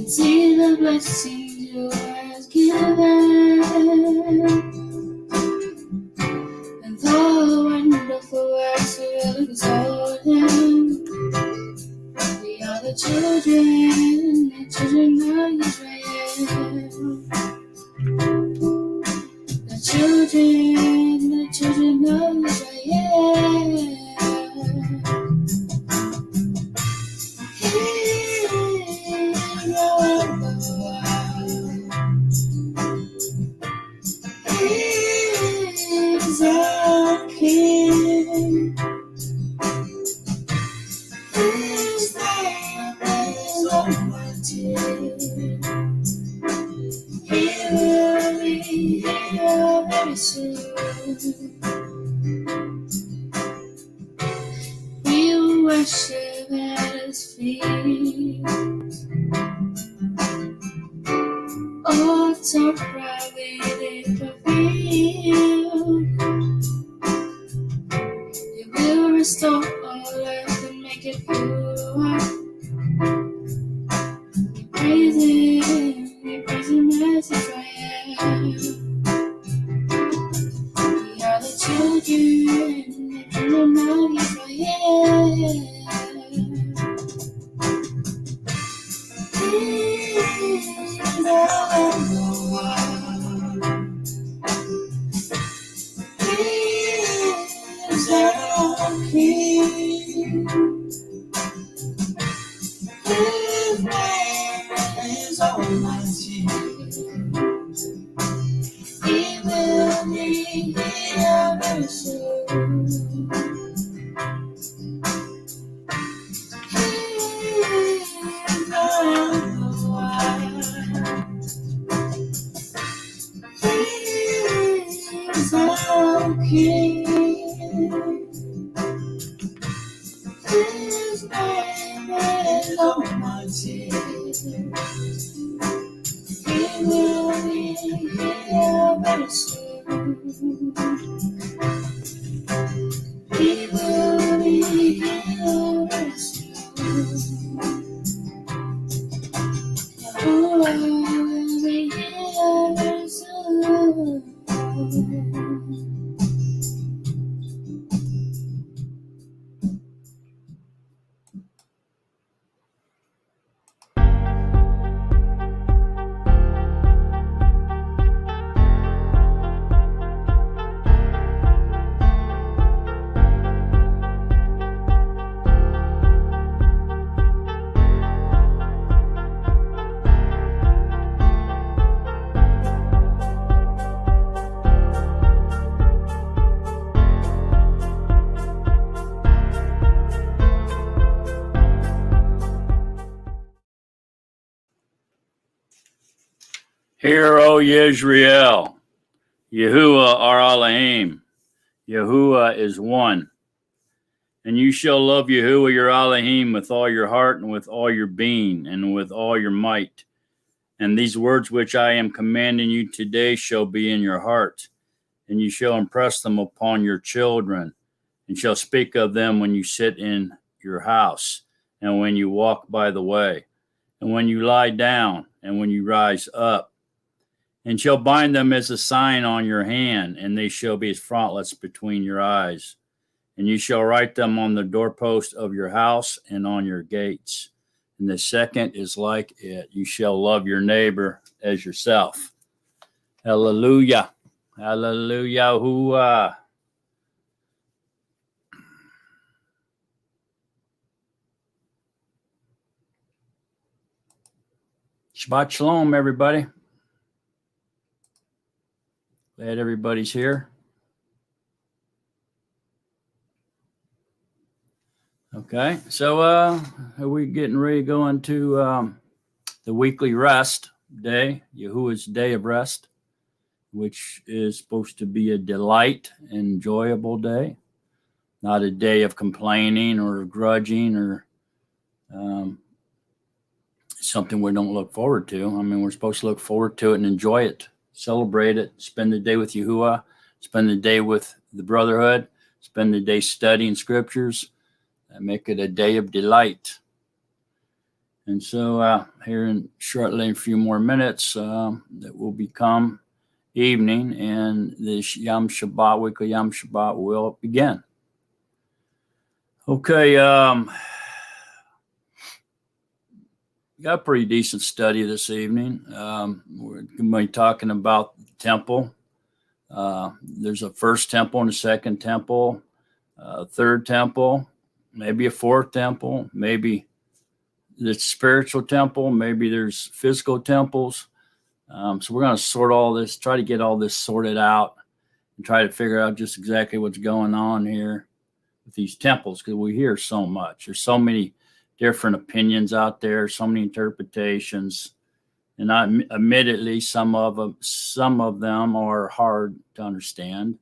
See the blessings you has given, and the wonderful works will exalt him. We are the children of Israel. The children of Israel. He's our King. His name is Almighty. He will be here very soon. We will worship at his feet. Oh, so proud we lift our field. It will restore all earth and make it pure. We praise him as Israel. We are the children of Israel. He's our Lord. He's our King. His name is Almighty. He will be here very soon. He's our Lord. He's our King. His name is Almighty. He will be here very soon. He will be here very soon. Yahuwah will be here very soon. Hear, O Yisrael, Yahuwah our Elohim. Yahuwah is one. And you shall love Yahuwah your Elohim with all your heart and with all your being and with all your might. And these words which I am commanding you today shall be in your heart, and you shall impress them upon your children, and shall speak of them when you sit in your house, and when you walk by the way, and when you lie down, and when you rise up. And shall bind them as a sign on your hand, and they shall be as frontlets between your eyes. And you shall write them on the doorpost of your house and on your gates. And the second is like it. You shall love your neighbor as yourself. Hallelujah. Hallelujah. Hooah. Shabbat shalom, everybody. Glad everybody's here. Okay, so are we getting ready to go into the weekly rest day, Yahuwah's day of rest, which is supposed to be a delight, enjoyable day, not a day of complaining or grudging or something we don't look forward to. I mean, we're supposed to look forward to it and enjoy it. Celebrate it, spend the day with Yahuwah, spend the day with the brotherhood, spend the day studying scriptures, and make it a day of delight. And so here in shortly a few more minutes, that will become evening, and this Yom Shabbat, weekly Yom Shabbat, will begin. Okay, got a pretty decent study this evening. We're going to be talking about the temple. There's a first temple and a second temple, a third temple, maybe a fourth temple, maybe the spiritual temple, maybe there's physical temples. So we're going to sort all this, try to get all this sorted out and try to figure out just exactly what's going on here with these temples, because we hear so much. There's so many different opinions out there, so many interpretations, and admittedly, some of them are hard to understand,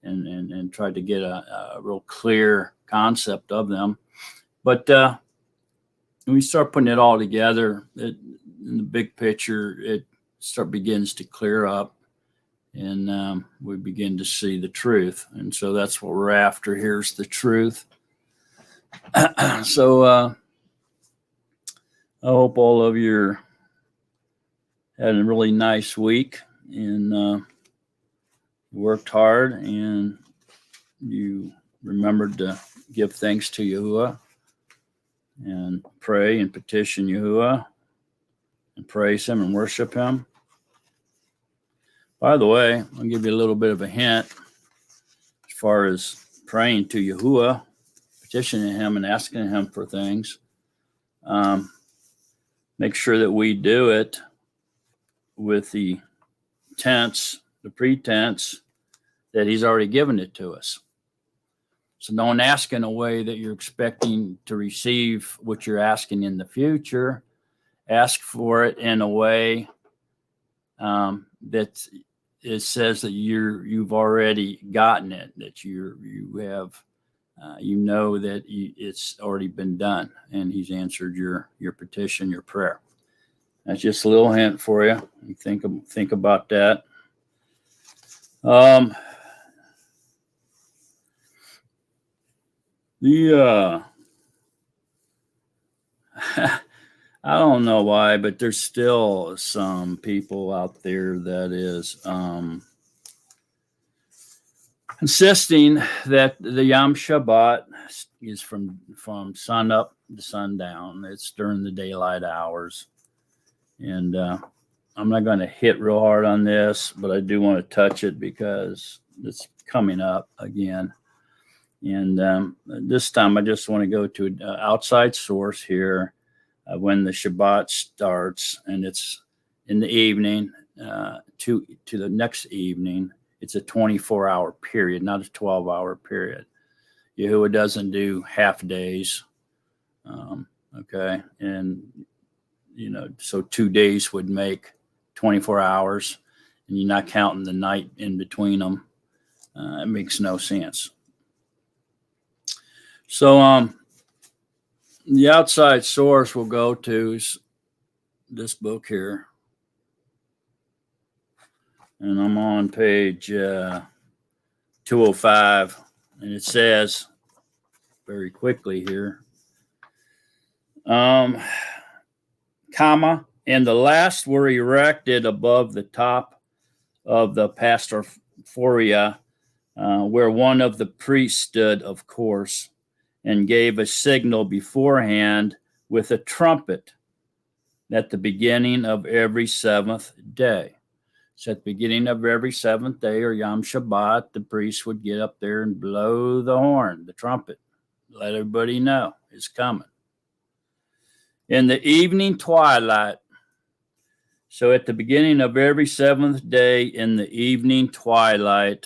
and try to get a real clear concept of them. But when we start putting it all together, in the big picture, it begins to clear up, and we begin to see the truth. And so that's what we're after. Here's the truth. So I hope all of you had a really nice week, and worked hard, and you remembered to give thanks to Yahuwah and pray and petition Yahuwah and praise him and worship him. By the way, I'll give you a little bit of a hint as far as praying to Yahuwah, petitioning him and asking him for things. Make sure that we do it with the tense, the pretense that he's already given it to us. So don't ask in a way that you're expecting to receive what you're asking in the future. Ask for it in a way that it says that you've already gotten it, that you have, that it's already been done, and he's answered your petition, your prayer. That's just a little hint for you. You think about that. I don't know why, but there's still some people out there that is insisting that the Yom Shabbat is from sun up to sundown. It's during the daylight hours. And I'm not going to hit real hard on this, but I do want to touch it because it's coming up again. And this time I just want to go to an outside source here. When the Shabbat starts, and it's in the evening to the next evening, it's a 24-hour period, not a 12-hour period. Yahuwah doesn't do half days. Okay. And, so 2 days would make 24 hours, and you're not counting the night in between them. It makes no sense. So, the outside source we'll go to is this book here. And I'm on page 205. And it says, very quickly here, and the last were erected above the top of the Pastorphoria, where one of the priests stood, of course, and gave a signal beforehand with a trumpet at the beginning of every seventh day. So at the beginning of every seventh day, or Yom Shabbat, the priest would get up there and blow the horn, the trumpet, let everybody know it's coming. In the evening twilight, so at the beginning of every seventh day in the evening twilight,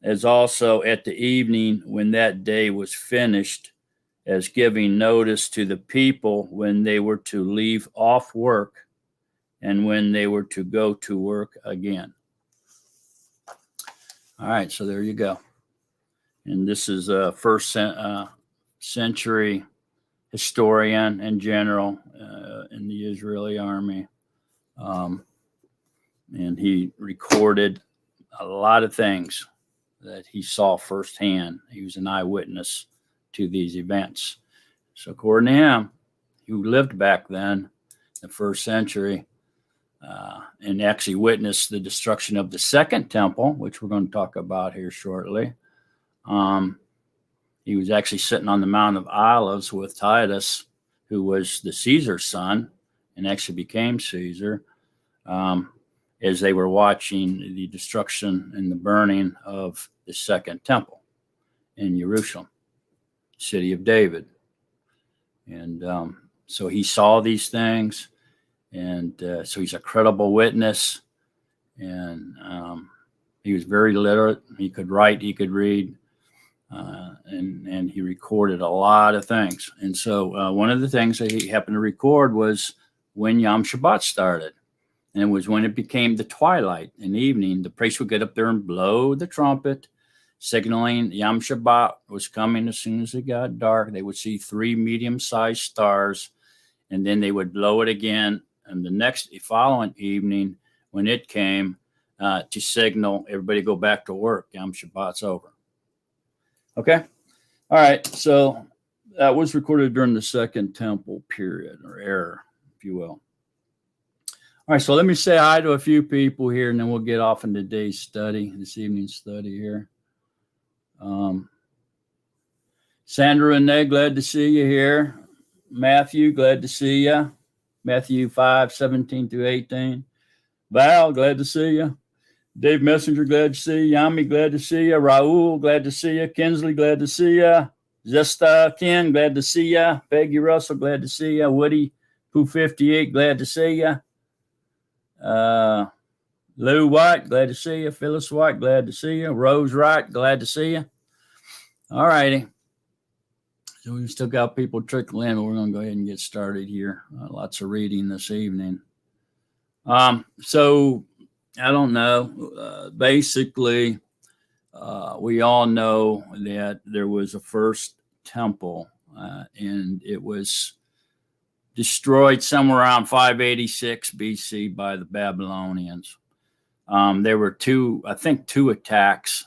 as also at the evening when that day was finished, as giving notice to the people when they were to leave off work and when they were to go to work again. All right, so there you go. And this is a first century historian and general in the Israeli army. And he recorded a lot of things that he saw firsthand. He was an eyewitness to these events. So according to him, who lived back then, the first century, and actually witnessed the destruction of the second temple, which we're going to talk about here shortly. He was actually sitting on the Mount of Olives with Titus, who was the Caesar's son and actually became Caesar, as they were watching the destruction and the burning of the second temple in Jerusalem, city of David. And so he saw these things, and so he's a credible witness, and he was very literate. He could write, he could read, and he recorded a lot of things. And so one of the things that he happened to record was when Yom Shabbat started. And it was when it became the twilight in the evening, the priest would get up there and blow the trumpet, signaling Yom Shabbat was coming. As soon as it got dark, they would see 3 medium-sized stars, and then they would blow it again. And the following evening, when it came, to signal everybody go back to work. Yom Shabbat's over. Okay? All right. So that was recorded during the Second Temple period, or era, if you will. All right, so let me say hi to a few people here, and then we'll get off in today's study, this evening's study here. Sandra and Ned, glad to see you here. Matthew, glad to see you. Matthew 5:17-18. Val, glad to see you. Dave Messenger, glad to see you. Yami, glad to see you. Raul, glad to see you. Kinsley, glad to see you. Zesta Ken, glad to see you. Peggy Russell, glad to see you. Woody Pooh 58, glad to see you. Lou White, glad to see you. Phyllis White, glad to see you. Rose Wright, glad to see you. All righty. So we've still got people trickling in, but we're going to go ahead and get started here. Lots of reading this evening. So I don't know. Basically, we all know that there was a first temple, and it was destroyed somewhere around 586 BC by the Babylonians. There were two attacks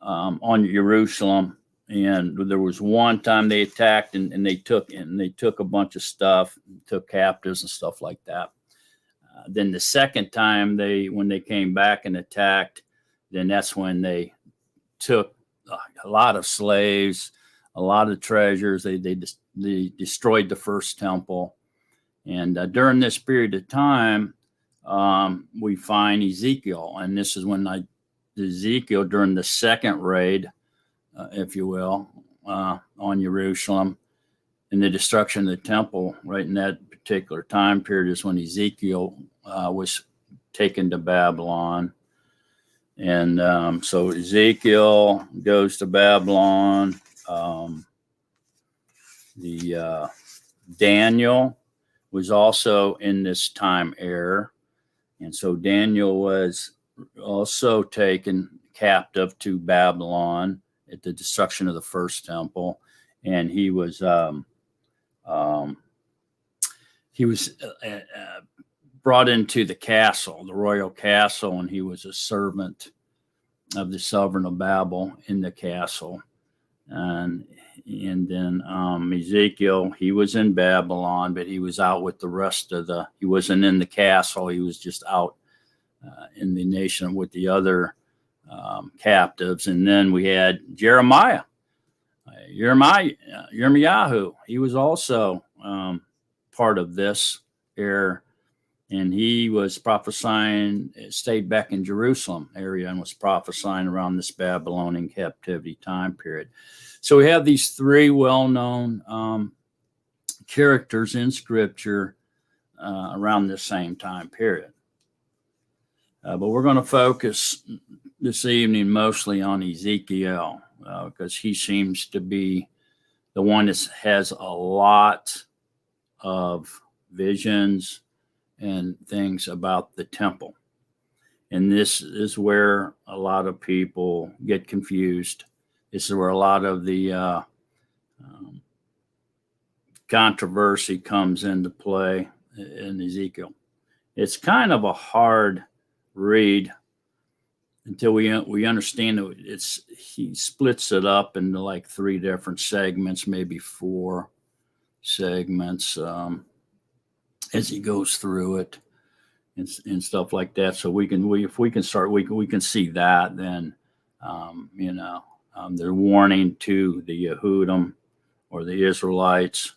on Jerusalem, and there was one time they attacked and they took a bunch of stuff, took captives and stuff like that. Then the second time when they came back and attacked, then that's when they took a lot of slaves, a lot of treasures. They destroyed the first temple. And during this period of time, we find Ezekiel. And this is when Ezekiel, during the second raid, if you will, on Jerusalem, and the destruction of the temple, right in that particular time period is when Ezekiel was taken to Babylon. And so Ezekiel goes to Babylon. Daniel was also in this time era. And so Daniel was also taken captive to Babylon at the destruction of the first temple. And he was brought into the castle, the royal castle, and he was a servant of the sovereign of Babel in the castle. And then Ezekiel, he was in Babylon, but he was out with the rest of he wasn't in the castle. He was just out in the nation with the other captives. And then we had Jeremiah. Yirmiyahu, he was also part of this era, and he was prophesying, stayed back in Jerusalem area and was prophesying around this Babylonian captivity time period. So we have these 3 well-known characters in Scripture around the same time period. But we're going to focus this evening mostly on Ezekiel because he seems to be the one that has a lot of visions and things about the temple. And this is where a lot of people get confused. This is where a lot of the controversy comes into play in Ezekiel. It's kind of a hard read until we understand that he splits it up into like 3 different segments, maybe 4. segments as he goes through it and stuff like that. So if we can start, we can see that. Then they're warning to the Yehudim or the Israelites,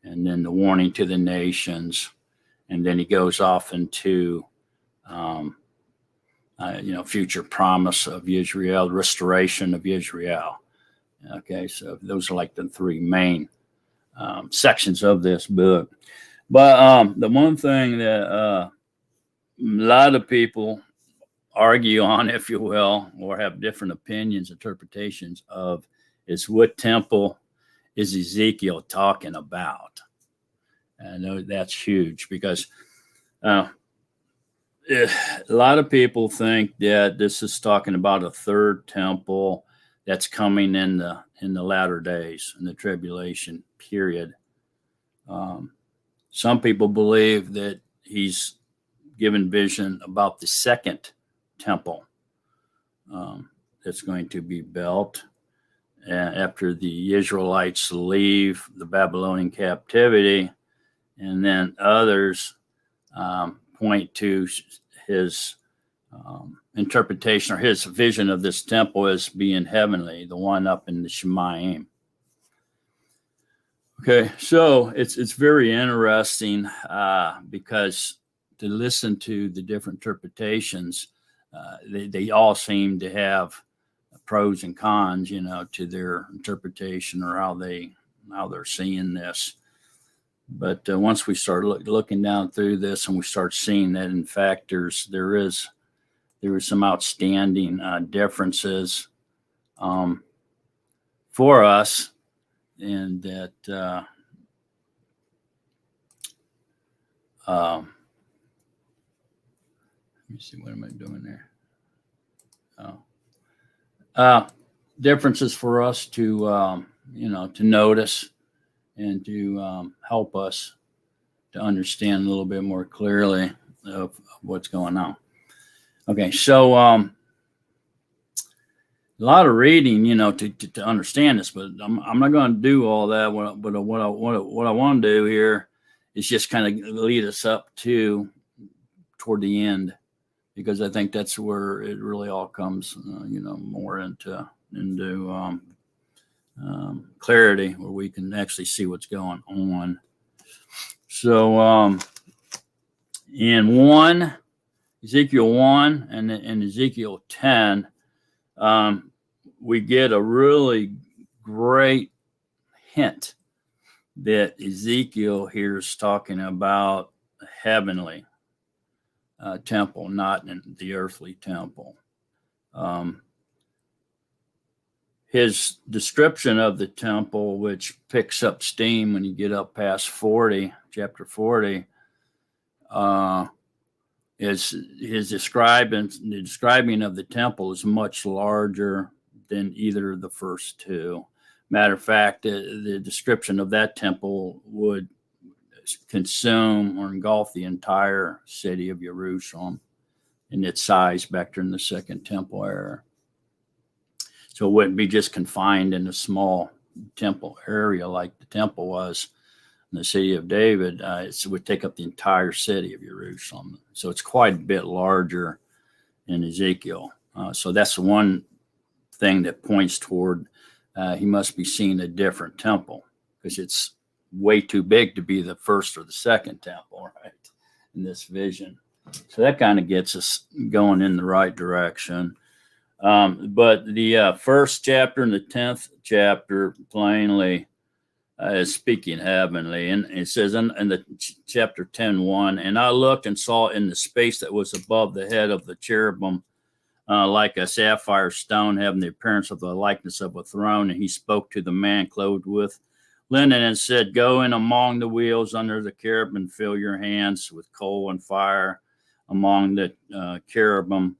and then the warning to the nations, and then he goes off into future promise of Israel, restoration of Israel. Okay, so those are like the three main sections of this book. But the one thing that a lot of people argue on, if you will, or have different opinions, interpretations of, is what temple is Ezekiel talking about? And that's huge because a lot of people think that this is talking about a third temple that's coming in the latter days, in the tribulation period. Some people believe that he's given vision about the second temple that's going to be built after the Israelites leave the Babylonian captivity, and then others point to his interpretation or his vision of this temple as being heavenly, the one up in the Shemayim. Okay, so it's very interesting because to listen to the different interpretations, they all seem to have pros and cons, to their interpretation or how they're seeing this. But once we start looking down through this and we start seeing that, in fact, there is some outstanding differences for us, and that let me see, what am I doing there? Differences for us to to notice and to help us to understand a little bit more clearly of what's going on. Okay, so a lot of reading, to understand this, but I'm not going to do all that. But what I want to do here is just kind of lead us up toward the end, because I think that's where it really all comes, more into clarity, where we can actually see what's going on. So in Ezekiel 1 and Ezekiel 10, we get a really great hint that Ezekiel here is talking about a heavenly temple, not in the earthly temple. His description of the temple, which picks up steam when you get up past chapter 40, is his describing of the temple is much larger than either of the first two. Matter of fact, the description of that temple would consume or engulf the entire city of Jerusalem in its size back during the Second Temple era. So it wouldn't be just confined in a small temple area like the temple was in the city of David. It would take up the entire city of Jerusalem. So it's quite a bit larger in Ezekiel. So that's one thing that points toward he must be seeing a different temple, because it's way too big to be the first or the second temple, right, in this vision. So that kind of gets us going in the right direction. But the first chapter and the 10th chapter plainly is speaking heavenly. And it says in the chapter 10:1, and I looked and saw in the space that was above the head of the cherubim, like a sapphire stone, having the appearance of the likeness of a throne. And he spoke to the man clothed with linen and said, go in among the wheels under the cherubim and fill your hands with coal and fire among the cherubim.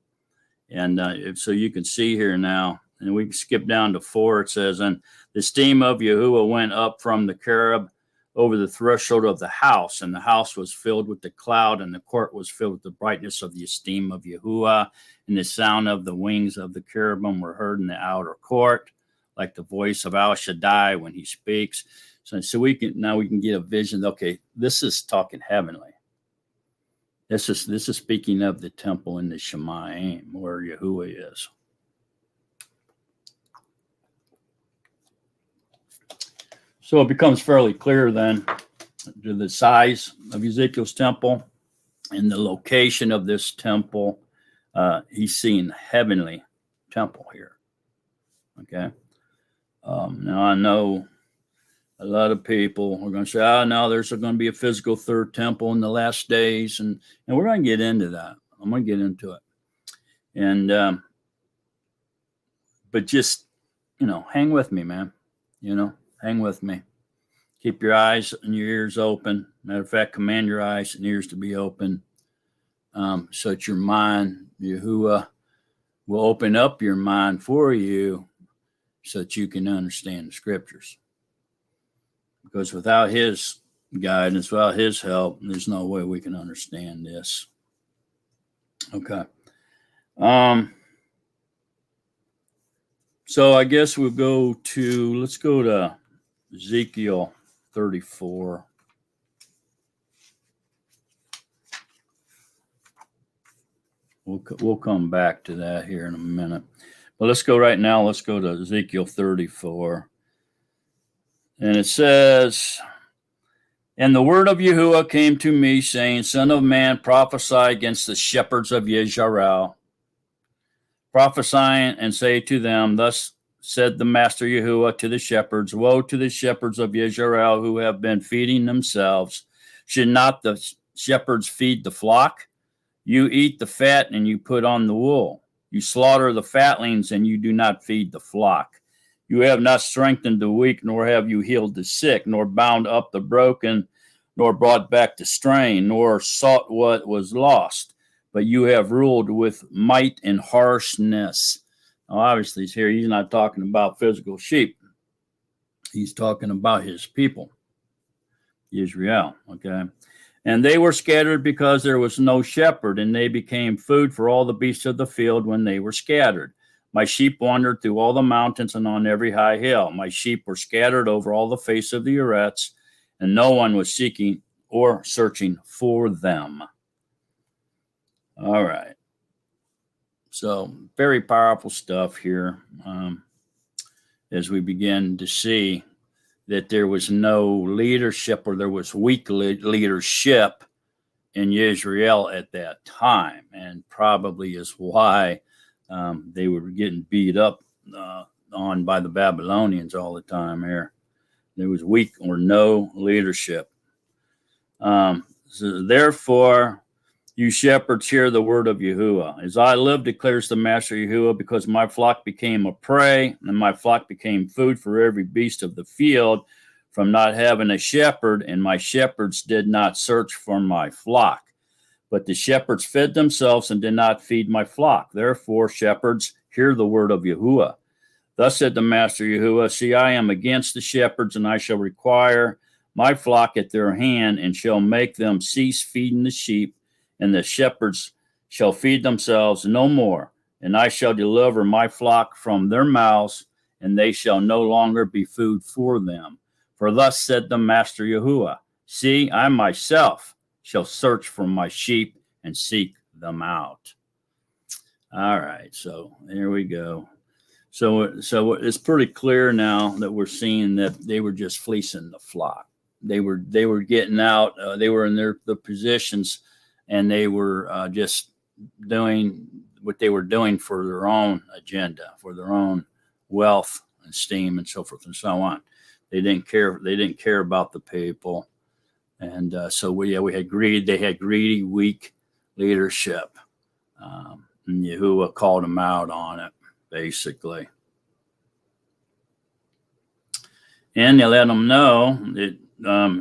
And so you can see here now, and we can skip down to 4. It says, and the steam of Yahuwah went up from the cherub over the threshold of the house, and the house was filled with the cloud, and the court was filled with the brightness of the esteem of Yahuwah, and the sound of the wings of the cherubim were heard in the outer court, like the voice of Al Shaddai when he speaks. So we can get a vision. Okay, this is talking heavenly. This is speaking of the temple in the Shemayim where Yahuwah is. So it becomes fairly clear then to the size of Ezekiel's temple and the location of this temple. He's seeing heavenly temple here. Okay. Now I know a lot of people are going to say, "Oh, no, there's going to be a physical third temple in the last days," and we're going to get into that. I'm going to get into it, and but just hang with me, man. Hang with me. Keep your eyes and your ears open. Matter of fact, command your eyes and ears to be open, so that your mind, Yahuwah, will open up your mind for you, so that you can understand the scriptures. Because without his guidance, without his help, there's no way we can understand this. Okay. So I guess let's go to Ezekiel 34. We'll come back to that here in a minute. But let's go right now. Let's go to Ezekiel 34. And it says, "And the word of Yahuwah came to me, saying, Son of man, prophesy against the shepherds of Yisrael. Prophesying and say to them, Thus said the Master Yahuwah to the shepherds, Woe to the shepherds of Yisrael who have been feeding themselves. Should not the shepherds feed the flock? You eat the fat and you put on the wool. You slaughter the fatlings and you do not feed the flock. You have not strengthened the weak, nor have you healed the sick, nor bound up the broken, nor brought back the straying, nor sought what was lost. But you have ruled with might and harshness." Now, obviously, he's not talking about physical sheep. He's talking about his people, Israel, okay? "And they were scattered because there was no shepherd, and they became food for all the beasts of the field when they were scattered. My sheep wandered through all the mountains and on every high hill. My sheep were scattered over all the face of the earth, and no one was seeking or searching for them." All right. So very powerful stuff here, as we begin to see that there was no leadership, or there was weak leadership in Israel at that time, and probably is why they were getting beat up on by the Babylonians all the time here. There was weak or no leadership. So therefore, you shepherds, hear the word of Yahuwah. As I live, declares the Master Yahuwah, because my flock became a prey, and my flock became food for every beast of the field, from not having a shepherd, and my shepherds did not search for my flock. But the shepherds fed themselves and did not feed my flock. Therefore, shepherds, hear the word of Yahuwah. Thus said the Master Yahuwah, See, I am against the shepherds, and I shall require my flock at their hand, and shall make them cease feeding the sheep, and the shepherds shall feed themselves no more. And I shall deliver my flock from their mouths, and they shall no longer be food for them. For thus said the Master Yahuwah, See, I myself shall search for my sheep and seek them out. All right, so there we go. So it's pretty clear now that we're seeing that they were just fleecing the flock. They were getting out. They were in their positions, and they were just doing what they were doing for their own agenda, for their own wealth and esteem, and so forth and so on. They didn't care. They didn't care about the people, and so we had greed. They had greedy, weak leadership, and Yahuwah called them out on it, basically, and they let them know that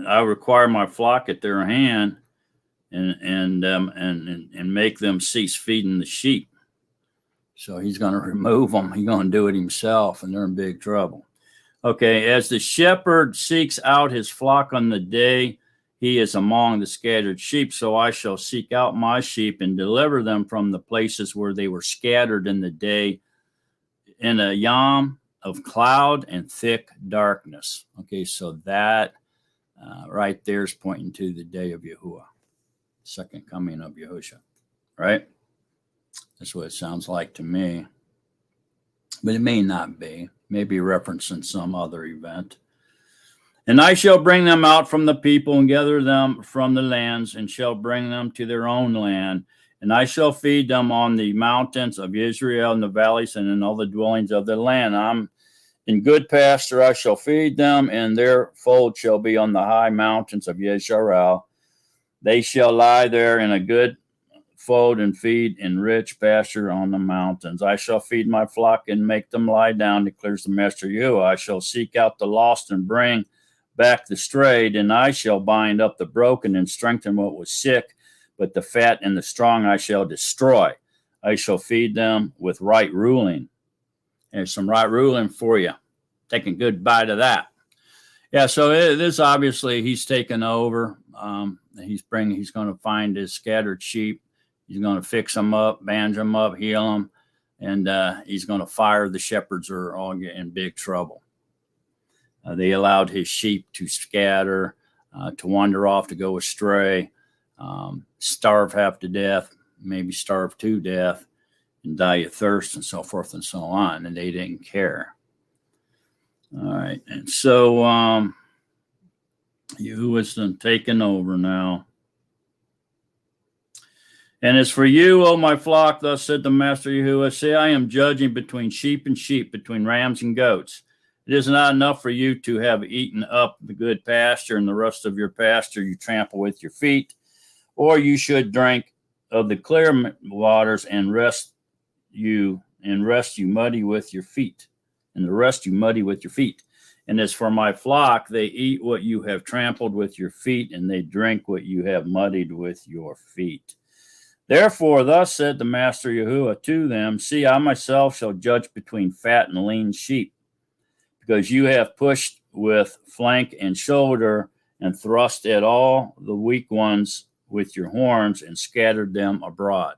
I require my flock at their hand, and make them cease feeding the sheep. So he's going to remove them. He's going to do it himself, and they're in big trouble. Okay, as the shepherd seeks out his flock on the day he is among the scattered sheep, so I shall seek out my sheep and deliver them from the places where they were scattered in the day, in a yom of cloud and thick darkness. Okay, so that right there is pointing to the day of Yahuwah, second coming of Yahushua, right? That's what it sounds like to me. But it may not be. Maybe referencing some other event. And I shall bring them out from the people and gather them from the lands and shall bring them to their own land. And I shall feed them on the mountains of Israel, in the valleys, and in all the dwellings of the land. I'm in good pasture, I shall feed them, and their fold shall be on the high mountains of Yesharal. They shall lie there in a good fold and feed in rich pasture on the mountains. I shall feed my flock and make them lie down, declares the Master Yahuwah. I shall seek out the lost and bring back the strayed, and I shall bind up the broken and strengthen what was sick, but the fat and the strong I shall destroy. I shall feed them with right ruling. There's some right ruling for you. Take a good bite of that. Yeah, so this obviously he's taken over. He's going to find his scattered sheep. He's going to fix them up, bandage them up, heal them, and he's going to fire the shepherds who are all in big trouble. They allowed his sheep to scatter, to wander off, to go astray, starve half to death, maybe starve to death, and die of thirst, and so forth and so on, and they didn't care. All right, and so Yahuwah's taken over now. And as for you, O my flock, thus said the Master Yahuwah, see, I am judging between sheep and sheep, between rams and goats. It is not enough for you to have eaten up the good pasture, and the rest of your pasture you trample with your feet, or you should drink of the clear waters and rest you muddy with your feet, and the rest you muddy with your feet. And as for my flock, they eat what you have trampled with your feet, and they drink what you have muddied with your feet. Therefore, thus said the Master Yahuwah to them, see, I myself shall judge between fat and lean sheep, because you have pushed with flank and shoulder and thrust at all the weak ones with your horns and scattered them abroad.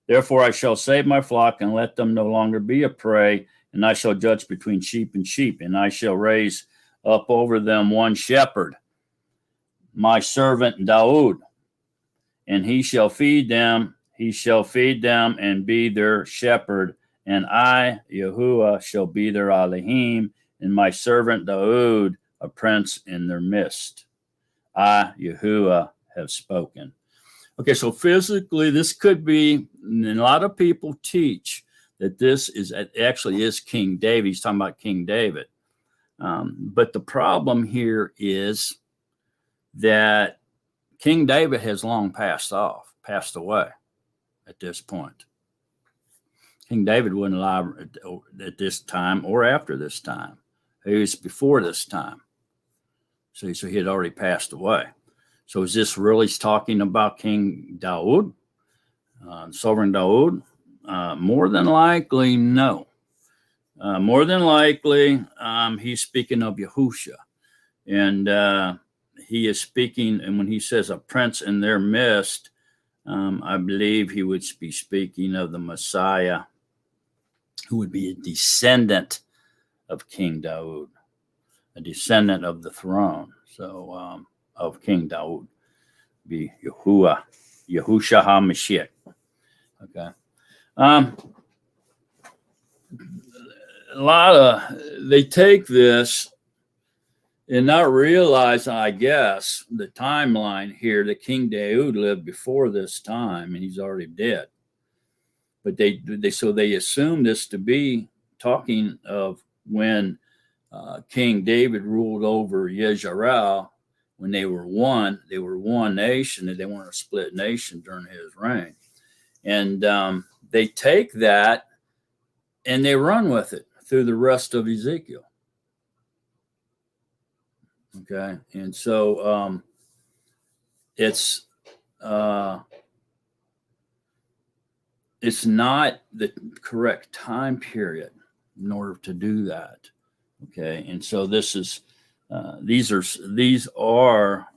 Therefore, I shall save my flock and let them no longer be a prey, and I shall judge between sheep and sheep, and I shall raise up over them one shepherd, my servant Daud, and he shall feed them and be their shepherd, and I, Yahuwah, shall be their Elohim, and my servant Daud, a prince in their midst. I, Yahuwah, have spoken. Okay, so physically, this could be, and a lot of people teach that this is actually is King David. He's talking about King David. But the problem here is that King David has long passed away at this point. King David wasn't alive at this time or after this time. He was before this time. So he had already passed away. So is this really talking about King Daud, Sovereign Daud? More than likely, no. More than likely, he's speaking of Yahusha. And he is speaking, and when he says a prince in their midst, I believe he would be speaking of the Messiah, who would be a descendant of King Daud, a descendant of the throne. So of King Daud, be Yahuwah, Yahusha HaMashiach. Okay. They take this and not realize, I guess, the timeline here that King Daud lived before this time, and he's already dead. But they assume this to be talking of when King David ruled over Yisrael, when they were one nation, and they weren't a split nation during his reign. And they take that and they run with it through the rest of Ezekiel. Okay, and so it's not the correct time period in order to do that. Okay, and so this is these are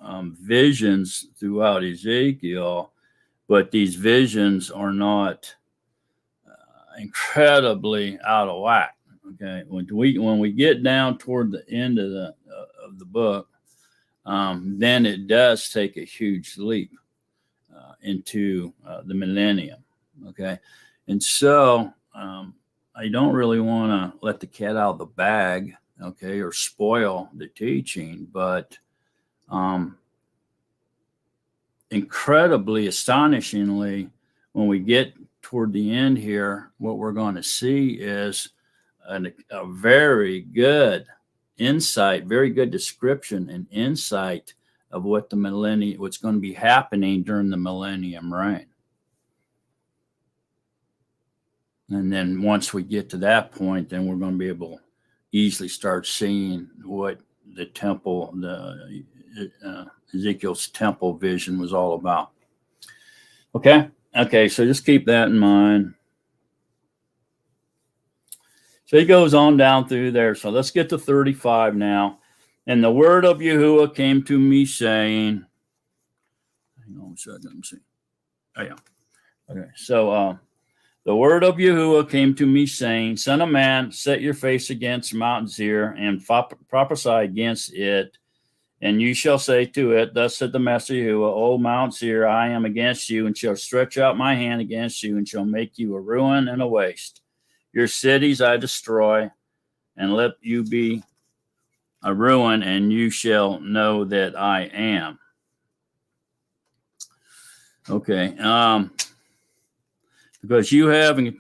visions throughout Ezekiel, but these visions are not incredibly out of whack. Okay, when we get down toward the end of the book, then it does take a huge leap into the millennium. Okay, and so I don't really want to let the cat out of the bag, okay, or spoil the teaching, but incredibly, astonishingly, when we get toward the end here, what we're going to see is a very good insight, very good description and insight of what what's going to be happening during the millennium reign. And then once we get to that point, then we're going to be able to easily start seeing what the temple, Ezekiel's temple vision was all about. Okay. So just keep that in mind. So he goes on down through there. So let's get to 35 now. And the word of Yahuwah came to me saying, hang on a second, let me see. Oh, yeah. Okay. So the word of Yahuwah came to me saying, Son of man, set your face against Mount Seir and prophesy against it. And you shall say to it, Thus said the Master Yahuwah, O Mount Seir, I am against you, and shall stretch out my hand against you, and shall make you a ruin and a waste. Your cities I destroy, and let you be a ruin, and you shall know that I am. Okay. Because you have a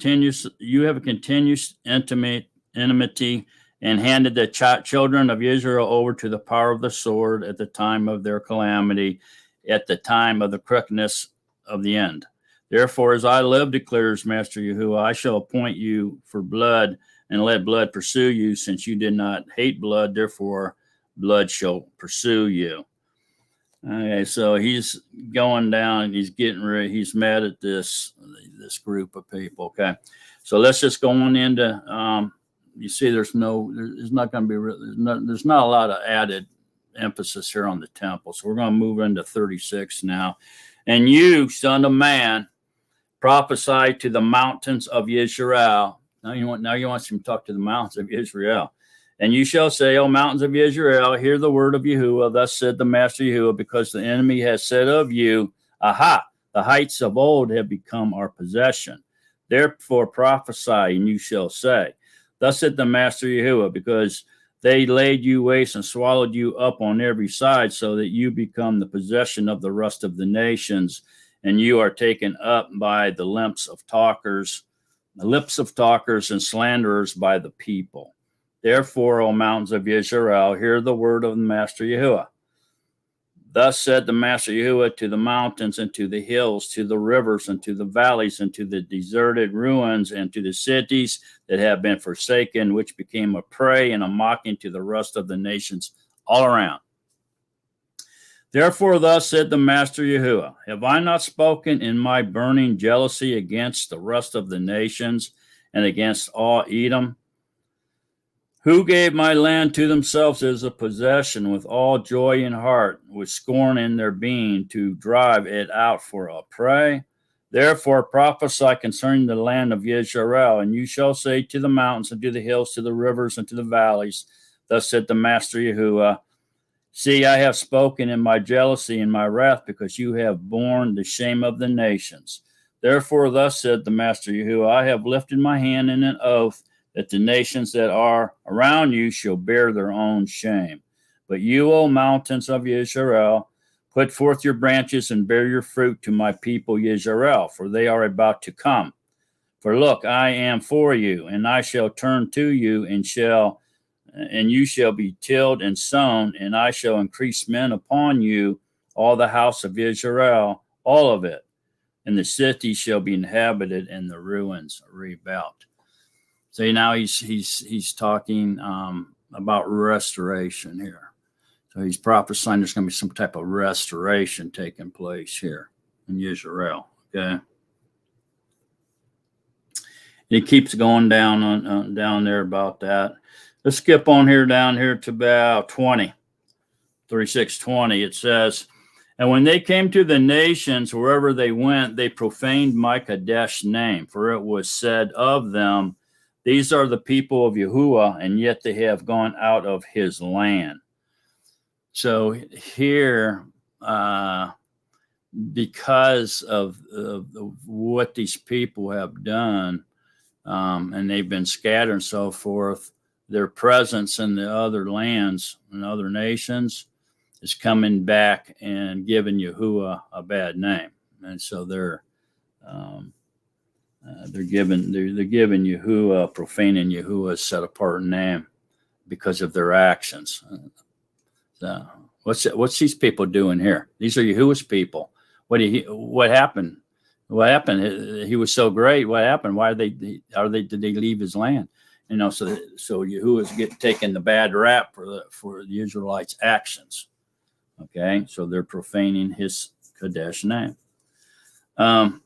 continuous enmity and handed the children of Israel over to the power of the sword at the time of their calamity, at the time of the crookedness of the end. Therefore, as I live, declares Master Yahuwah, I shall appoint you for blood and let blood pursue you, since you did not hate blood, therefore blood shall pursue you. Okay, so he's going down and he's getting ready. He's mad at this group of people. Okay, so let's just go on into. You see, there's not going to be there's not a lot of added emphasis here on the temple. So we're going to move into 36 now. And you, son of man, prophesy to the mountains of Israel. Now you want him to talk to the mountains of Israel. And you shall say, O mountains of Israel, hear the word of Yahuwah. Thus said the Master Yahuwah, because the enemy has said of you, Aha, the heights of old have become our possession. Therefore prophesy, and you shall say, Thus said the Master Yahuwah, because they laid you waste and swallowed you up on every side, so that you become the possession of the rest of the nations, and you are taken up by the lips of talkers and slanderers by the people. Therefore, O mountains of Israel, hear the word of the Master Yahuwah. Thus said the Master Yahuwah to the mountains and to the hills, to the rivers and to the valleys and to the deserted ruins and to the cities that have been forsaken, which became a prey and a mocking to the rest of the nations all around. Therefore, thus said the Master Yahuwah, have I not spoken in my burning jealousy against the rest of the nations and against all Edom, who gave my land to themselves as a possession with all joy in heart, with scorn in their being, to drive it out for a prey? Therefore prophesy concerning the land of Israel, and you shall say to the mountains and to the hills, to the rivers and to the valleys, Thus said the Master Yahuwah, See, I have spoken in my jealousy and my wrath, because you have borne the shame of the nations. Therefore thus said the Master Yahuwah, I have lifted my hand in an oath, that the nations that are around you shall bear their own shame. But you, O mountains of Israel, put forth your branches and bear your fruit to my people Israel, for they are about to come. For look, I am for you, and I shall turn to you, and you shall be tilled and sown, and I shall increase men upon you, all the house of Israel, all of it, and the city shall be inhabited, and the ruins rebuilt. So now he's talking about restoration here. So he's prophesying there's going to be some type of restoration taking place here in Israel. Okay. He keeps going down there about that. Let's skip on down here to about 36:20. It says, and when they came to the nations, wherever they went, they profaned my Kadesh name, for it was said of them, These are the people of Yahuwah, and yet they have gone out of his land. So here, because of what these people have done, and they've been scattered and so forth, their presence in the other lands and other nations is coming back and giving Yahuwah a bad name. And so they're giving Yahuwah, profaning Yahuwah's set apart name because of their actions. So what's these people doing here? These are Yahuwah's people. What happened? What happened? He was so great. What happened? Why did they leave his land? You know, so Yahuwah's taking the bad rap for the Israelites' actions. Okay, so they're profaning his Kadesh name. Gone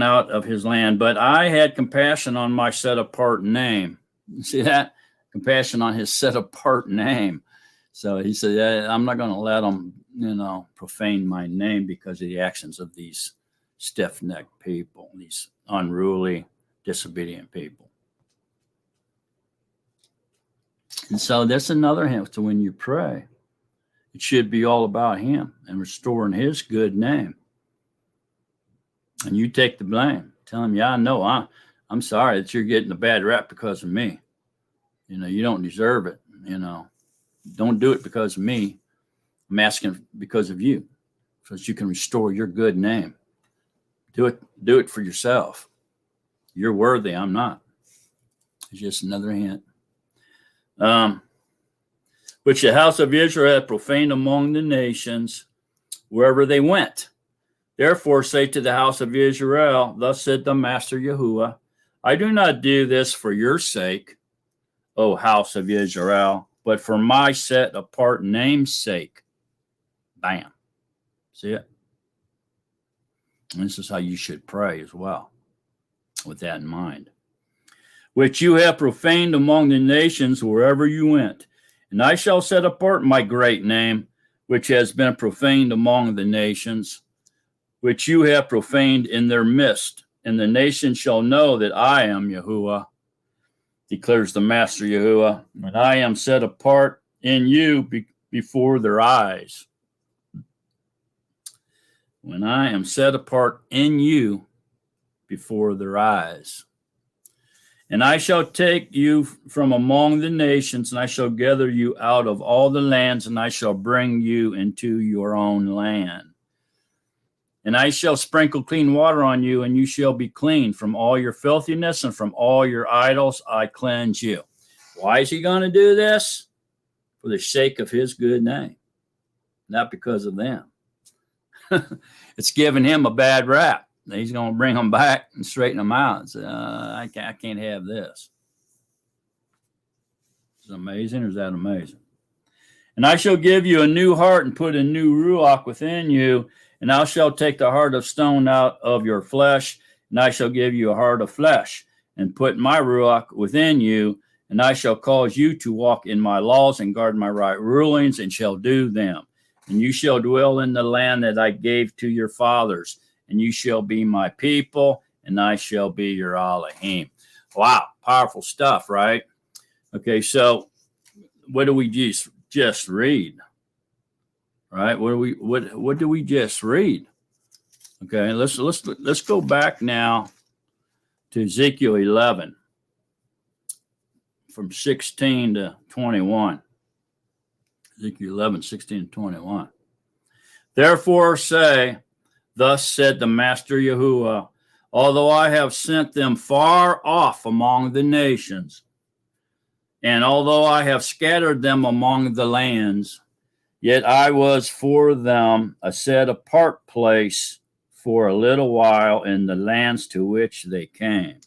out of his land, but I had compassion on my set apart name. See that? Compassion on his set apart name. So he said, I'm not going to let them, profane my name because of the actions of these stiff-necked people, these unruly, disobedient people. And so that's another hint to when you pray. It should be all about him and restoring his good name. And you take the blame. Tell him, I know I'm sorry that you're getting a bad rap because of me. You don't deserve it. Don't do it because of me. I'm asking because of you, so that you can restore your good name. Do it for yourself. You're worthy. I'm not. It's just another hint. Which the house of Israel had profaned among the nations wherever they went. Therefore say to the house of Israel, thus said the Master Yahuwah, I do not do this for your sake, O house of Israel, but for my set apart name's sake. Bam. See it? And this is how you should pray as well, with that in mind. Which you have profaned among the nations wherever you went. And I shall set apart my great name, which has been profaned among the nations, which you have profaned in their midst. And the nations shall know that I am Yahuwah, declares the Master Yahuwah, and I am set apart in you before their eyes. When I am set apart in you before their eyes. And I shall take you from among the nations, and I shall gather you out of all the lands, and I shall bring you into your own land. And I shall sprinkle clean water on you, and you shall be clean from all your filthiness, and from all your idols I cleanse you. Why is he going to do this? For the sake of his good name, not because of them. It's giving him a bad rap. He's going to bring them back and straighten them out and say, I can't have this. Is it amazing, or is that amazing? And I shall give you a new heart and put a new ruach within you, and I shall take the heart of stone out of your flesh, and I shall give you a heart of flesh, and put my ruach within you, and I shall cause you to walk in my laws and guard my right rulings, and shall do them. And you shall dwell in the land that I gave to your fathers, and you shall be my people, and I shall be your Elohim. Wow, powerful stuff, right? Okay, so what do we just read? Right? What do we just read? Okay, let's go back now to Ezekiel 11 from 16 to 21. Ezekiel 11, 16 to 21. Therefore say, thus said the Master Yahuwah, although I have sent them far off among the nations, and although I have scattered them among the lands, yet I was for them a set apart place for a little while in the lands to which they came.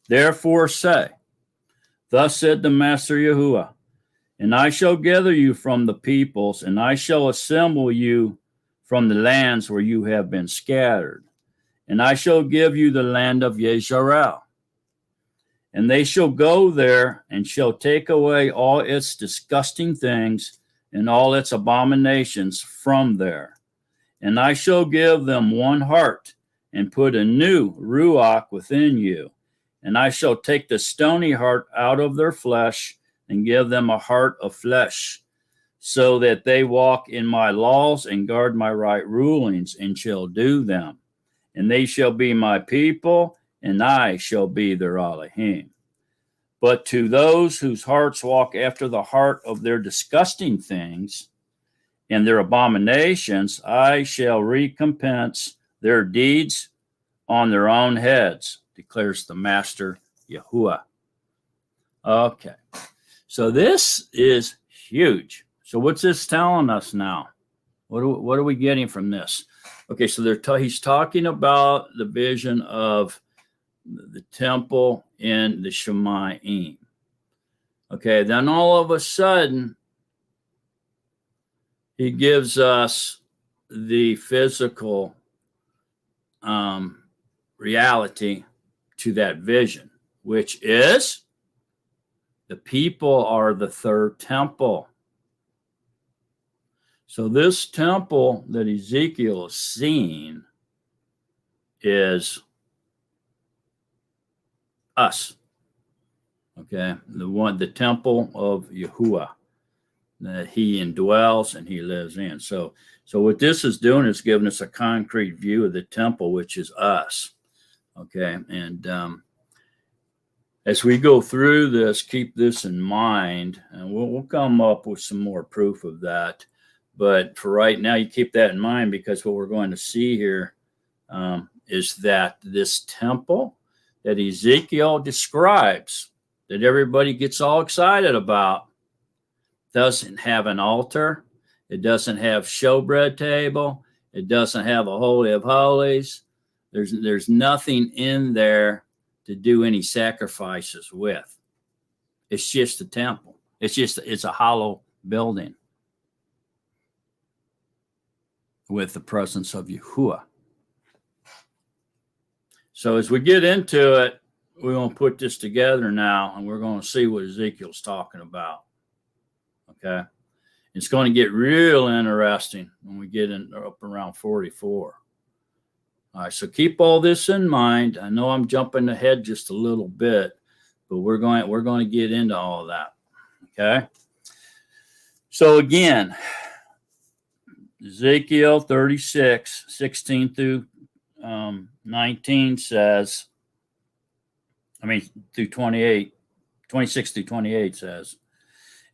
Therefore say, thus said the Master Yahuwah, and I shall gather you from the peoples, and I shall assemble you from the lands where you have been scattered, and I shall give you the land of Yezreel. And they shall go there and shall take away all its disgusting things and all its abominations from there. And I shall give them one heart, and put a new ruach within you. And I shall take the stony heart out of their flesh and give them a heart of flesh, so that they walk in my laws and guard my right rulings and shall do them. And they shall be my people, and I shall be their Elohim. But to those whose hearts walk after the heart of their disgusting things and their abominations, I shall recompense their deeds on their own heads, declares the Master Yahuwah. Okay, so this is huge. So what's this telling us now? What are we getting from this? Okay, so he's talking about the vision of the temple in the Shemayim. Okay, then all of a sudden, he gives us the physical reality to that vision, which is the people are the third temple. So this temple that Ezekiel is seeing is us. Okay, the temple of Yahuwah that he indwells and he lives in. So what this is doing is giving us a concrete view of the temple, which is us. Okay, and as we go through this, keep this in mind, and we'll come up with some more proof of that. But for right now, you keep that in mind, because what we're going to see here is that this temple that Ezekiel describes, that everybody gets all excited about, doesn't have an altar. It doesn't have showbread table. It doesn't have a Holy of Holies. There's nothing in there to do any sacrifices with. It's just a temple. It's a hollow building with the presence of Yahuwah. So as we get into it, we're going to put this together now, and we're going to see what Ezekiel's talking about. Okay? It's going to get real interesting when we get in up around 44. All right, so keep all this in mind. I know I'm jumping ahead just a little bit, but we're going to get into all of that. Okay? So again, Ezekiel 36, 16 through 19 says, through 28, 26 through 28 says,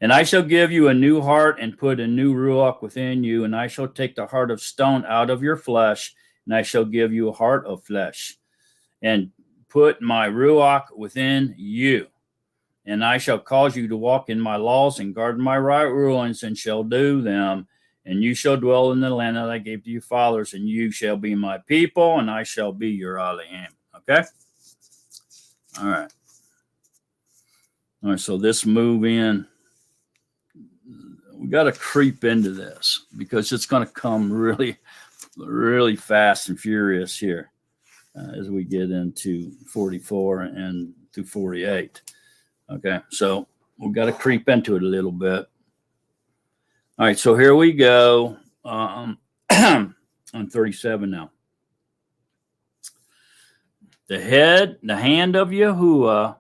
and I shall give you a new heart and put a new ruach within you, and I shall take the heart of stone out of your flesh, and I shall give you a heart of flesh, and put my ruach within you. And I shall cause you to walk in my laws and guard my right rulings, and shall do them. And you shall dwell in the land that I gave to your fathers, and you shall be my people, and I shall be your Elohim. Okay? All right. All right, so this move in, we got to creep into this, because it's going to come really, really fast and furious here as we get into 44 and through 48. Okay, so we've got to creep into it a little bit. All right, so here we go on 37 now. The hand of Yahuwah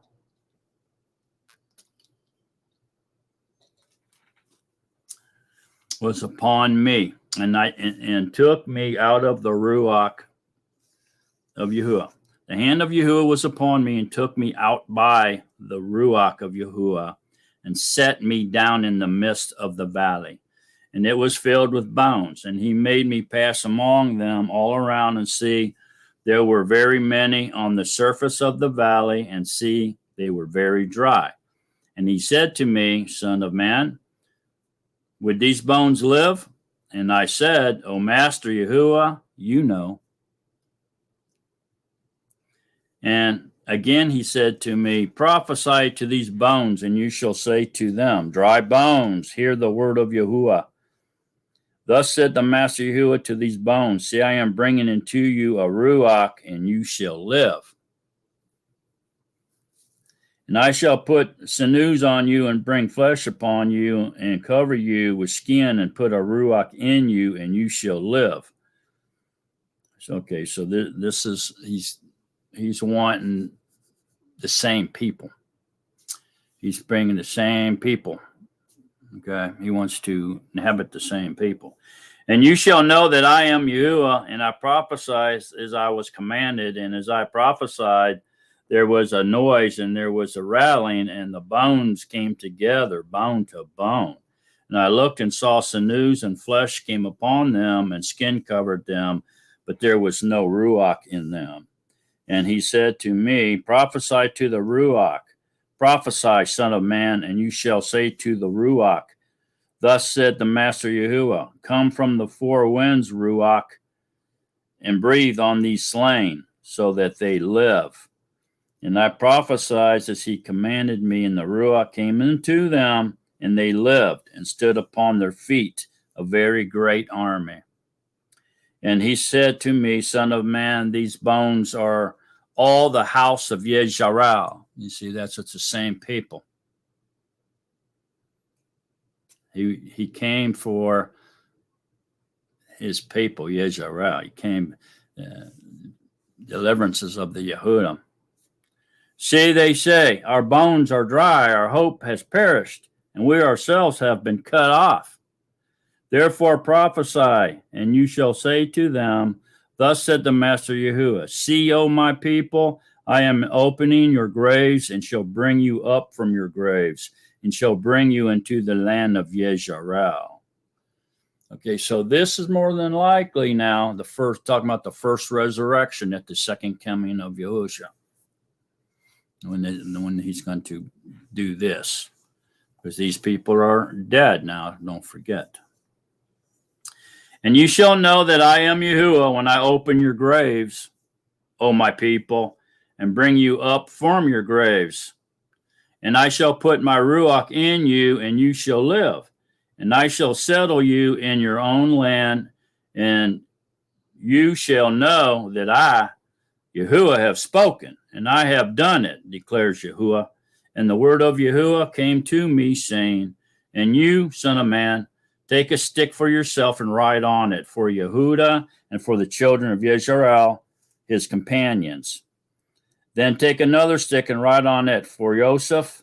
was upon me, and took me out of the ruach of Yahuwah. The hand of Yahuwah was upon me and took me out by the ruach of Yahuwah, and set me down in the midst of the valley. And it was filled with bones. And he made me pass among them all around, and see, there were very many on the surface of the valley, and see, they were very dry. And he said to me, Son of man, would these bones live? And I said, O Master Yahuwah, you know. And again he said to me, prophesy to these bones, and you shall say to them, dry bones, hear the word of Yahuwah. Thus said the Master Yahuwah to these bones, see, I am bringing into you a ruach, and you shall live. And I shall put sinews on you, and bring flesh upon you, and cover you with skin, and put a ruach in you, and you shall live. Okay, so this is he's wanting the same people. He's bringing the same people. Okay, he wants to inhabit the same people. And you shall know that I am Yahuwah, and I prophesied as I was commanded, and as I prophesied, there was a noise and there was a rattling, and the bones came together, bone to bone. And I looked and saw sinews and flesh came upon them, and skin covered them, but there was no ruach in them. And he said to me, prophesy to the ruach, prophesy, son of man, and you shall say to the ruach, thus said the Master Yahuwah, come from the four winds, ruach, and breathe on these slain, so that they live. And I prophesied as he commanded me, and the ruach came into them, and they lived, and stood upon their feet, a very great army. And he said to me, son of man, these bones are all the house of Yisrael. You see, it's the same people. He came for his people, Yisrael. He came, deliverances of the Yehudim. See, they say, our bones are dry, our hope has perished, and we ourselves have been cut off. Therefore prophesy, and you shall say to them, thus said the Master Yahuwah, see, O my people, I am opening your graves, and shall bring you up from your graves, and shall bring you into the land of Yisrael. Okay, so this is more than likely now talking about the first resurrection at the second coming of Yahushua. When he's going to do this, because these people are dead now, don't forget. And you shall know that I am Yahuwah when I open your graves, O my people, and bring you up from your graves. And I shall put my ruach in you, and you shall live. And I shall settle you in your own land, and you shall know that I, Yahuwah, have spoken, and I have done it, declares Yahuwah. And the word of Yahuwah came to me, saying, and you, son of man, take a stick for yourself and write on it for Yehudah and for the children of Israel, his companions. Then take another stick and write on it for Yusuf,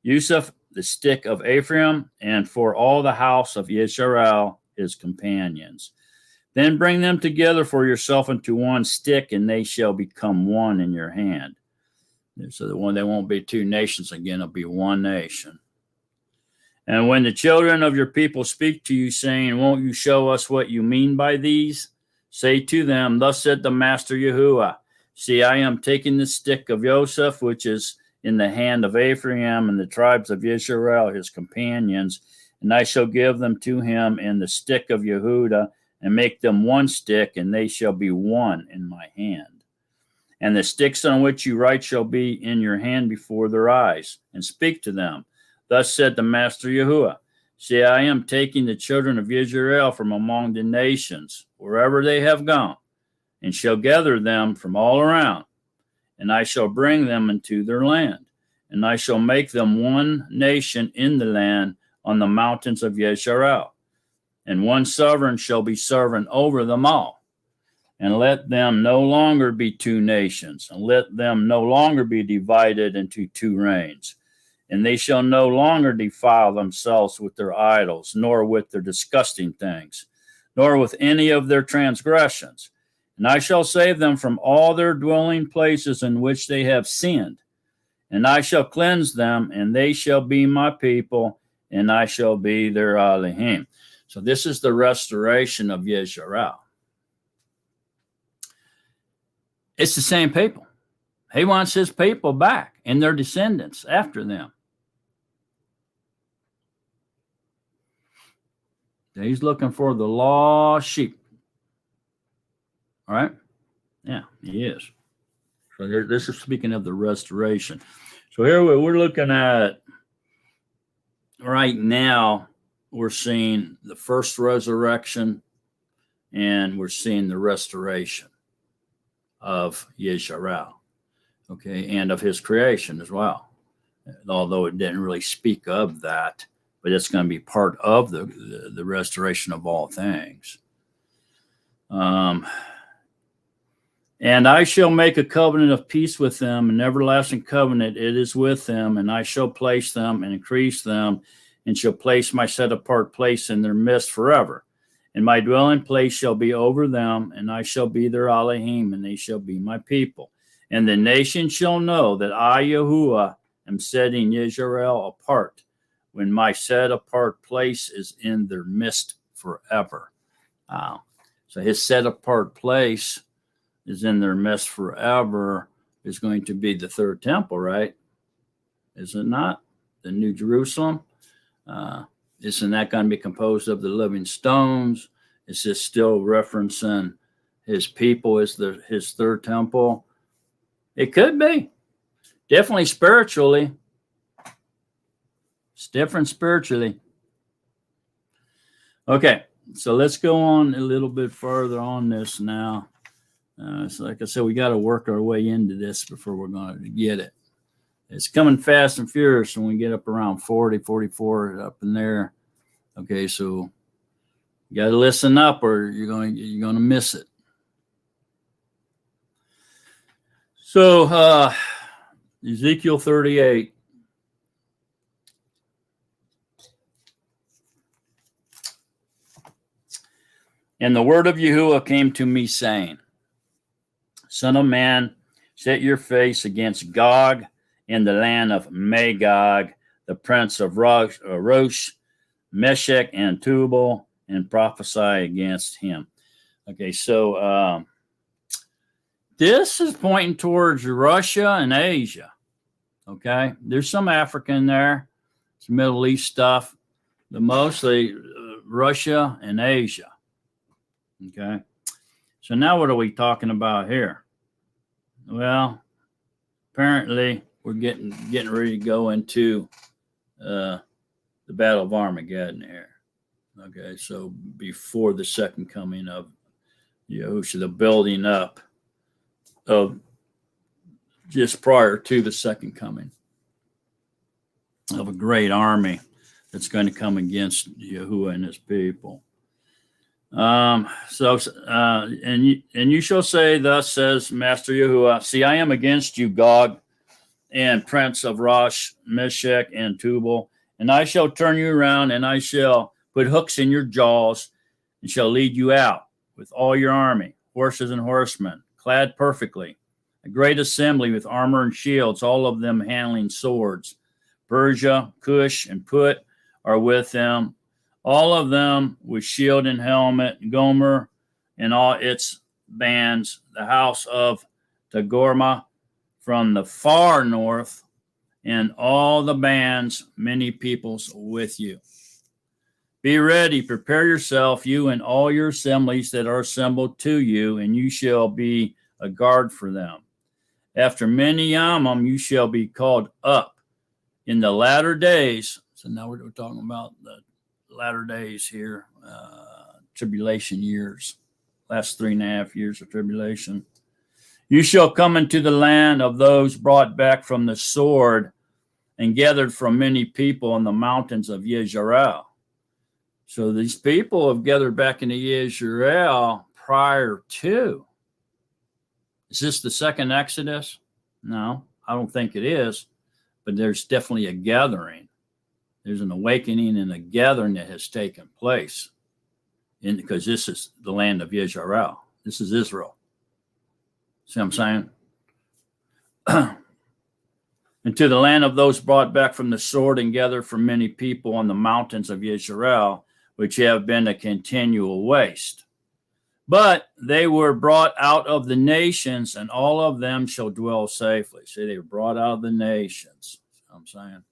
the stick of Ephraim, and for all the house of Israel, his companions. Then bring them together for yourself into one stick, and they shall become one in your hand. So they won't be two nations again, it'll be one nation. And when the children of your people speak to you, saying, won't you show us what you mean by these? Say to them, thus said the Master Yahuwah, see, I am taking the stick of Yosef, which is in the hand of Ephraim and the tribes of Israel, his companions, and I shall give them to him in the stick of Yehudah, and make them one stick, and they shall be one in my hand. And the sticks on which you write shall be in your hand before their eyes, and speak to them. Thus said the Master Yahuwah, see, I am taking the children of Israel from among the nations, wherever they have gone, and shall gather them from all around, and I shall bring them into their land, and I shall make them one nation in the land on the mountains of Yisrael, and one sovereign shall be sovereign over them all. And let them no longer be two nations, and let them no longer be divided into two reigns. And they shall no longer defile themselves with their idols, nor with their disgusting things, nor with any of their transgressions. And I shall save them from all their dwelling places in which they have sinned. And I shall cleanse them, and they shall be my people, and I shall be their Elohim. So this is the restoration of Yisrael. It's the same people. He wants his people back and their descendants after them. He's looking for the lost sheep. All right? Yeah, he is. So this is speaking of the restoration. So here we're looking at, right now, we're seeing the first resurrection, and we're seeing the restoration of Yisrael, okay, and of his creation as well. Although it didn't really speak of that, but it's going to be part of the restoration of all things. And I shall make a covenant of peace with them, an everlasting covenant it is with them, and I shall place them and increase them, and shall place my set apart place in their midst forever. And my dwelling place shall be over them, and I shall be their Elohim, and they shall be my people. And the nation shall know that I, Yahuwah, am setting Israel apart, when my set apart place is in their midst forever. Wow. So his set apart place is in their midst forever is going to be the third temple, right? Is it not? The New Jerusalem? Isn't that going to be composed of the living stones? Is this still referencing his people as his third temple? It could be. Definitely spiritually. It's different spiritually. Okay, so let's go on a little bit further on this now. So like I said, we got to work our way into this before we're going to get it. It's coming fast and furious when we get up around 40, 44, up in there. Okay, so you got to listen up or you're going to miss it. So Ezekiel 38. And the word of Yahuwah came to me, saying, Son of man, set your face against Gog in the land of Magog, the prince of Rosh, Meshech, and Tubal, and prophesy against him. Okay, so this is pointing towards Russia and Asia. Okay, there's some Africa in there, some Middle East stuff, but mostly Russia and Asia. Okay, so now what are we talking about here? Well, apparently we're getting ready to go into the Battle of Armageddon here. Okay, so before the second coming of Yahushua, the building up of just prior to the second coming of a great army that's going to come against Yahuwah and his people. And you shall say, thus says Master Yahuwah, see, I am against you, Gog, and prince of Rosh, Meshech, and Tubal, and I shall turn you around, and I shall put hooks in your jaws, and shall lead you out with all your army, horses and horsemen, clad perfectly, a great assembly with armor and shields, all of them handling swords. Persia, Cush, and Put are with them, all of them with shield and helmet, Gomer and all its bands, the house of Tagorma from the far north, and all the bands, many peoples with you. Be ready, prepare yourself, you and all your assemblies that are assembled to you, and you shall be a guard for them. After many yamim, you shall be called up in the latter days. So now we're talking about the latter days here, tribulation years, last 3.5 years of tribulation. You shall come into the land of those brought back from the sword and gathered from many people on the mountains of Yisrael. So these people have gathered back into Yisrael prior to. Is this the second Exodus? No, I don't think it is, but there's definitely a gathering. There's an awakening and a gathering that has taken place, because this is the land of Israel. This is Israel. See what I'm saying? And to the land of those brought back from the sword and gathered from many people on the mountains of Israel, which have been a continual waste. But they were brought out of the nations, and all of them shall dwell safely. See, they were brought out of the nations. See what I'm saying?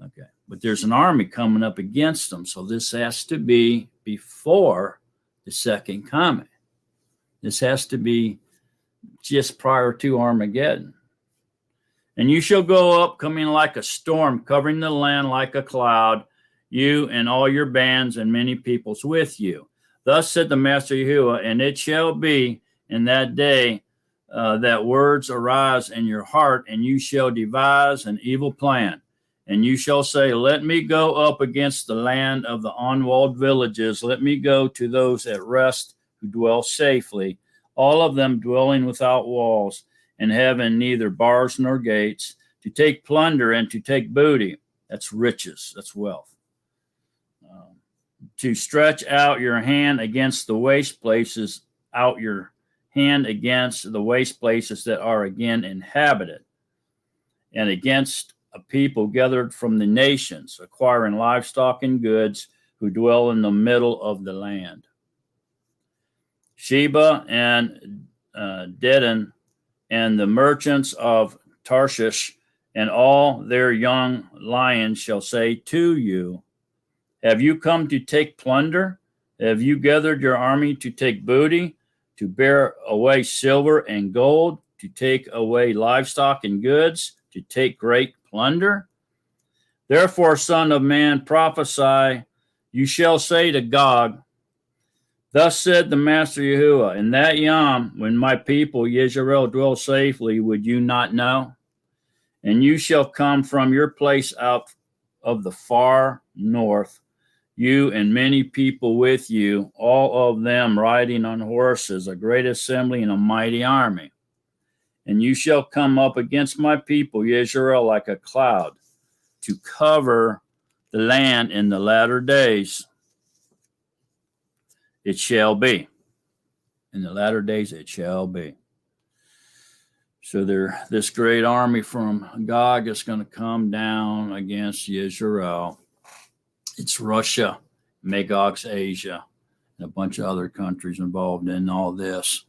Okay. But there's an army coming up against them. So this has to be before the second coming. This has to be just prior to Armageddon. And you shall go up coming like a storm, covering the land like a cloud, you and all your bands and many peoples with you. Thus said the Master Yahuwah, and it shall be in that day that words arise in your heart, and you shall devise an evil plan. And you shall say, let me go up against the land of the unwalled villages. Let me go to those at rest who dwell safely. all of them dwelling without walls, and having neither bars nor gates, to take plunder and to take booty. That's riches, that's wealth. To stretch out your hand against the waste places, out your hand against the waste places that are again inhabited, and against a people gathered from the nations, acquiring livestock and goods, who dwell in the middle of the land. Sheba and Dedan and the merchants of Tarshish and all their young lions shall say to you, have you come to take plunder? Have you gathered your army to take booty, to bear away silver and gold, to take away livestock and goods, to take great plunder? Therefore, son of man, prophesy. You shall say to Gog, thus said the Master Yahuwah, in that yom, when my people Yisrael dwell safely, would you not know? And you shall come from your place out of the far north, you and many people with you, all of them riding on horses, a great assembly and a mighty army. And you shall come up against my people Yisrael like a cloud, to cover the land in the latter days. It shall be. In the latter days it shall be. So this great army from Gog is going to come down against Israel. It's Russia, Magog's Asia, and a bunch of other countries involved in all this.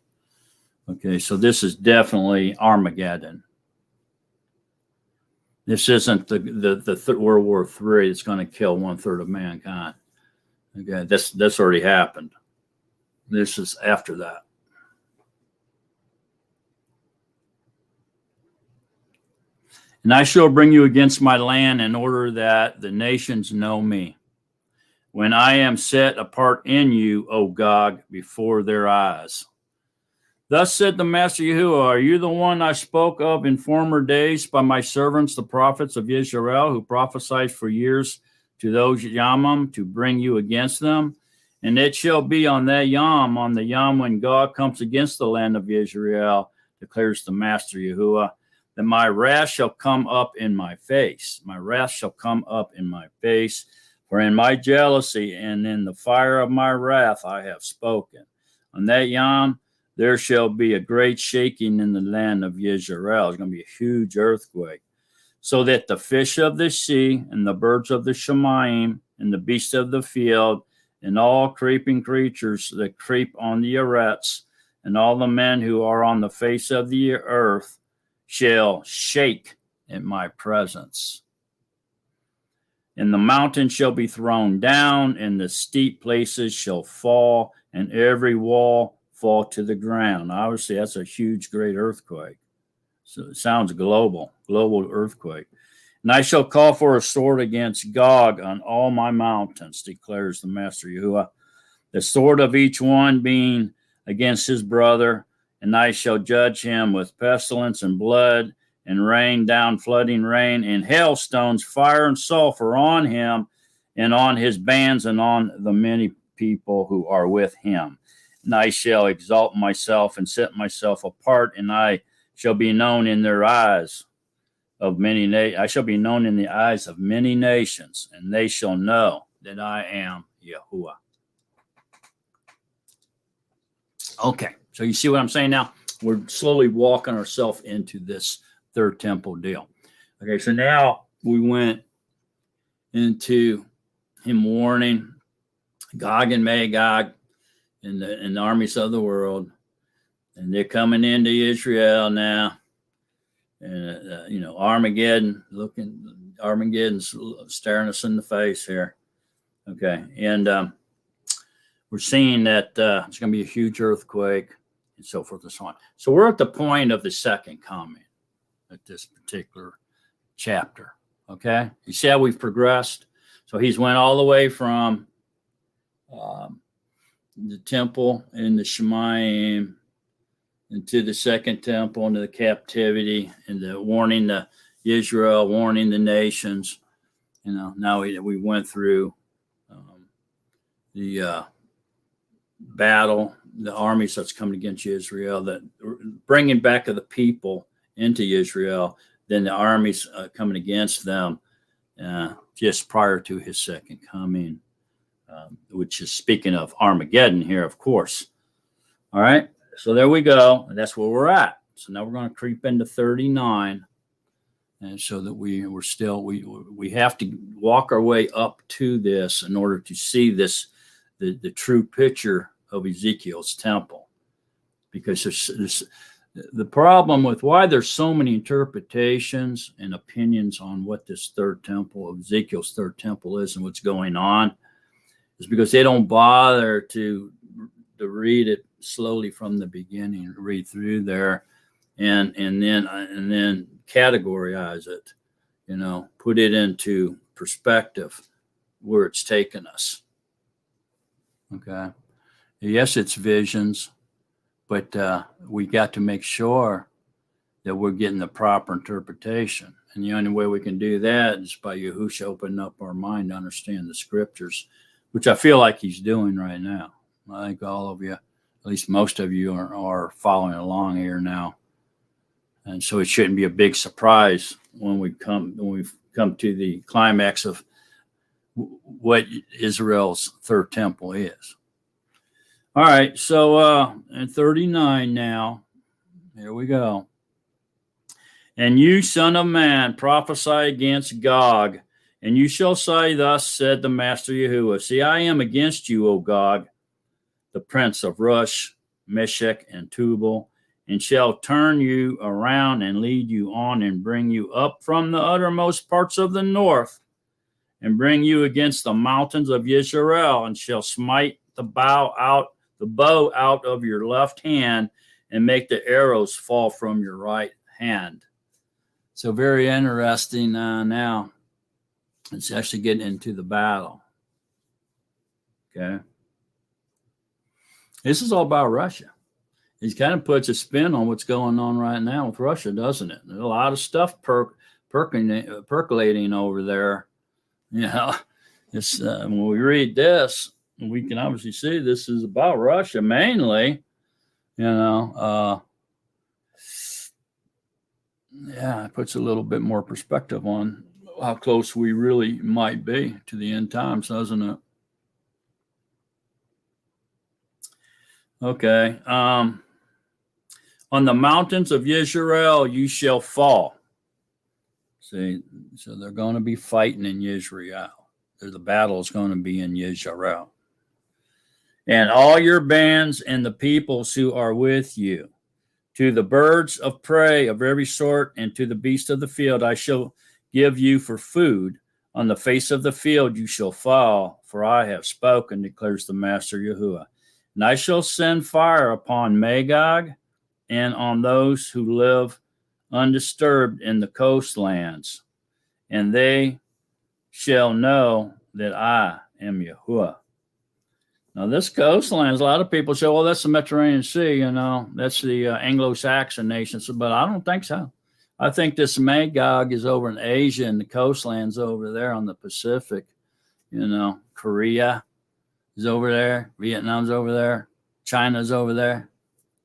Okay, so this is definitely Armageddon. This isn't the World War III that's going to kill 1/3 of mankind. Okay, that's already happened. This is after that. And I shall bring you against my land in order that the nations know me, when I am set apart in you, O Gog, before their eyes. Thus said the Master Yahuwah, are you the one I spoke of in former days by my servants, the prophets of Israel, who prophesied for years to those Yamim to bring you against them? And it shall be on that Yom, on the Yom when God comes against the land of Israel, declares the Master Yahuwah, that my wrath shall come up in my face. My wrath shall come up in my face. For in my jealousy and in the fire of my wrath I have spoken. On that Yom, there shall be a great shaking in the land of Israel. It's going to be a huge earthquake. So that the fish of the sea and the birds of the Shemayim and the beasts of the field and all creeping creatures that creep on the arets and all the men who are on the face of the earth shall shake in my presence. And the mountain shall be thrown down, and the steep places shall fall, and every wall fall to the ground. Obviously, that's a huge, great earthquake. So it sounds global earthquake. And I shall call for a sword against Gog on all my mountains, declares the Master Yahuwah, the sword of each one being against his brother, and I shall judge him with pestilence and blood, and rain down flooding rain, and hailstones, fire and sulfur on him, and on his bands, and on the many people who are with him. And I shall exalt myself and set myself apart, and I shall be known in their eyes of many I shall be known in the eyes of many nations, and they shall know that I am Yahuwah. Okay, so you see what I'm saying now? We're slowly walking ourselves into this third temple deal. Okay, so now we went into him warning Gog and Magog and the armies of the world, and they're coming into Israel now. And Armageddon's staring us in the face here. Okay, and we're seeing that it's going to be a huge earthquake and so forth and so on. So we're at the point of the second coming at this particular chapter. Okay, you see how we've progressed. So he's went all the way from the temple in the Shemayim into the second temple, into the captivity, and the warning the Israel, warning the nations. Now we went through the battle the armies that's coming against Israel, that bringing back of the people into Israel, then the armies coming against them just prior to his second coming, which is speaking of Armageddon here, of course. All right, so there we go. That's where we're at. So now we're going to creep into 39, and so that we have to walk our way up to this in order to see this, the true picture of Ezekiel's temple, because there's the problem with why there's so many interpretations and opinions on what this third temple of Ezekiel's third temple is and what's going on is because they don't bother to read it slowly from the beginning, read through there, and then categorize it, put it into perspective where it's taken us. Okay. Yes, it's visions, but we got to make sure that we're getting the proper interpretation. And the only way we can do that is by Yahusha opening up our mind to understand the scriptures, which I feel like he's doing right now. I think all of you, at least most of you, are following along here now. And so it shouldn't be a big surprise when we've come to the climax of what Israel's third temple is. All right, so in 39 now, here we go. And you, son of man, prophesy against Gog, and you shall say, thus said the Master Yahuwah, see, I am against you, O Gog, the prince of Rush, Meshech, and Tubal, and shall turn you around and lead you on and bring you up from the uttermost parts of the north, and bring you against the mountains of Yisrael, and shall smite the bow out of your left hand, and make the arrows fall from your right hand. So very interesting. Now it's actually getting into the battle. Okay. This is all about Russia. He kind of puts a spin on what's going on right now with Russia, doesn't it? There's a lot of stuff percolating over there. It's, when we read this, we can obviously see this is about Russia mainly. It puts a little bit more perspective on how close we really might be to the end times, doesn't it? Okay. On the mountains of Yisrael you shall fall. See, so they're going to be fighting in Yisrael. The battle is going to be in Yisrael. And all your bands and the peoples who are with you, to the birds of prey of every sort and to the beasts of the field, I shall give you for food. On the face of the field you shall fall, for I have spoken, declares the Master Yahuwah. And I shall send fire upon Magog and on those who live undisturbed in the coastlands, and they shall know that I am Yahuwah. Now, this coastlands, a lot of people say, well, that's the Mediterranean Sea, that's the Anglo-Saxon nations, but I don't think so. I think this Magog is over in Asia and the coastlands over there on the Pacific. Korea is over there, Vietnam's over there, China's over there,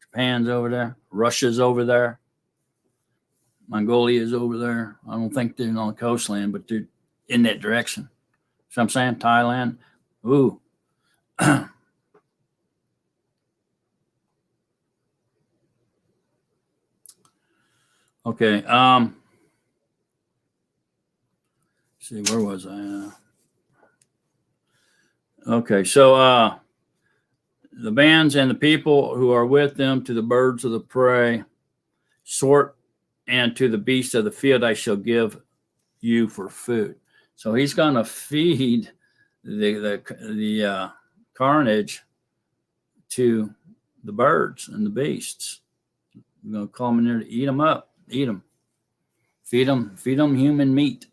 Japan's over there, Russia's over there, Mongolia is over there. I don't think they're on the coastland, but they're in that direction. So I'm saying Thailand, ooh. Okay. See, where was I? Okay, so the bands and the people who are with them, to the birds of the prey, sort, and to the beasts of the field, I shall give you for food. So he's going to feed the carnage to the birds and the beasts. We're going to call them in there to eat them up, eat them, feed them human meat.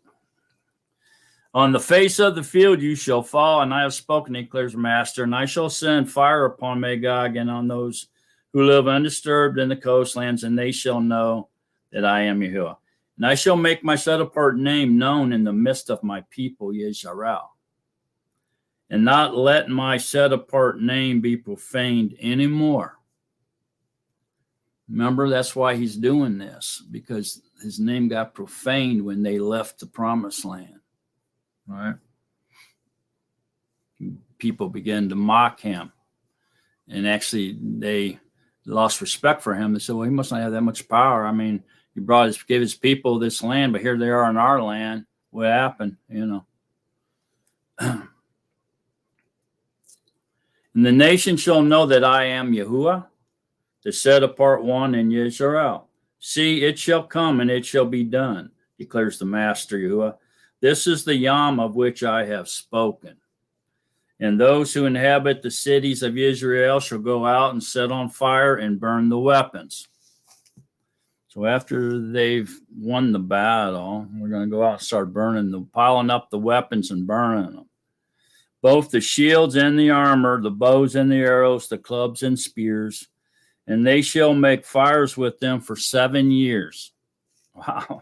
On the face of the field you shall fall, and I have spoken, declares Master, and I shall send fire upon Magog and on those who live undisturbed in the coastlands, and they shall know that I am Yahuwah. And I shall make my set apart name known in the midst of my people, Yisrael. and not let my set apart name be profaned anymore. Remember, that's why he's doing this, because his name got profaned when they left the promised land. Right? People began to mock him. And actually, they lost respect for him. They said, well, he must not have that much power. I mean, he gave his people this land, but here they are in our land. What happened? You know. And the nation shall know that I am Yahuwah, the set apart one in Israel. See, it shall come and it shall be done, declares the Master Yahuwah. This is the Yom of which I have spoken. And those who inhabit the cities of Israel shall go out and set on fire and burn the weapons. So after they've won the battle, we're going to go out and start piling up the weapons and burning them. Both the shields and the armor, the bows and the arrows, the clubs and spears, and they shall make fires with them for 7 years. Wow.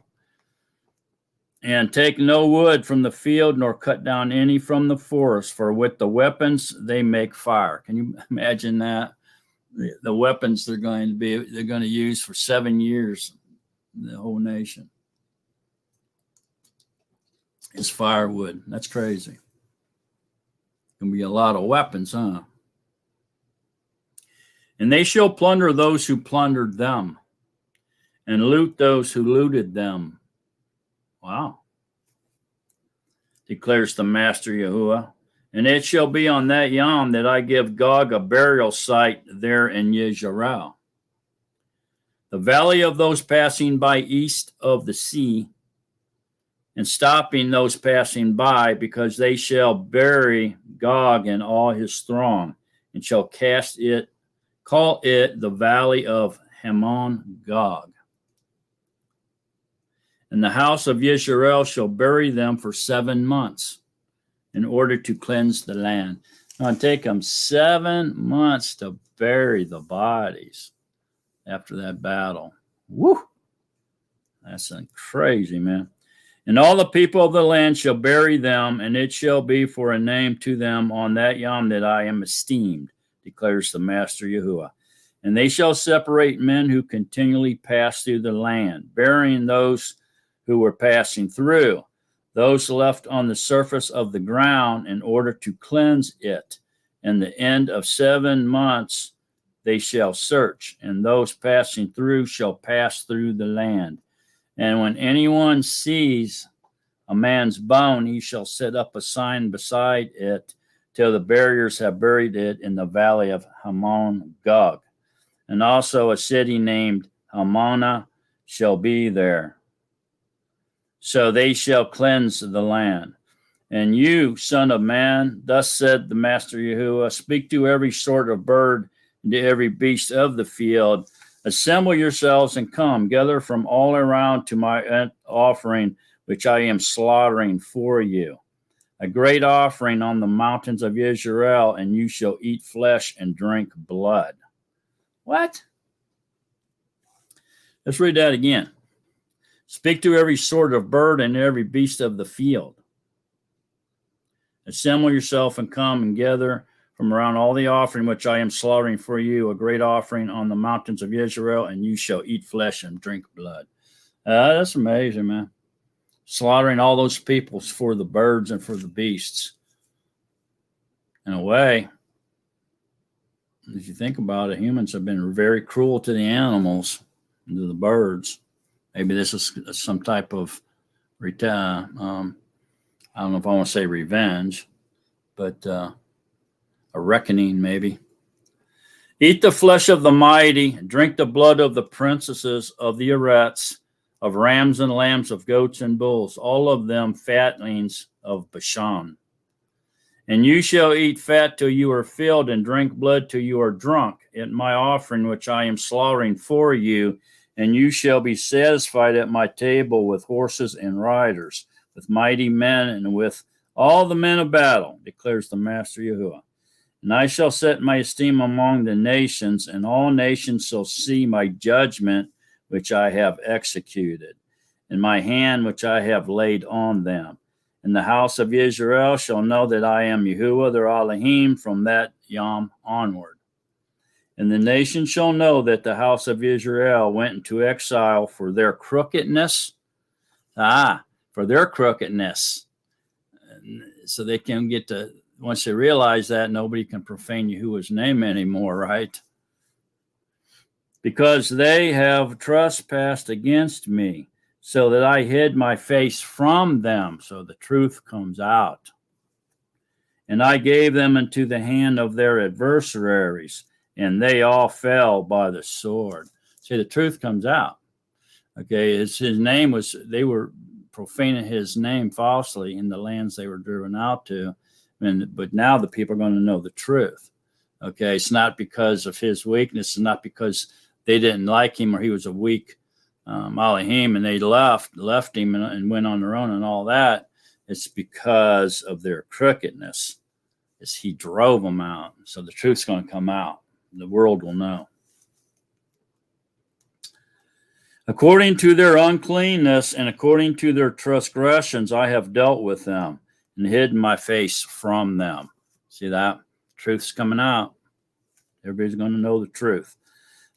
And take no wood from the field, nor cut down any from the forest, for with the weapons they make fire. Can you imagine that? The weapons they're going to use for 7 years, the whole nation, is firewood. That's crazy. Can be a lot of weapons, huh? And they shall plunder those who plundered them, and loot those who looted them. Wow. Declares the Master Yahuwah. And it shall be on that Yom that I give Gog a burial site there in Yisrael, the valley of those passing by east of the sea, and stopping those passing by, because they shall bury Gog and all his throng, and shall call it the valley of Hamon Gog. And the house of Yisrael shall bury them for 7 months in order to cleanse the land. Now it'll take them 7 months to bury the bodies after that battle. Woo! That's crazy, man. And all the people of the land shall bury them, and it shall be for a name to them on that Yom that I am esteemed, declares the Master Yahuwah. And they shall separate men who continually pass through the land, burying those who were passing through, those left on the surface of the ground, in order to cleanse it. And the end of 7 months they shall search, and those passing through shall pass through the land. And when anyone sees a man's bone, he shall set up a sign beside it till the buriers have buried it in the valley of Hamon Gog. And also a city named Hamona shall be there. So they shall cleanse the land. And you, son of man, thus said the Master Yahuwah, speak to every sort of bird and to every beast of the field. Assemble yourselves and come, gather from all around to my offering, which I am slaughtering for you. A great offering on the mountains of Israel, and you shall eat flesh and drink blood. What? Let's read that again. Speak to every sort of bird and every beast of the field. Assemble yourself and come and gather from around all the offering which I am slaughtering for you, a great offering on the mountains of Israel, and you shall eat flesh and drink blood. That's amazing, man. Slaughtering all those peoples for the birds and for the beasts. In a way, if you think about it, humans have been very cruel to the animals and to the birds. Maybe this is some type of, I don't know if I want to say revenge, but a reckoning maybe. Eat the flesh of the mighty, drink the blood of the princesses of the Eretz, of rams and lambs, of goats and bulls, all of them fatlings of Bashan. And you shall eat fat till you are filled, and drink blood till you are drunk, at my offering which I am slaughtering for you. And you shall be satisfied at my table with horses and riders, with mighty men, and with all the men of battle, declares the Master Yahuwah. And I shall set my esteem among the nations, and all nations shall see my judgment which I have executed, and my hand which I have laid on them. And the house of Israel shall know that I am Yahuwah their Elohim from that Yom onward. And the nation shall know that the house of Israel went into exile for their crookedness. For their crookedness. So they can get to, once they realize that, nobody can profane Yahuwah's name anymore, right? Because they have trespassed against me, so that I hid my face from them. So the truth comes out. And I gave them into the hand of their adversaries, and they all fell by the sword. See, the truth comes out. Okay, his name was, they were profaning his name falsely in the lands they were driven out to. But now the people are going to know the truth. Okay, it's not because of his weakness. It's not because they didn't like him or he was a weak Elohim and they left him and went on their own and all that. It's because of their crookedness. It's he drove them out. So the truth's going to come out. The world will know. According to their uncleanness and according to their transgressions, I have dealt with them and hidden my face from them. See that? Truth's coming out. Everybody's going to know the truth.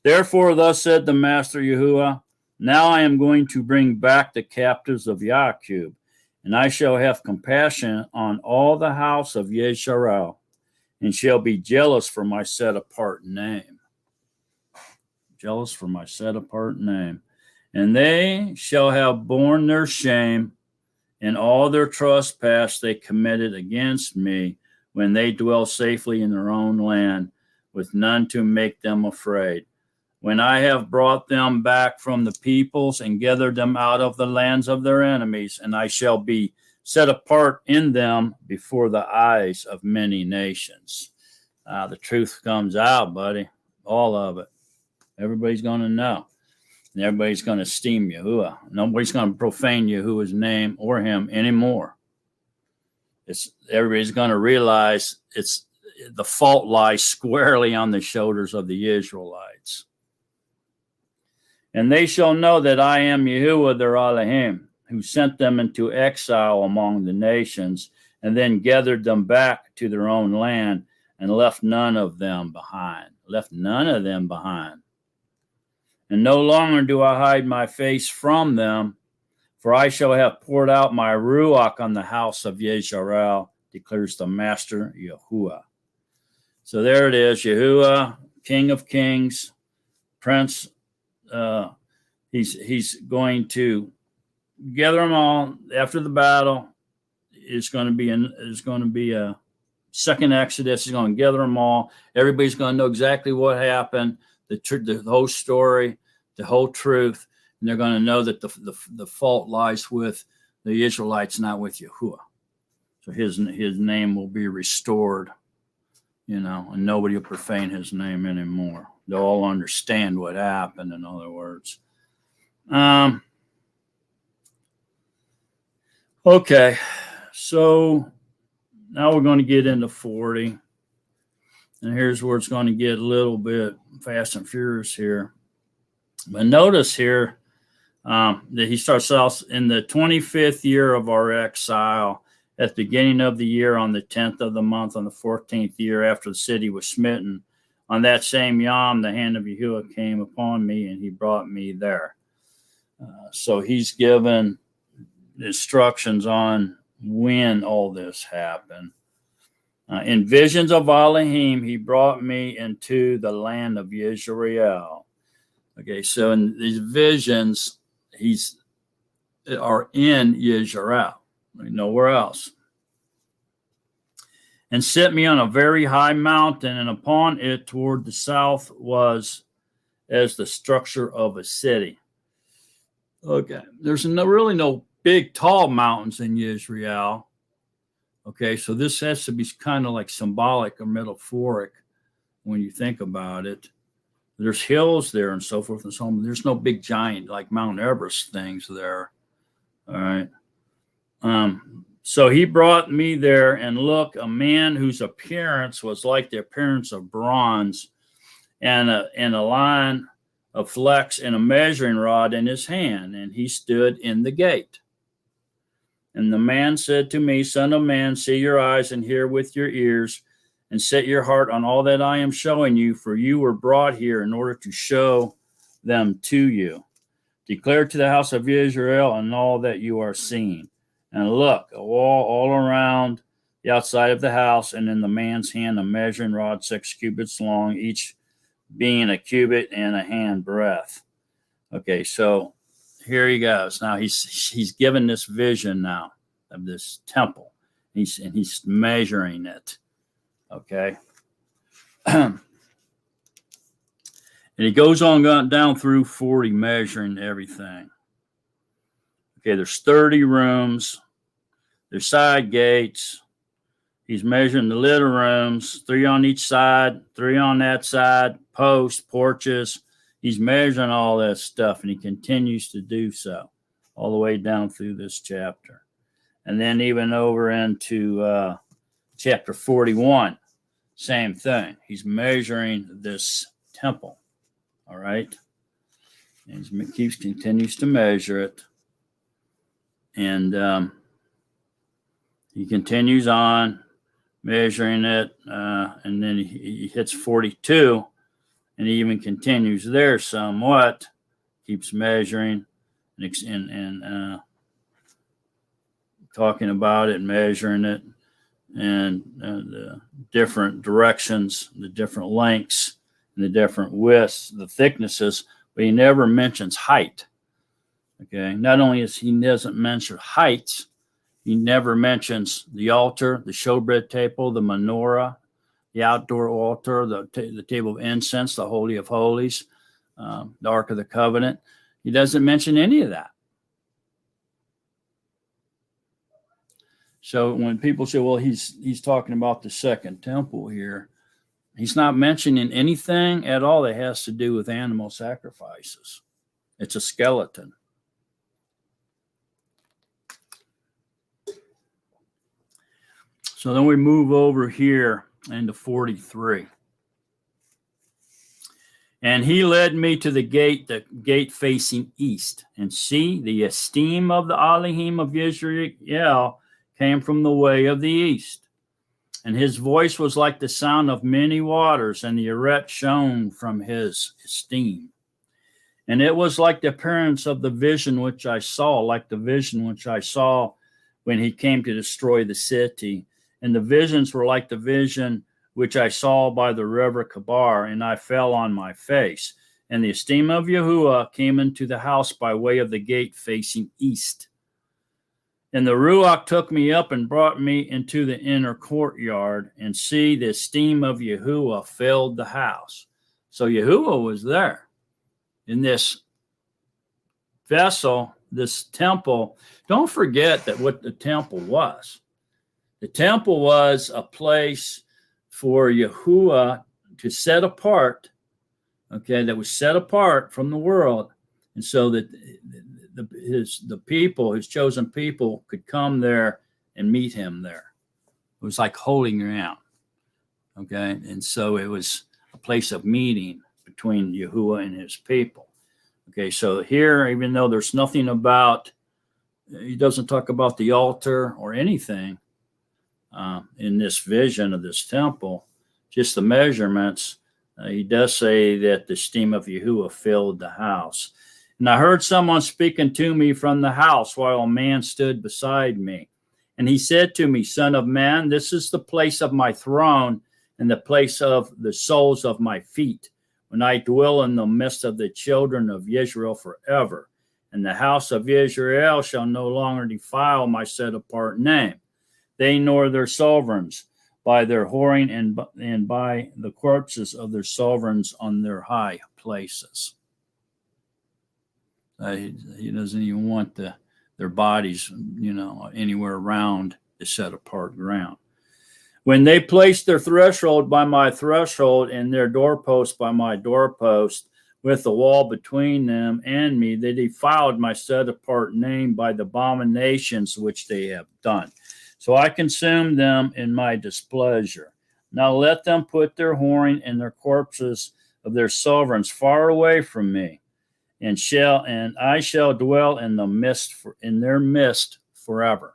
Therefore, thus said the Master Yahuwah, now I am going to bring back the captives of Yaqub, and I shall have compassion on all the house of Yesharel, and shall be jealous for my set-apart name. Jealous for my set-apart name. And they shall have borne their shame and all their trespass they committed against me when they dwell safely in their own land, with none to make them afraid. When I have brought them back from the peoples and gathered them out of the lands of their enemies, and I shall be set apart in them before the eyes of many nations. The truth comes out, buddy. All of it. Everybody's going to know. And everybody's going to esteem Yahuwah. Nobody's going to profane Yahuwah's name or him anymore. Everybody's going to realize the fault lies squarely on the shoulders of the Israelites. And they shall know that I am Yahuwah their Elohim, who sent them into exile among the nations, and then gathered them back to their own land, and left none of them behind. Left none of them behind. And no longer do I hide my face from them, for I shall have poured out my Ruach on the house of Yesharel, declares the Master Yahuwah. So there it is, Yahuwah, King of Kings, Prince. He's going to gather them all after the battle. It's going to be a second Exodus. He's going to gather them all. Everybody's going to know exactly what happened. The whole story, the whole truth, and they're going to know that the fault lies with the Israelites, not with Yahuwah. So his name will be restored, and nobody will profane his name anymore. They'll all understand what happened, in other words. Okay, so now we're going to get into 40. And here's where it's going to get a little bit fast and furious here. But notice here that he starts out in the 25th year of our exile, at the beginning of the year, on the 10th of the month, on the 14th year after the city was smitten. On that same Yom, the hand of Yahuwah came upon me, and he brought me there. So he's given instructions on when all this happened. In visions of Elohim, he brought me into the land of Yisrael. Okay, so in these visions, are in Yisrael, nowhere else. And set me on a very high mountain, and upon it toward the south was as the structure of a city. Okay, there's really no big, tall mountains in Yisrael. Okay, so this has to be kind of like symbolic or metaphoric when you think about it. There's hills there and so forth and so on. There's no big giant like Mount Everest things there. All right. So he brought me there, and look, a man whose appearance was like the appearance of bronze, and a line of flecks and a measuring rod in his hand, and he stood in the gate. And the man said to me, Son of man, see your eyes and hear with your ears, and set your heart on all that I am showing you, for you were brought here in order to show them to you. Declare to the house of Israel and all that you are seeing. And look, a wall all around the outside of the house, and in the man's hand a measuring rod 6 cubits long, each being a cubit and a hand breadth. Okay, so here he goes. Now he's given this vision now of this temple. He's measuring it. Okay. And he goes on down through 40, measuring everything. Okay, there's 30 rooms. There's side gates. He's measuring the little rooms, 3 on each side, 3 on that side, posts, porches. He's measuring all that stuff, and he continues to do so all the way down through this chapter. And then even over into chapter 41, same thing. He's measuring this temple. All right. And he continues to measure it. And he continues on measuring it. And then he hits 42, and he even continues there somewhat, keeps measuring and talking about it, measuring it, and the different directions, the different lengths, and the different widths, the thicknesses, but he never mentions height. Okay, not only is he doesn't mention heights, he never mentions the altar, the showbread table, the menorah, the outdoor altar, the table of incense, the Holy of Holies, the Ark of the Covenant. He doesn't mention any of that. So when people say, well, he's talking about the second temple here, he's not mentioning anything at all that has to do with animal sacrifices. It's a skeleton. So then we move over here into 43. And he led me to the gate facing east. And see, the esteem of the Elohim of Israel came from the way of the east. And his voice was like the sound of many waters, and the arret shone from his esteem. And it was like the appearance of the vision which I saw, like the vision which I saw when he came to destroy the city. And the visions were like the vision which I saw by the river Kabar, and I fell on my face. And the esteem of Yahuwah came into the house by way of the gate facing east. And the Ruach took me up and brought me into the inner courtyard, and see, the esteem of Yahuwah filled the house. So Yahuwah was there in this vessel, this temple. Don't forget that what the temple was. The temple was a place for Yahuwah to set apart, okay, that was set apart from the world. And so that the people, his chosen people, could come there and meet him there. It was like holy ground, okay? And so it was a place of meeting between Yahuwah and his people. Okay, so here, even though there's nothing about, he doesn't talk about the altar or anything in this vision of this temple, just the measurements. He does say that the esteem of Yahuwah filled the house. And I heard someone speaking to me from the house while a man stood beside me. And he said to me, Son of man, this is the place of my throne and the place of the soles of my feet, when I dwell in the midst of the children of Israel forever. And the house of Israel shall no longer defile my set apart name, they nor their sovereigns, by their whoring and by the corpses of their sovereigns on their high places. He doesn't even want their bodies, anywhere around the set apart ground. When they placed their threshold by my threshold and their doorpost by my doorpost, with the wall between them and me, they defiled my set apart name by the abominations which they have done. So I consumed them in my displeasure. Now let them put their whoring and their corpses of their sovereigns far away from me, and I shall dwell in their midst forever.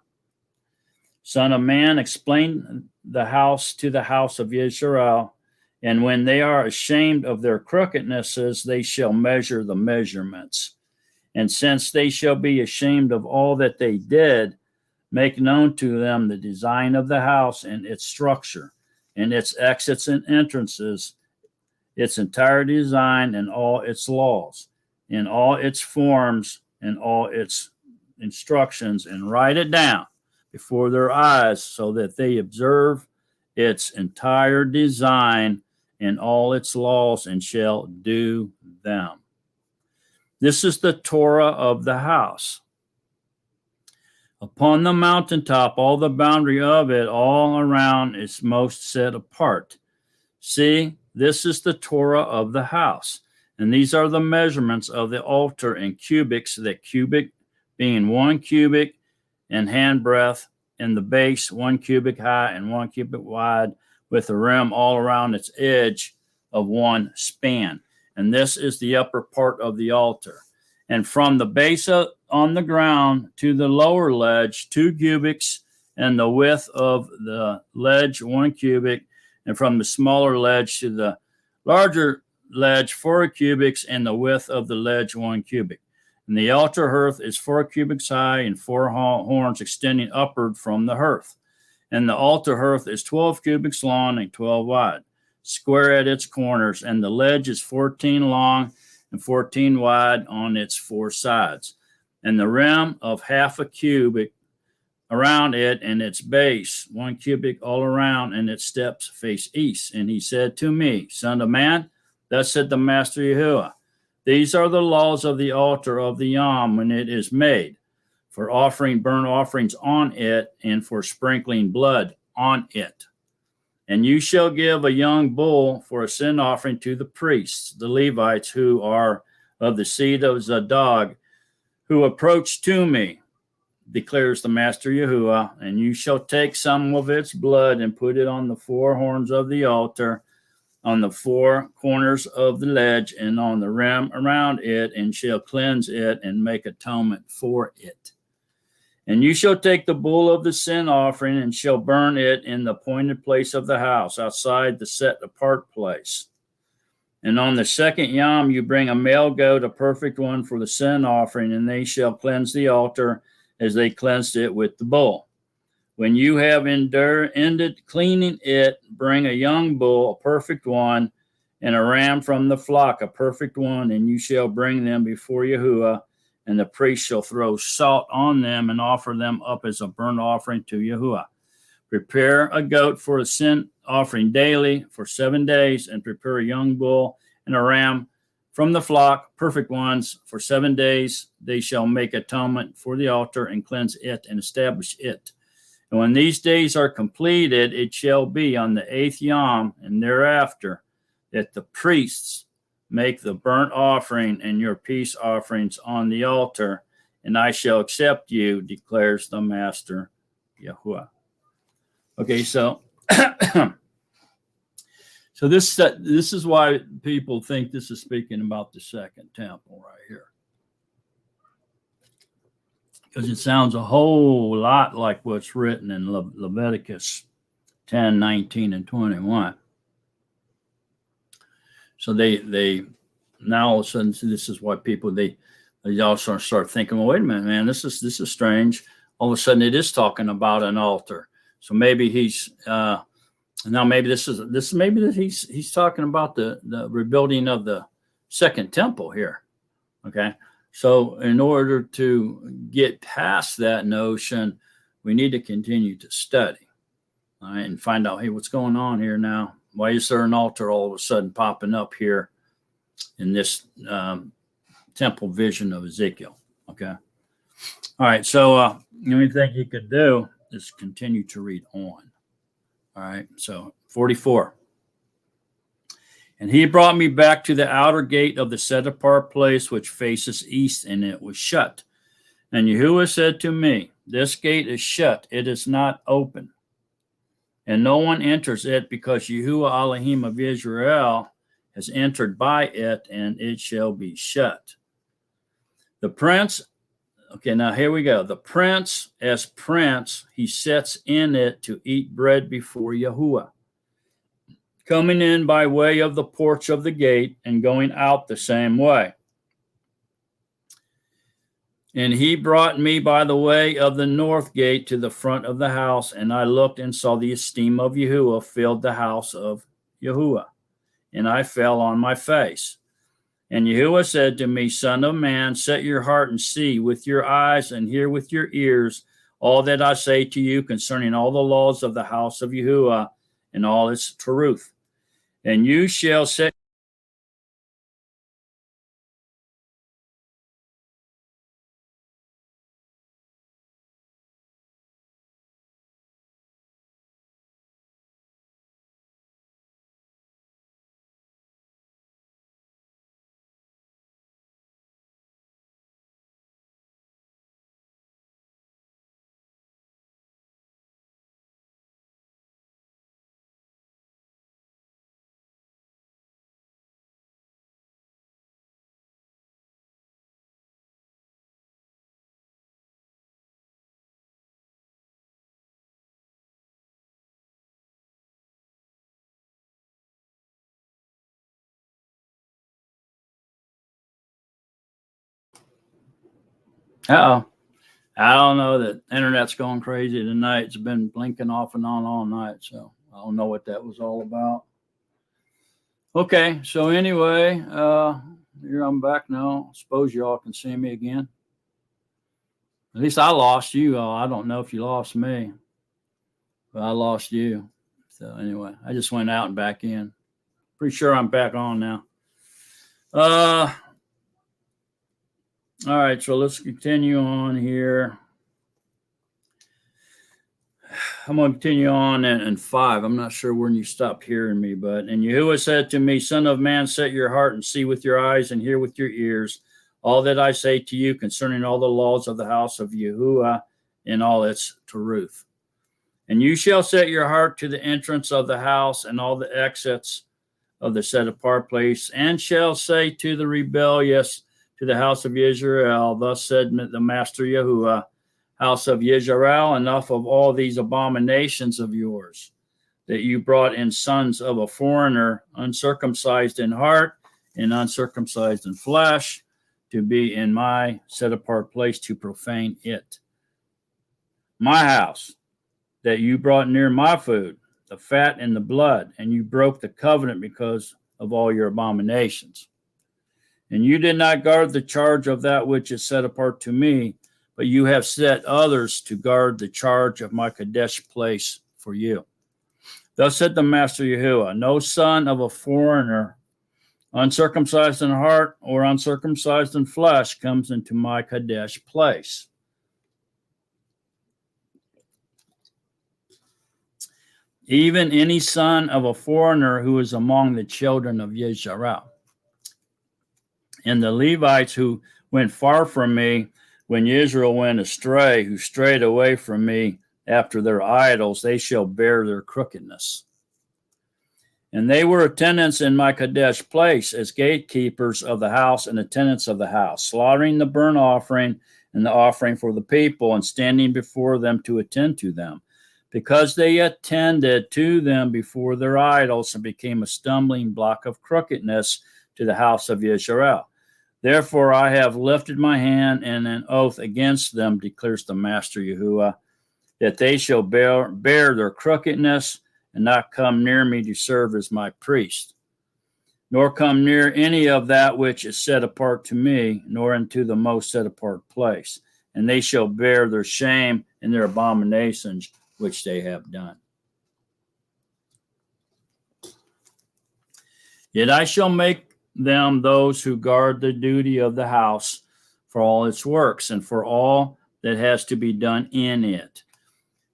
Son of man, explain the house to the house of Israel, and when they are ashamed of their crookednesses, they shall measure the measurements. And since they shall be ashamed of all that they did, make known to them the design of the house and its structure, and its exits and entrances, its entire design and all its laws, in all its forms and all its instructions, and write it down before their eyes so that they observe its entire design and all its laws and shall do them. This is the Torah of the house. Upon the mountaintop, all the boundary of it all around is most set apart. See, this is the Torah of the house. And these are the measurements of the altar in cubits, that cubit being 1 cubit and handbreadth, and the base 1 cubit high and 1 cubit wide, with a rim all around its edge of 1 span. And this is the upper part of the altar. And from the base on the ground to the lower ledge, 2 cubits, and the width of the ledge 1 cubit, and from the smaller ledge to the larger ledge 4 cubits, and the width of the ledge 1 cubit. And the altar hearth is 4 cubits high, and 4 horns extending upward from the hearth. And the altar hearth is 12 cubits long and 12 wide, square at its corners, and the ledge is 14 long and 14 wide on its 4 sides. And the rim of half a cubit around it, and its base 1 cubit all around, and its steps face east. And he said to me, Son of man, thus said the Master Yahuwah, these are the laws of the altar of the Yom when it is made, for offering burnt offerings on it, and for sprinkling blood on it. And you shall give a young bull for a sin offering to the priests, the Levites, who are of the seed of Zadok, who approach to me, declares the Master Yahuwah. And you shall take some of its blood and put it on the 4 horns of the altar, on the 4 corners of the ledge, and on the rim around it, and shall cleanse it and make atonement for it. And you shall take the bull of the sin offering, and shall burn it in the appointed place of the house, outside the set apart place. And on the second Yom you bring a male goat, a perfect one, for the sin offering, and they shall cleanse the altar as they cleansed it with the bull. When you have ended cleaning it, bring a young bull, a perfect one, and a ram from the flock, a perfect one, and you shall bring them before Yahuwah, and the priest shall throw salt on them and offer them up as a burnt offering to Yahuwah. Prepare a goat for a sin offering daily for 7 days, and prepare a young bull and a ram from the flock, perfect ones, for 7 days. They shall make atonement for the altar and cleanse it and establish it. And when these days are completed, it shall be on the 8th Yom and thereafter that the priests make the burnt offering and your peace offerings on the altar, and I shall accept you, declares the Master Yahuwah. Okay, so so this is why people think this is speaking about the second temple right here, because it sounds a whole lot like what's written in Leviticus 10, 19, and 21. So they now all of a sudden, this is why people they also start thinking, well, wait a minute, man, this is strange. All of a sudden, it is talking about an altar. So maybe he's now maybe this is maybe that he's talking about the rebuilding of the second temple here. Okay, so in order to get past that notion, we need to continue to study, all right, and find out, hey, what's going on here now? Why is there an altar all of a sudden popping up here in this temple vision of Ezekiel? Okay. All right. So the only thing he could do is continue to read on. All right. So 44. And he brought me back to the outer gate of the set apart place, which faces east, and it was shut. And Yahuwah said to me, this gate is shut. It is not open. And no one enters it, because Yahuwah Elohim of Israel has entered by it, and it shall be shut. The prince Okay, now here we go. The prince, as prince, he sits in it to eat bread before Yahuwah, coming in by way of the porch of the gate and going out the same way. And he brought me by the way of the north gate to the front of the house, and I looked and saw the esteem of Yahuwah filled the house of Yahuwah, and I fell on my face. And Yahuwah said to me, Son of man, set your heart and see with your eyes and hear with your ears all that I say to you concerning all the laws of the house of Yahuwah and all its truth. And you shall set Uh-oh. I don't know. The internet's going crazy tonight. It's been blinking off and on all night, so I don't know what that was all about. Okay, so anyway, here I'm back now. Suppose you all can see me again. At least I lost you all. I don't know if you lost me, but I lost you. So anyway, I just went out and back in. Pretty sure I'm back on now. All right, so let's continue on here. I'm going to continue on in 5. I'm not sure when you stopped hearing me, but and Yahuwah said to me, Son of man, set your heart and see with your eyes and hear with your ears all that I say to you concerning all the laws of the house of Yahuwah in all its truth. And you shall set your heart to the entrance of the house and all the exits of the set apart place, and shall say to the rebellious, to the house of Israel, thus said the Master Yahuwah, house of Israel, enough of all these abominations of yours, that you brought in sons of a foreigner, uncircumcised in heart and uncircumcised in flesh, to be in my set apart place to profane it. My house, that you brought near my food, the fat and the blood, and you broke the covenant because of all your abominations. And you did not guard the charge of that which is set apart to me, but you have set others to guard the charge of my Kadesh place for you. Thus said the Master Yahuwah, no son of a foreigner, uncircumcised in heart or uncircumcised in flesh, comes into my Kadesh place. Even any son of a foreigner who is among the children of Yisrael. And the Levites who went far from me when Israel went astray, who strayed away from me after their idols, they shall bear their crookedness. And they were attendants in my Kadesh place as gatekeepers of the house and attendants of the house, slaughtering the burnt offering and the offering for the people and standing before them to attend to them, because they attended to them before their idols and became a stumbling block of crookedness to the house of Israel. Therefore, I have lifted my hand and an oath against them, declares the Master Yahuwah, that they shall bear their crookedness and not come near me to serve as my priest, nor come near any of that which is set apart to me, nor into the most set apart place. And they shall bear their shame and their abominations which they have done. Yet I shall make them those who guard the duty of the house for all its works and for all that has to be done in it.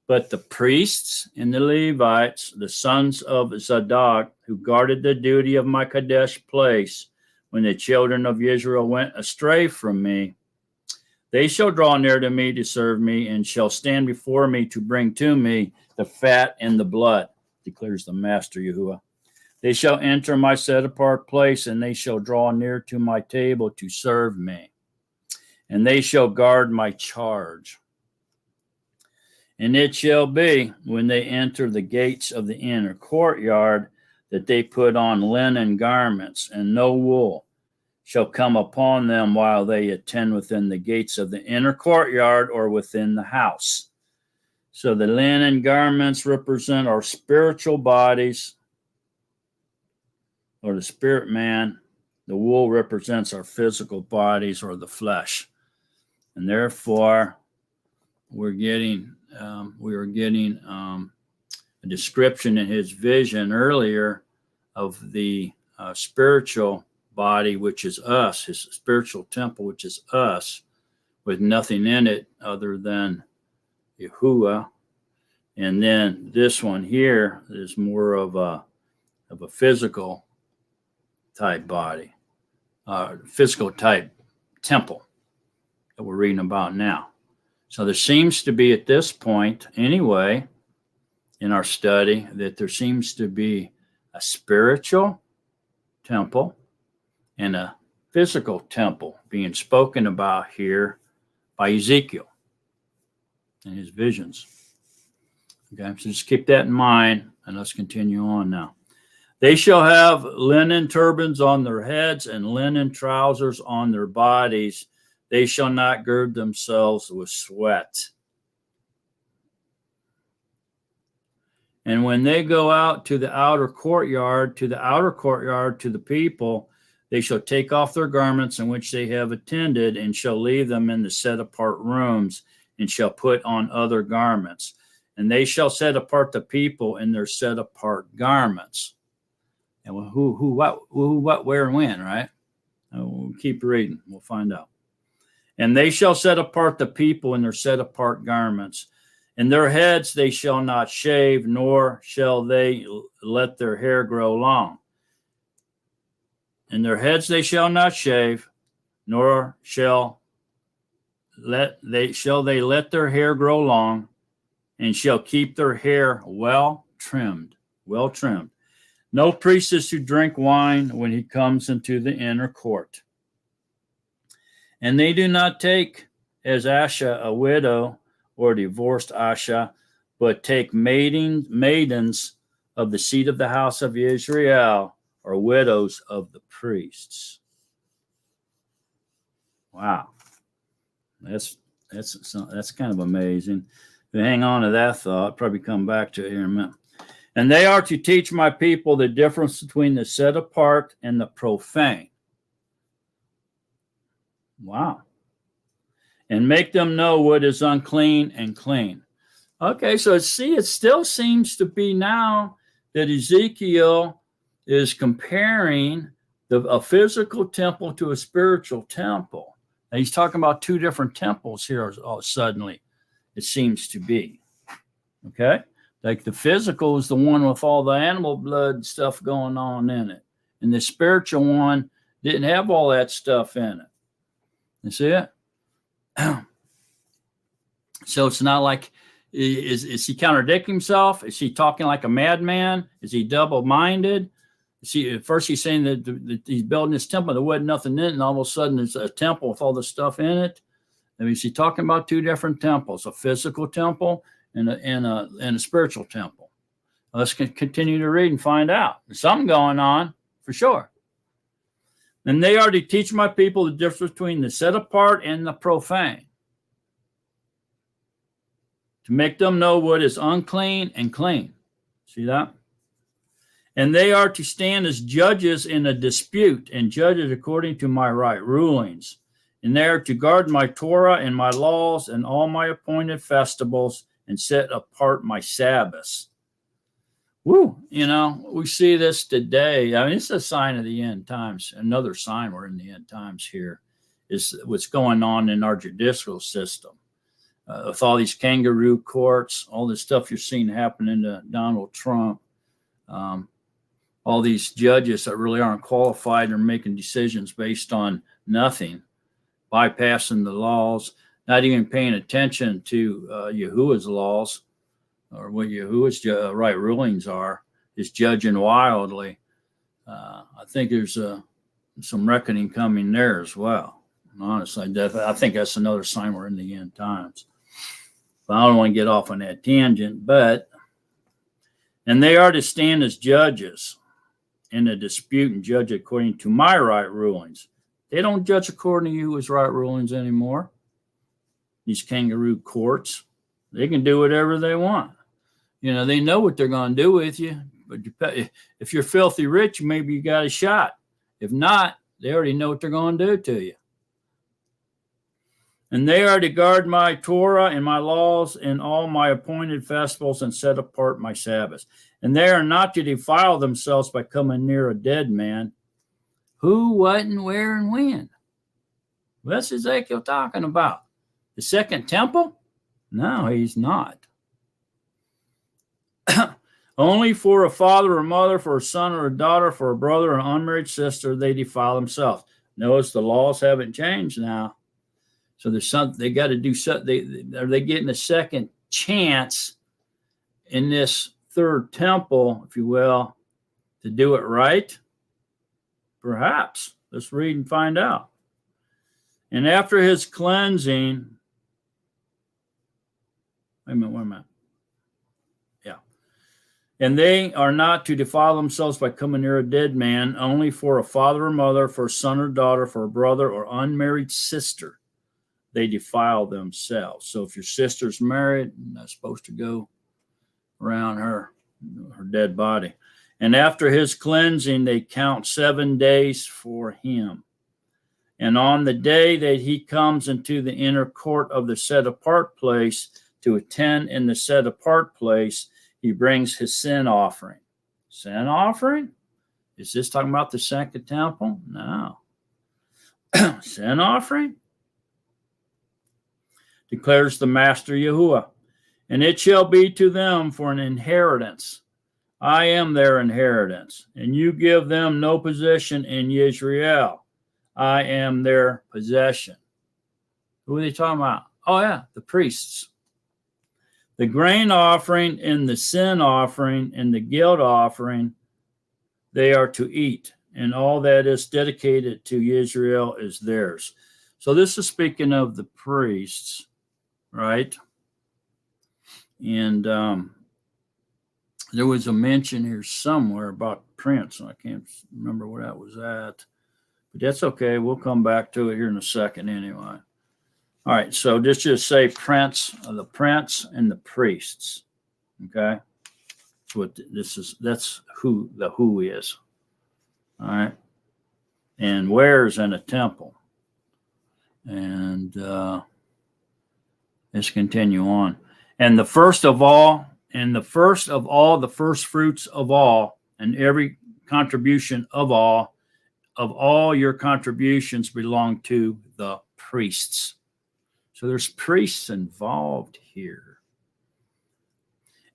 But the priests and the Levites, the sons of Zadok, who guarded the duty of my Kadesh place when the children of Israel went astray from me, they shall draw near to me to serve me and shall stand before me to bring to me the fat and the blood, declares the Master Yahuwah. They shall enter my set apart place, and they shall draw near to my table to serve me. and they shall guard my charge. And it shall be, when they enter the gates of the inner courtyard, that they put on linen garments, and no wool shall come upon them while they attend within the gates of the inner courtyard or within the house. So the linen garments represent our spiritual bodies, or the spirit man. The wool represents our physical bodies, or the flesh. And therefore, we were getting a description in his vision earlier of the spiritual body, which is us, his spiritual temple, which is us, with nothing in it other than Yahuwah. And then this one here is more of a physical type body, physical type temple that we're reading about now. So there seems to be, at this point anyway, in our study, that there seems to be a spiritual temple and a physical temple being spoken about here by Ezekiel in his visions. Okay, so just keep that in mind, and let's continue on now. They shall have linen turbans on their heads and linen trousers on their bodies. They shall not gird themselves with sweat. And when they go out to the outer courtyard, to the people, they shall take off their garments in which they have attended, and shall leave them in the set apart rooms, and shall put on other garments. And they shall set apart the people in their set apart garments. And who, what, where, and when, right? We'll keep reading. We'll find out. And they shall set apart the people in their set apart garments. And their heads they shall not shave, nor shall they let their hair grow long. And their heads they shall not shave, nor shall they let their hair grow long, and shall keep their hair well trimmed. No priest is to drink wine when he comes into the inner court. And they do not take as Asha a widow or divorced Asha, but take maidens of the seed of the house of Israel, or widows of the priests. Wow, that's kind of amazing. If you hang on to that thought, probably come back to it in a minute. And they are to teach my people the difference between the set apart and the profane. Wow. And make them know what is unclean and clean. Okay, so see, it still seems to be now that Ezekiel is comparing a physical temple to a spiritual temple. And he's talking about two different temples here suddenly, it seems to be. Okay? Like the physical is the one with all the animal blood stuff going on in it. And the spiritual one didn't have all that stuff in it. You see it? So it's not like, is he contradicting himself? Is he talking like a madman? Is he double-minded? See, at first he's saying that he's building this temple, there wasn't nothing in it, and all of a sudden there's a temple with all this stuff in it. I mean, is he talking about two different temples, a physical temple and a spiritual temple? Let's continue to read and find out. There's something going on, for sure. And they are to teach my people the difference between the set apart and the profane, to make them know what is unclean and clean. See that? And they are to stand as judges in a dispute, and judges according to my right rulings. And they are to guard my Torah and my laws and all my appointed festivals, and set apart my Sabbaths. Woo! You know, we see this today. I mean, it's a sign of the end times. Another sign we're in the end times here is what's going on in our judicial system. With all these kangaroo courts, all this stuff you're seeing happening to Donald Trump, all these judges that really aren't qualified and are making decisions based on nothing, bypassing the laws, not even paying attention to Yahuwah's laws or what Yahuwah's right rulings are, is judging wildly. I think there's some reckoning coming there as well. Honestly, I think that's another sign we're in the end times. But I don't want to get off on that tangent. And they are to stand as judges in a dispute and judge according to my right rulings. They don't judge according to you as right rulings anymore. These kangaroo courts, they can do whatever they want. They know what they're going to do with you. But if you're filthy rich, maybe you got a shot. If not, they already know what they're going to do to you. And they are to guard my Torah and my laws and all my appointed festivals and set apart my Sabbaths. And they are not to defile themselves by coming near a dead man. Who, what, and where, and when? What's Ezekiel talking about? The second temple? No, he's not. Only for a father or mother, for a son or a daughter, for a brother or unmarried sister, they defile themselves. Notice the laws haven't changed now. So there's something they got to do. Are they getting a second chance in this third temple, if you will, to do it right? Perhaps. Let's read and find out. And after his cleansing, wait a minute. Yeah. And they are not to defile themselves by coming near a dead man, only for a father or mother, for a son or daughter, for a brother or unmarried sister. They defile themselves. So if your sister's married, you're not supposed to go around her dead body. And after his cleansing, they count 7 days for him. And on the day that he comes into the inner court of the set apart place to attend in the set apart place, he brings his sin offering. Sin offering? Is this talking about the second temple? No. Sin offering? Declares the Master Yahuwah. And it shall be to them for an inheritance. I am their inheritance. And you give them no possession in Israel. I am their possession. Who are they talking about? Oh, yeah, the priests. The grain offering and the sin offering and the guilt offering, they are to eat. And all that is dedicated to Israel is theirs. So this is speaking of the priests, right? And there was a mention here somewhere about Prince, and I can't remember where that was at. But that's okay. We'll come back to it here in a second anyway. All right, so just say prince, the prince and the priests. Okay? That's what this is. That's who the who is. All right. And where's in a temple. And let's continue on. And the first of all, the first fruits of all, and every contribution of all your contributions belong to the priests. So there's priests involved here.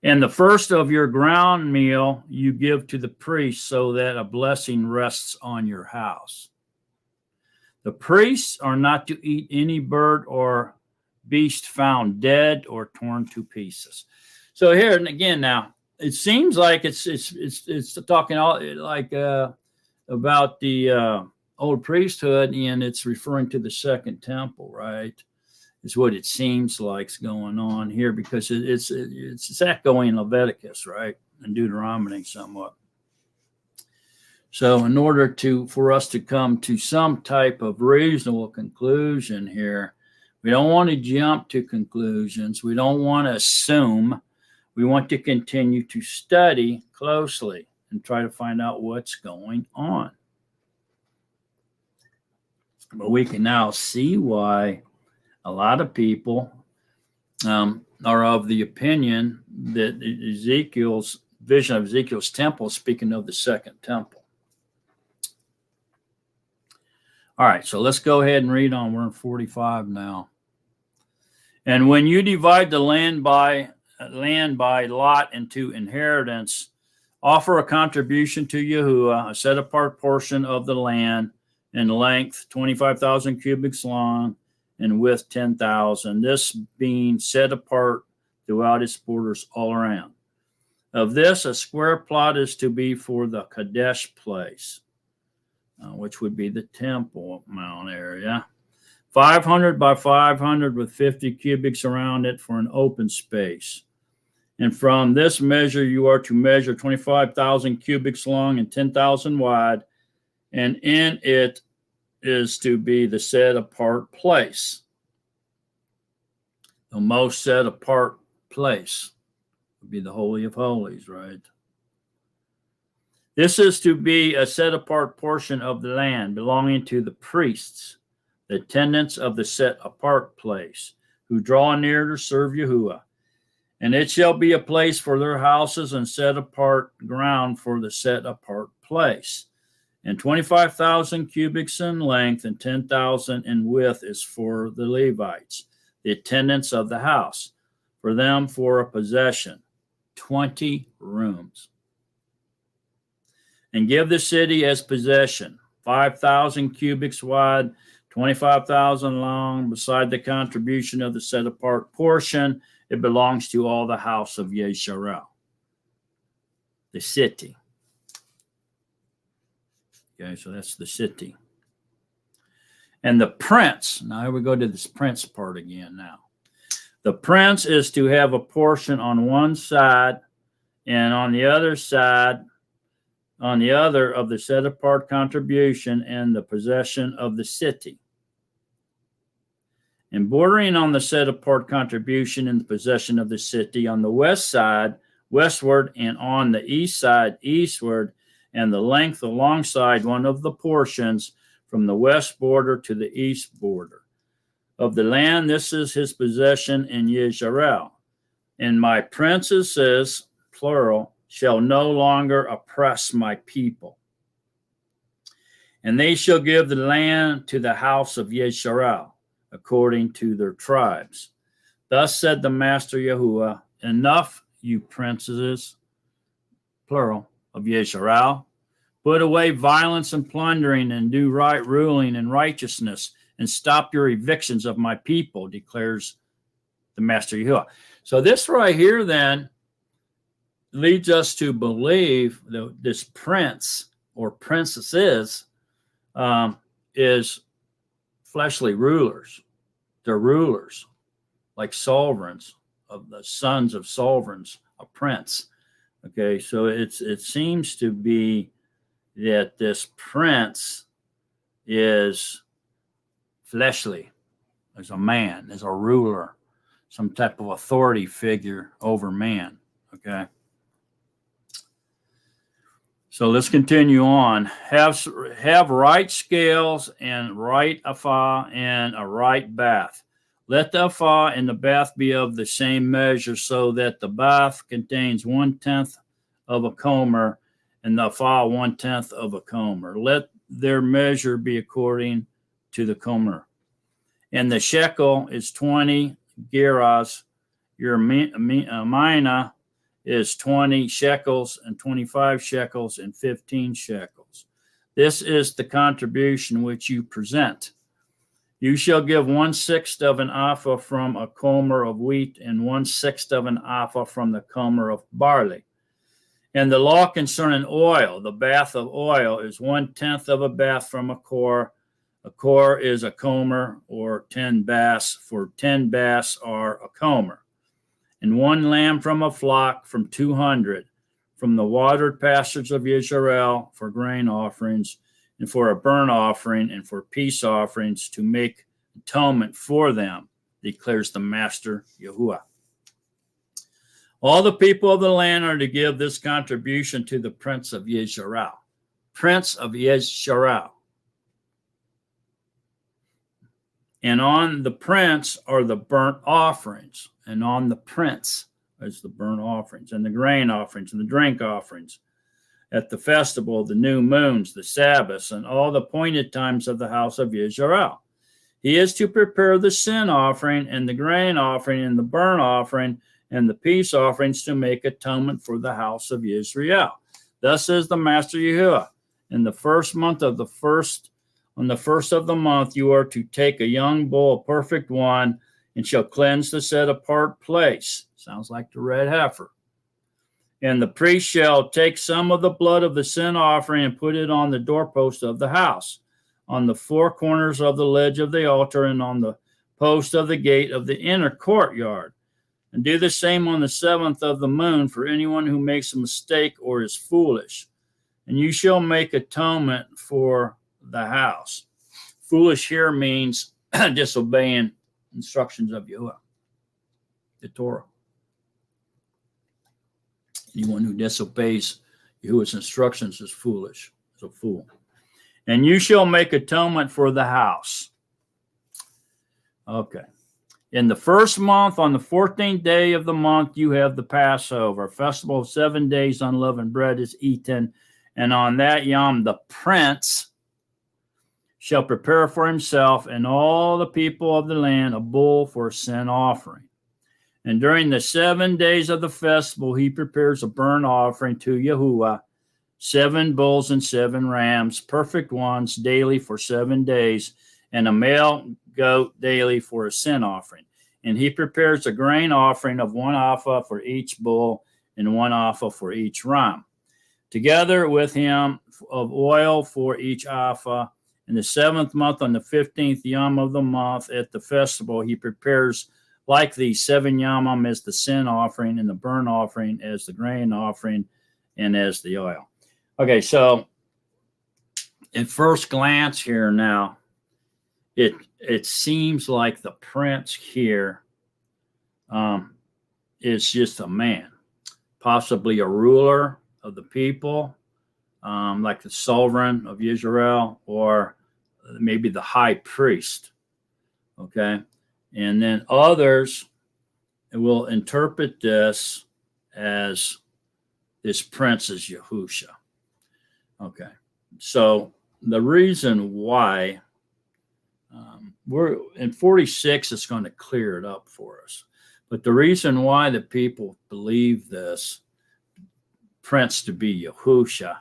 And the first of your ground meal you give to the priest, so that a blessing rests on your house. The priests are not to eat any bird or beast found dead or torn to pieces. So here and again, now it seems like it's talking all like about the old priesthood, and it's referring to the second temple, right? Is what it seems like's going on here, because it's echoing Leviticus, right, and Deuteronomy somewhat. So in order for us to come to some type of reasonable conclusion here, we don't want to jump to conclusions. We don't want to assume. We want to continue to study closely and try to find out what's going on. But we can now see why a lot of people are of the opinion that Ezekiel's vision of Ezekiel's temple is speaking of the second temple. All right, so let's go ahead and read on. We're in 45 now. And when you divide the land by lot into inheritance, offer a contribution to Yahuwah, a set apart portion of the land in length 25,000 cubits long and width 10,000, this being set apart throughout its borders all around. Of this, a square plot is to be for the Kadesh place, which would be the Temple Mount area. 500 by 500 with 50 cubits around it for an open space. And from this measure, you are to measure 25,000 cubits long and 10,000 wide, and in it is to be the set apart place. The most set apart place would be the Holy of Holies, right? This is to be a set apart portion of the land belonging to the priests, the attendants of the set apart place, who draw near to serve Yahuwah. And it shall be a place for their houses and set apart ground for the set apart place. And 25,000 cubits in length and 10,000 in width is for the Levites, the attendants of the house, for them for a possession, 20 rooms. And give the city as possession, 5,000 cubits wide, 25,000 long, beside the contribution of the set apart portion. It belongs to all the house of Yisrael, the city. Okay, so that's the city. And the prince, now here we go to this prince part again now. The prince is to have a portion on one side, and on the other side, on the other of the set apart contribution and the possession of the city. And bordering on the set apart contribution and the possession of the city on the west side, westward, and on the east side, eastward, and the length alongside one of the portions from the west border to the east border of the land. This is his possession in Yisrael. And my princes, plural, shall no longer oppress my people. And they shall give the land to the house of Yisrael, according to their tribes. Thus said the Master Yahuwah, enough, you princes, plural, of Yisrael. Put away violence and plundering, and do right ruling and righteousness, and stop your evictions of my people, declares the Master Yahuwah. So this right here then leads us to believe that this prince or princesses is fleshly rulers. They're rulers, like sovereigns, of the sons of sovereigns, a prince. Okay, so it seems to be that this prince is fleshly, as a man, as a ruler, some type of authority figure over man. Okay. So let's continue on. Have right scales and right ephah and a right bath. Let the ephah and the bath be of the same measure, so that the bath contains 1/10 of a comer, and the ephah 1/10 of a comer. Let their measure be according to the comer. And the shekel is 20 gerahs. Your mina is 20 shekels, and 25 shekels, and 15 shekels. This is the contribution which you present. You shall give 1/6 of an ephah from a comer of wheat, and 1/6 of an ephah from the comer of barley. And the law concerning oil, the bath of oil, is 1/10 of a bath from a kor. A kor is a comer, or 10 baths, for 10 baths are a comer. And 1 lamb from a flock, from 200, from the watered pastures of Israel, for grain offerings, and for a burnt offering, and for peace offerings, to make atonement for them, declares the Master Yahuwah. All the people of the land are to give this contribution to the prince of Yisrael. Prince of Yisrael. And on the prince are the burnt offerings, and on the prince is the burnt offerings, and the grain offerings, and the drink offerings, at the festival, the new moons, the Sabbaths, and all the appointed times of the house of Israel. He is to prepare the sin offering, and the grain offering, and the burnt offering, and the peace offerings, to make atonement for the house of Israel. Thus says the Master Yahuwah, in the first month of the first, on the first of the month, you are to take a young bull, a perfect one, and shall cleanse the set apart place. Sounds like the red heifer. And the priest shall take some of the blood of the sin offering and put it on the doorpost of the house, on the four corners of the ledge of the altar and on the post of the gate of the inner courtyard. And do the same on the 7th of the moon for anyone who makes a mistake or is foolish. And you shall make atonement for the house. Foolish here means disobeying instructions of Yahuwah, the Torah. Anyone who disobeys Yahuwah's instructions is foolish, is a fool. And you shall make atonement for the house. Okay. In the first month, on the 14th day of the month, you have the Passover. A festival of 7 days, unleavened bread is eaten. And on that yom, the prince shall prepare for himself and all the people of the land a bull for a sin offering. And during the 7 days of the festival, he prepares a burnt offering to Yahuwah, 7 bulls and 7 rams, perfect ones, daily for 7 days, and a male goat daily for a sin offering. And he prepares a grain offering of 1 ephah for each bull and 1 ephah for each ram, together with him of oil for each ephah. In the 7th month, on the 15th yom of the month at the festival, he prepares like these 7 yamim as the sin offering and the burnt offering as the grain offering and as the oil. Okay, so at first glance here now, it seems like the prince here is just a man, possibly a ruler of the people, like the sovereign of Israel, or maybe the high priest. Okay, and then others will interpret this as this prince is Yahusha. Okay, so the reason why we're in 46 is going to clear it up for us. But the reason why the people believe this prince to be Yahusha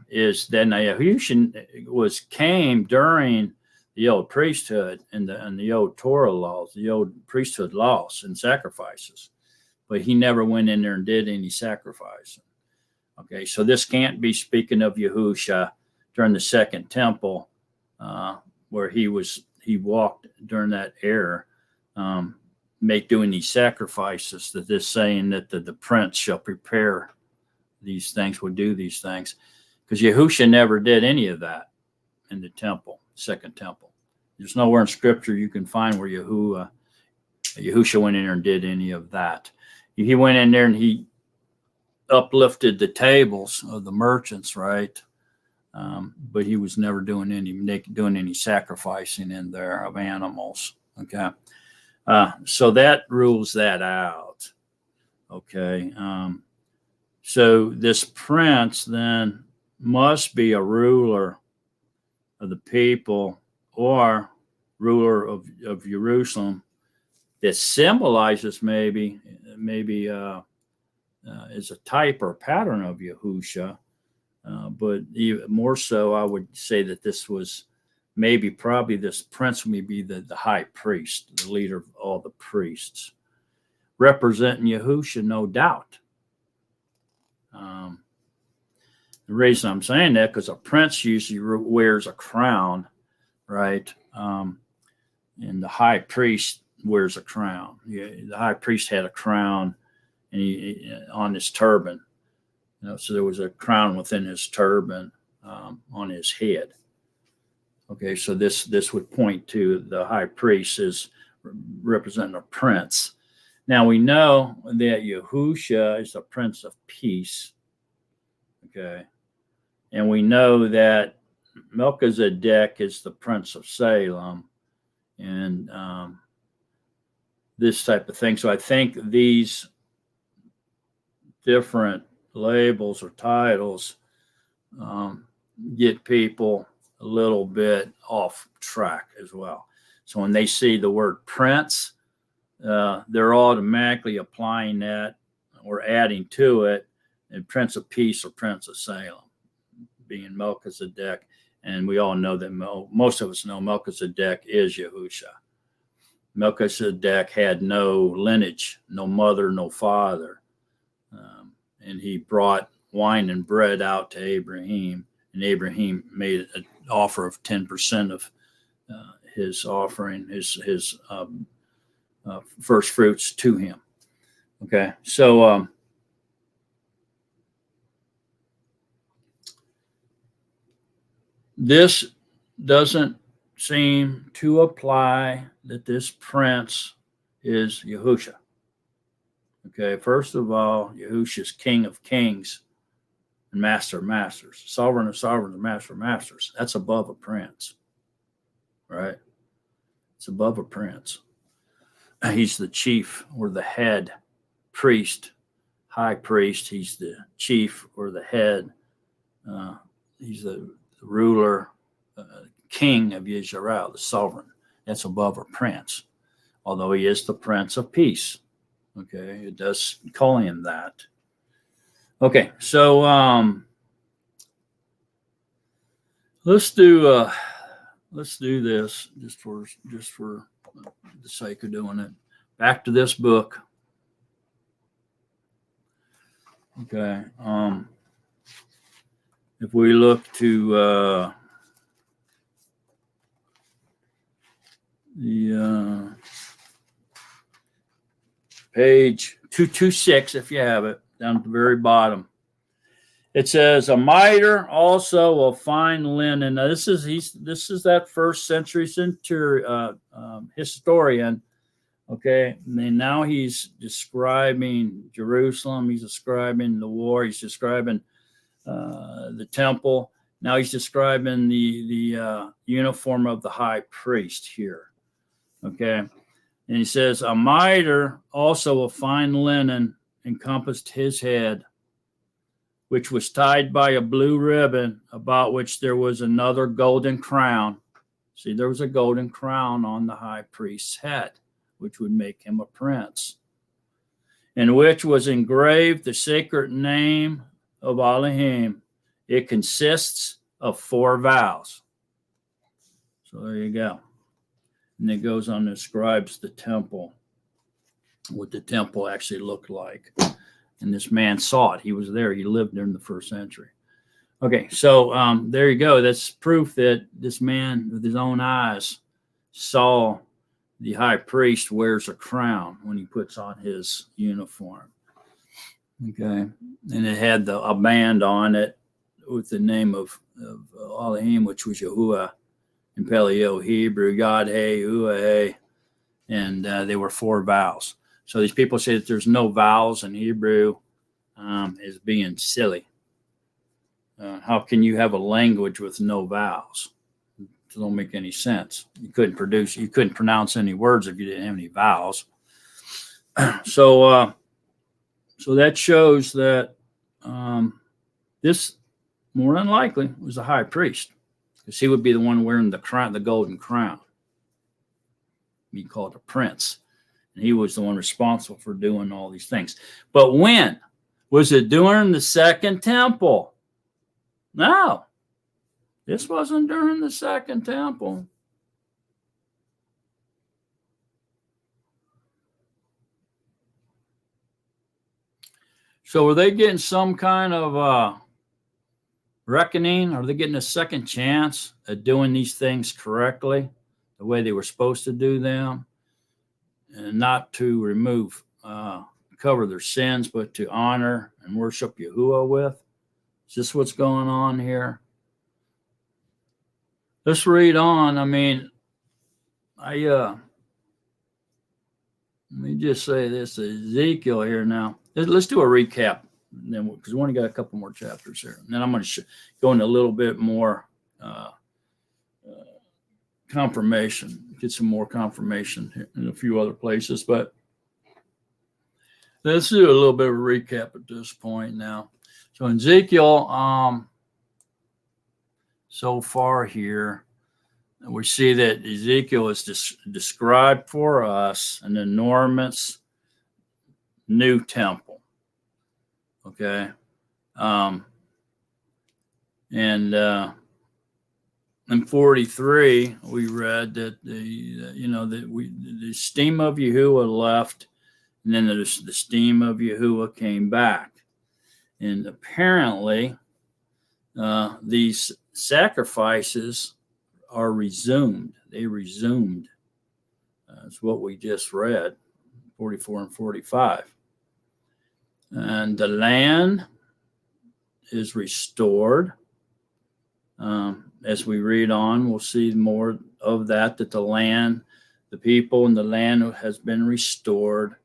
is that Yahusha came during the old priesthood and the old Torah laws, the old priesthood laws and sacrifices, but he never went in there and did any sacrificing. Okay, so this can't be speaking of Yahusha during the Second Temple, where he walked during that era, doing these sacrifices. That this saying that the prince shall prepare these things, will do these things, because Yahusha never did any of that in the temple, Second Temple. There's nowhere in Scripture you can find where Yahusha went in there and did any of that. He went in there and he uplifted the tables of the merchants, right? But he was never doing any sacrificing in there of animals. Okay, so that rules that out. Okay, so this prince then must be a ruler of the people or ruler of Jerusalem that symbolizes maybe is a type or pattern of Yahusha. But even more so, I would say that this was probably this prince may be the high priest, the leader of all the priests, representing Yahusha, no doubt. The reason I'm saying that, because a prince usually wears a crown, right? And the high priest wears a crown. The high priest had a crown and on his turban. So there was a crown within his turban on his head. Okay, so this would point to the high priest as representing a prince. Now we know that Yahusha is a prince of peace. Okay, and we know that Melchizedek is the prince of Salem, and this type of thing. So I think these different labels or titles get people a little bit off track as well. So when they see the word prince, they're automatically applying that or adding to it and Prince of Peace or Prince of Salem being Melchizedek. And we all know that most of us know Melchizedek is Yahusha. Melchizedek had no lineage, no mother, no father. And he brought wine and bread out to Abraham, and Abraham made a offer of 10% of his offering, his first fruits to him. Okay, so this doesn't seem to apply that this prince is Yahusha. Okay, first of all, Yahusha is King of Kings and Master of Masters, Sovereign of Sovereigns, and Master of Masters. That's above a prince, right? It's above a prince. He's the chief or the head priest, high priest. He's the chief or the head. He's the ruler, king of Israel, the sovereign. That's above a prince, although he is the Prince of Peace. Okay, it does call him that. Okay, so let's do this just for the sake of doing it. Back to this book. Okay, if we look to the page 226, if you have it, down at the very bottom. It says, a mitre also of fine linen. Now, this is that first century historian. Okay, and now he's describing Jerusalem. He's describing the war. He's describing the temple. Now he's describing the uniform of the high priest here. Okay, and he says, a mitre also of fine linen encompassed his head, which was tied by a blue ribbon, about which there was another golden crown. See, there was a golden crown on the high priest's head, which would make him a prince, in which was engraved the sacred name of Elohim. It consists of 4 vows. So there you go. And it goes on and describes the temple, what the temple actually looked like. And this man saw it. He was there. He lived during the first century. Okay, so there you go. That's proof that this man with his own eyes saw the high priest wears a crown when he puts on his uniform. Okay, and it had a band on it with the name of Elohim, which was Yahuwah in Paleo Hebrew, Yod Hey, Yahuwah Hey, and they were 4 vowels. So these people say that there's no vowels in Hebrew is being silly. How can you have a language with no vowels? It don't make any sense. You couldn't pronounce any words if you didn't have any vowels. So that shows that this more than likely was the high priest, because he would be the one wearing the crown, the golden crown. He called a prince. And he was the one responsible for doing all these things. But when? Was it during the Second Temple? No. This wasn't during the Second Temple. So were they getting some kind of reckoning? Are they getting a second chance at doing these things correctly, the way they were supposed to do them? And not to cover their sins, but to honor and worship Yahuwah with? Is this what's going on here? Let's read on. I mean, let me just say this, Ezekiel here now. Let's do a recap, then, because we only got a couple more chapters here. And then I'm going to go into a little bit more confirmation, get some more confirmation in a few other places. But let's do a little bit of a recap at this point now. So in Ezekiel, so far here, we see that Ezekiel is described for us an enormous new temple. Okay. In 43, we read that the steam of Yahuwah left, and then the steam of Yahuwah came back. And apparently, these sacrifices are resumed. They resumed. That's what we just read, 44 and 45. And the land is restored. As we read on, we'll see more of that the land, the people and the land has been restored.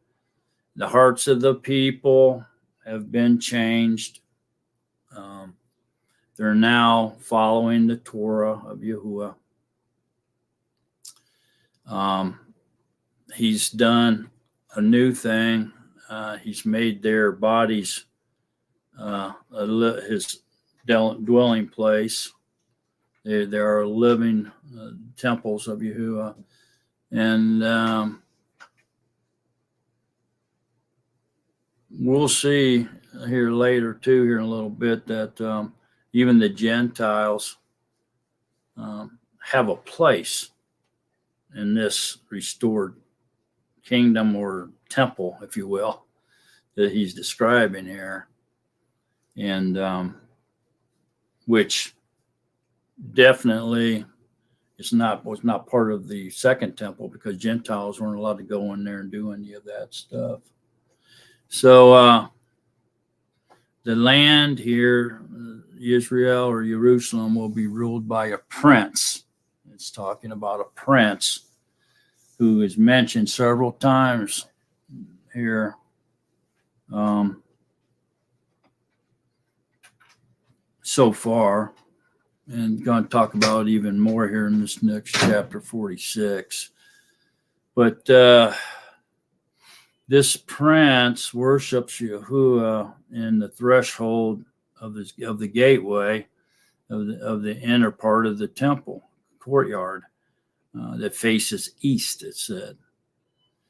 The hearts of the people have been changed. They're now following the Torah of Yahuwah. He's done a new thing. He's made their bodies his dwelling place. They are living temples of Yahuwah. And we'll see here later, too, here in a little bit, that even the Gentiles have a place in this restored kingdom or temple, if you will, that he's describing here, and which definitely was not part of the second temple, because Gentiles weren't allowed to go in there and do any of that stuff. So the land here, Israel or Jerusalem, will be ruled by a prince. It's talking about a prince who is mentioned several times here. So far, and going to talk about even more here in this next chapter 46. But this prince worships Yahuwah in the threshold of the gateway of the inner part of the temple courtyard that faces east, it said.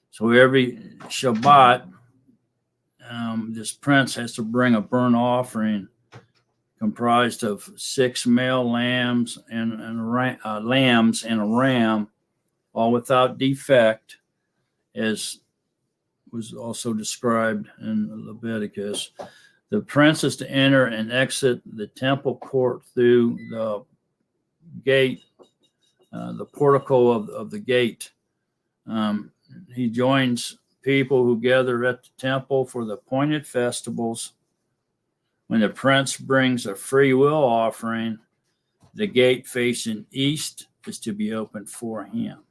So every Shabbat, this prince has to bring a burnt offering comprised of 6 male lambs and a ram, all without defect, as was also described in Leviticus. The prince is to enter and exit the temple court through the gate, the portico of the gate. He joins people who gather at the temple for the appointed festivals. When the prince brings a free will offering, the gate facing east is to be opened for him.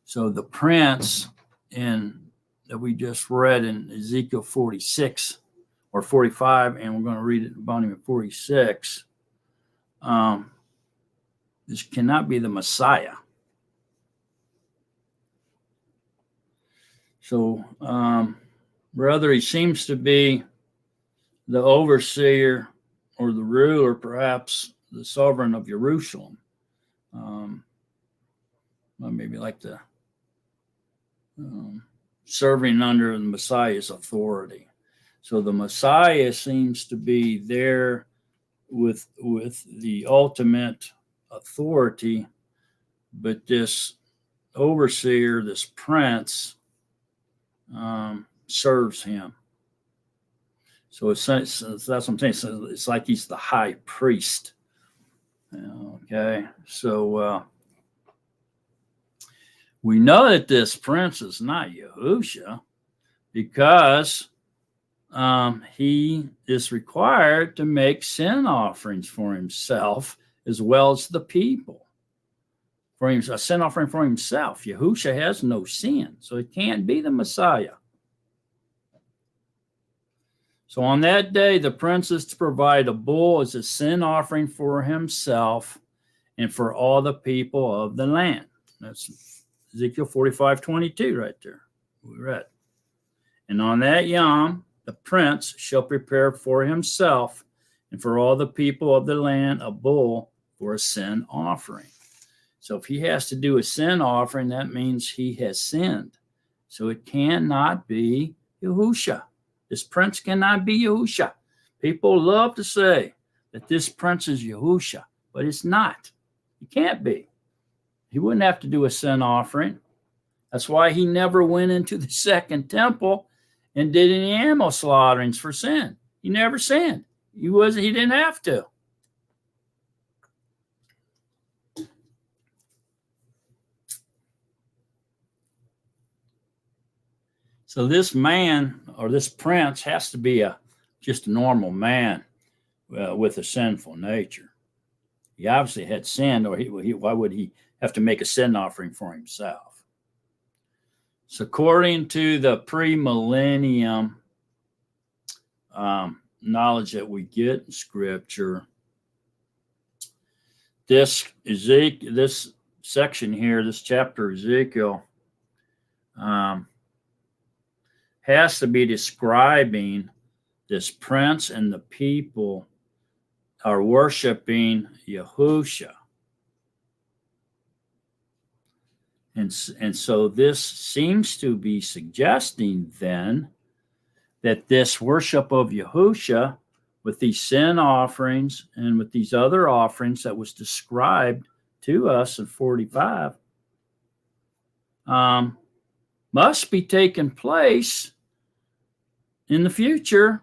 So the prince that we just read in Ezekiel 46 or 45, and we're going to read it about him in 46, this cannot be the Messiah. So rather, he seems to be the overseer or the ruler, perhaps the sovereign of Jerusalem. Maybe like the serving under the Messiah's authority. So the Messiah seems to be there with the ultimate authority, but this overseer, this prince, serves him. So that's what I'm saying. So it's like he's the high priest. Okay, so we know that this prince is not Yahusha, because he is required to make sin offerings for himself as well as the people. For him, a sin offering for himself. Yahusha has no sin, so it can't be the Messiah. So on that day, the prince is to provide a bull as a sin offering for himself and for all the people of the land. That's Ezekiel 45:22 right there. We read. And on that yom, the prince shall prepare for himself and for all the people of the land a bull for a sin offering. So if he has to do a sin offering, that means he has sinned. So it cannot be Yahusha. This prince cannot be Yahusha. People love to say that this prince is Yahusha, but it's not. He can't be. He wouldn't have to do a sin offering. That's why he never went into the second temple and did any animal slaughterings for sin. He never sinned. He didn't have to. So this man or this prince has to be just a normal man with a sinful nature. He obviously had sinned, or why would he have to make a sin offering for himself? So according to the premillennium knowledge that we get in Scripture, this section here, this chapter Ezekiel, has to be describing this prince and the people are worshiping Yahusha. And so this seems to be suggesting then that this worship of Yahusha with these sin offerings and with these other offerings that was described to us in 45 must be taking place in the future.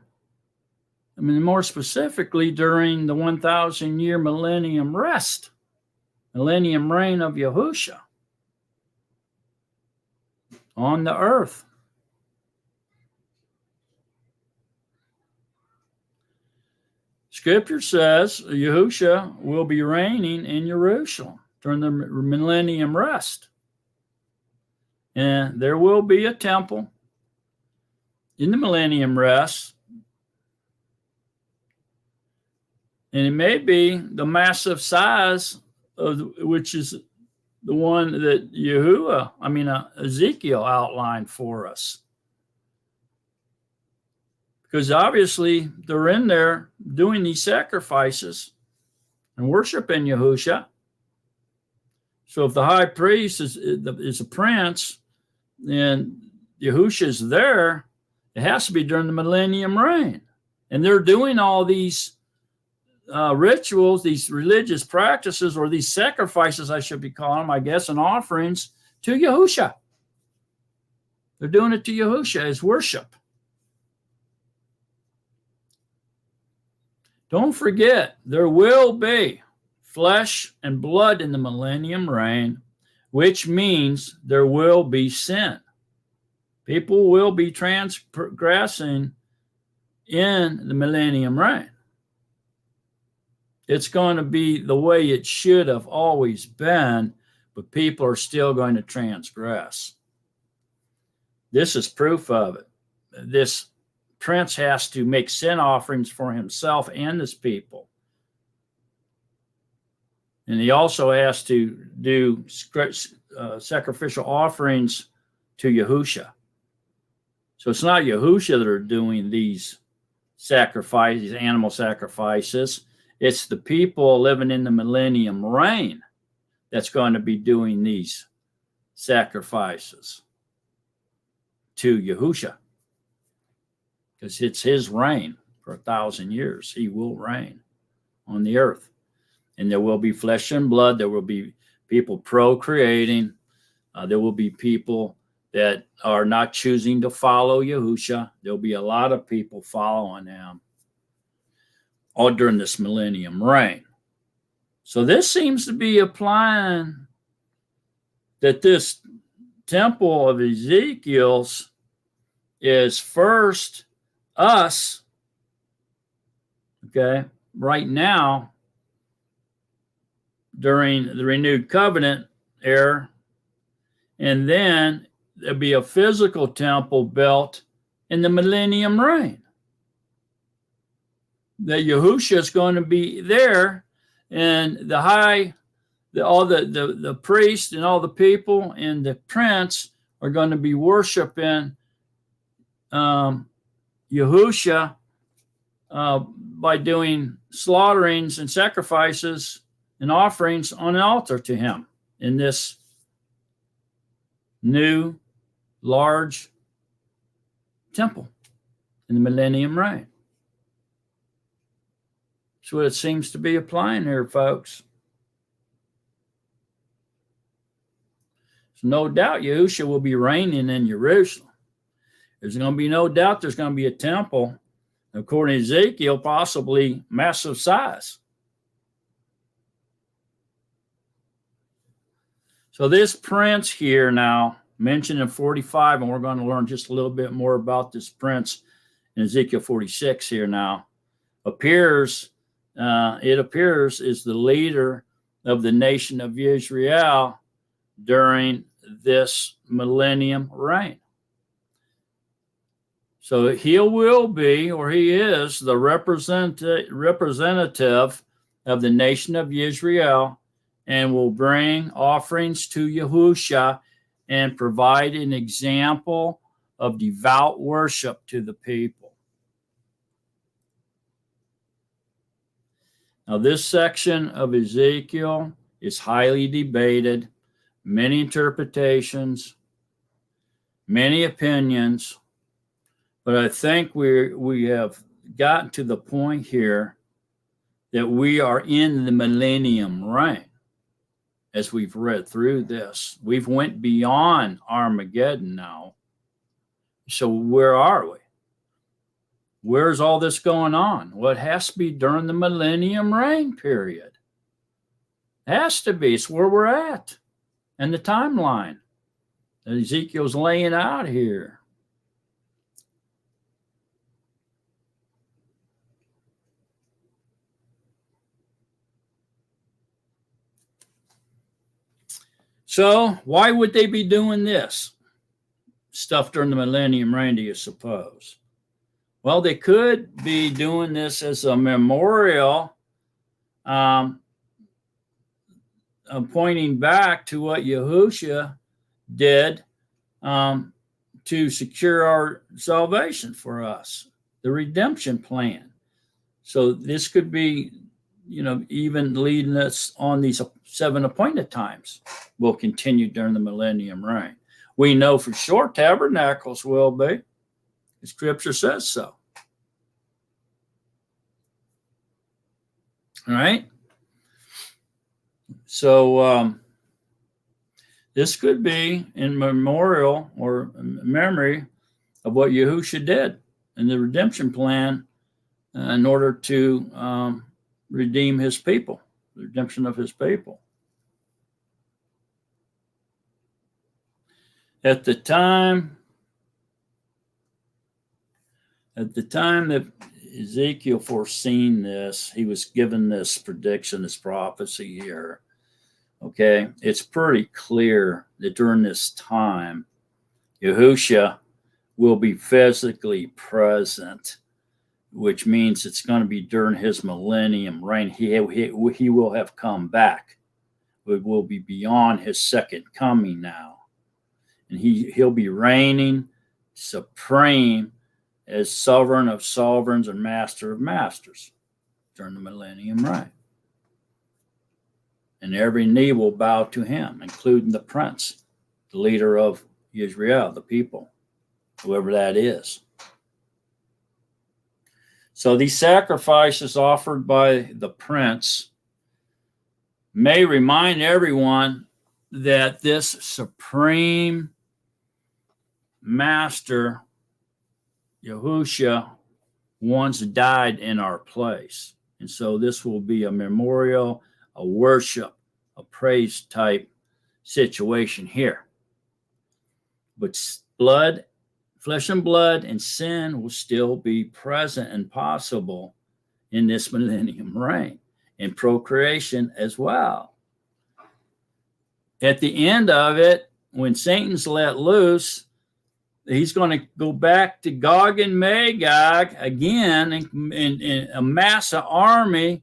I mean, more specifically during the 1,000-year millennium rest, millennium reign of Yahusha on the earth. Scripture says Yahusha will be reigning in Jerusalem during the millennium rest. And there will be a temple in the millennium rest. And it may be the massive size of which is the one that Ezekiel outlined for us. Because obviously they're in there doing these sacrifices and worshiping Yahusha. So if the high priest is a prince and Yahusha is there, it has to be during the millennium reign. And they're doing all these rituals, these religious practices, or these sacrifices, I should be calling them, I guess, and offerings to Yahusha. They're doing it to Yahusha as worship. Don't forget, there will be flesh and blood in the millennium reign, which means there will be sin. People will be transgressing in the millennium reign. It's going to be the way it should have always been, but people are still going to transgress. This is proof of it. This prince has to make sin offerings for himself and his people. And he also has to do sacrificial offerings to Yahusha. So it's not Yahusha that are doing these sacrifices, animal sacrifices. It's the people living in the millennium reign that's going to be doing these sacrifices to Yahusha. Because it's his reign for 1,000 years. He will reign on the earth. And there will be flesh and blood. There will be people procreating. There will be people that are not choosing to follow Yahusha. There'll be a lot of people following him all during this millennium reign. So this seems to be applying that this temple of Ezekiel's is first us, okay, right now during the renewed covenant era, and then there'll be a physical temple built in the millennium reign. That Yahusha is going to be there, and all the priests and all the people and the prince are going to be worshiping Yahusha by doing slaughterings and sacrifices and offerings on an altar to him in this new large temple in the millennium reign. That's what it seems to be applying here, folks. So no doubt Yahusha will be reigning in Jerusalem. There's going to be no doubt there's going to be a temple, according to Ezekiel, possibly massive size. So this prince here now, mentioned in 45, and we're going to learn just a little bit more about this prince in Ezekiel 46 here now, it appears is the leader of the nation of Israel during this millennium reign. So he will be, or he is, the representative of the nation of Israel, and will bring offerings to Yahusha and provide an example of devout worship to the people. Now, this section of Ezekiel is highly debated, many interpretations, many opinions, but I think we have gotten to the point here that we are in the millennium reign. As we've read through this, we've went beyond Armageddon now. So where are we? Where's all this going on? Well, it has to be during the millennium reign period. It has to be. It's where we're at in the timeline that Ezekiel's laying out here. So why would they be doing this stuff during the millennium reign, do you suppose? Well, they could be doing this as a memorial, pointing back to what Yahusha did to secure our salvation for us, the redemption plan. So this could be, even leading us on these 7 appointed times will continue during the millennium reign. We know for sure tabernacles will be. The scripture says so. All right. So this could be in memorial or memory of what Yahusha did in the redemption plan in order to redeem his people, the redemption of his people. At the time that Ezekiel foreseen this, he was given this prediction, this prophecy here. Okay, it's pretty clear that during this time, Yahusha will be physically present, which means it's going to be during his millennium reign. He will have come back. It will be beyond his second coming now. And he'll be reigning supreme as sovereign of sovereigns and master of masters during the millennium reign. And every knee will bow to him, including the prince, the leader of Israel, the people, whoever that is. So these sacrifices offered by the prince may remind everyone that this supreme master, Yahusha, once died in our place. And so this will be a memorial, a worship, a praise type situation here. But flesh and blood and sin will still be present and possible in this millennium reign, and procreation as well. At the end of it, when Satan's let loose, he's going to go back to Gog and Magog again and amass an army,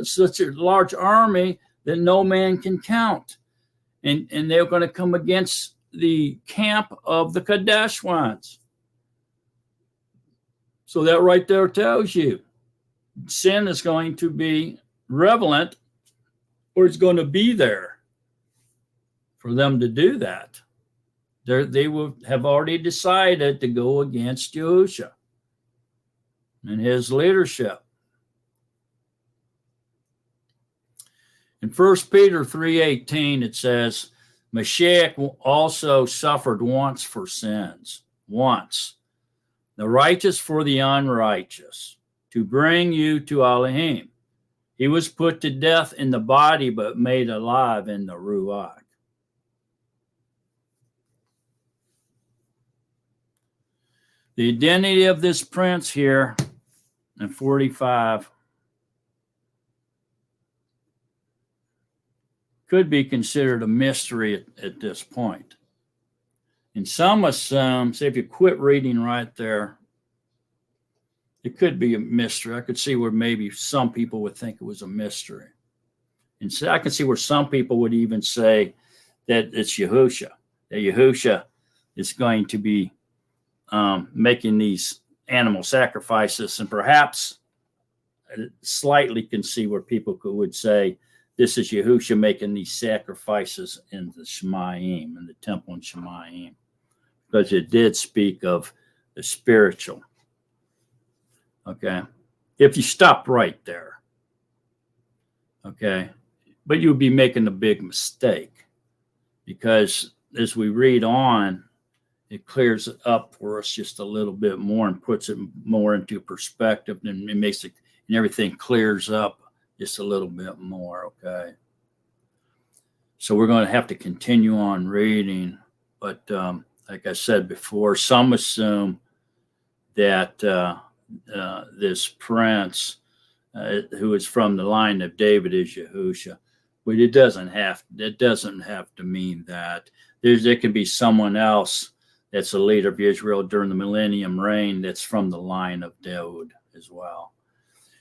such a large army that no man can count. And they're going to come against the camp of the Kadesh ones. So that right there tells you sin is going to be relevant, or it's going to be there for them to do that. They will have already decided to go against Yahusha and his leadership. In 1 Peter 3:18, it says, Mashiach also suffered once for sins, once, the righteous for the unrighteous, to bring you to Elohim. He was put to death in the body, but made alive in the Ruach. The identity of this prince here in 45 could be considered a mystery at this point. And some assume, say if you quit reading right there, it could be a mystery. I could see where maybe some people would think it was a mystery. And so I can see where some people would even say that it's Yahusha, that Yahusha is going to be making these animal sacrifices, and perhaps slightly can see where people would say this is Yahusha making these sacrifices in the Shemayim, in the temple in Shemayim, because it did speak of the spiritual. Okay, if you stop right there, okay, but you would be making a big mistake, because as we read on, it clears it up for us just a little bit more and puts it more into perspective, and it makes it, and everything clears up just a little bit more. Okay, so we're going to have to continue on reading, but like I said before, some assume that this prince who is from the line of David is Yahusha, but it doesn't have to mean that. There can be someone else that's a leader of Israel during the millennium reign that's from the line of David as well.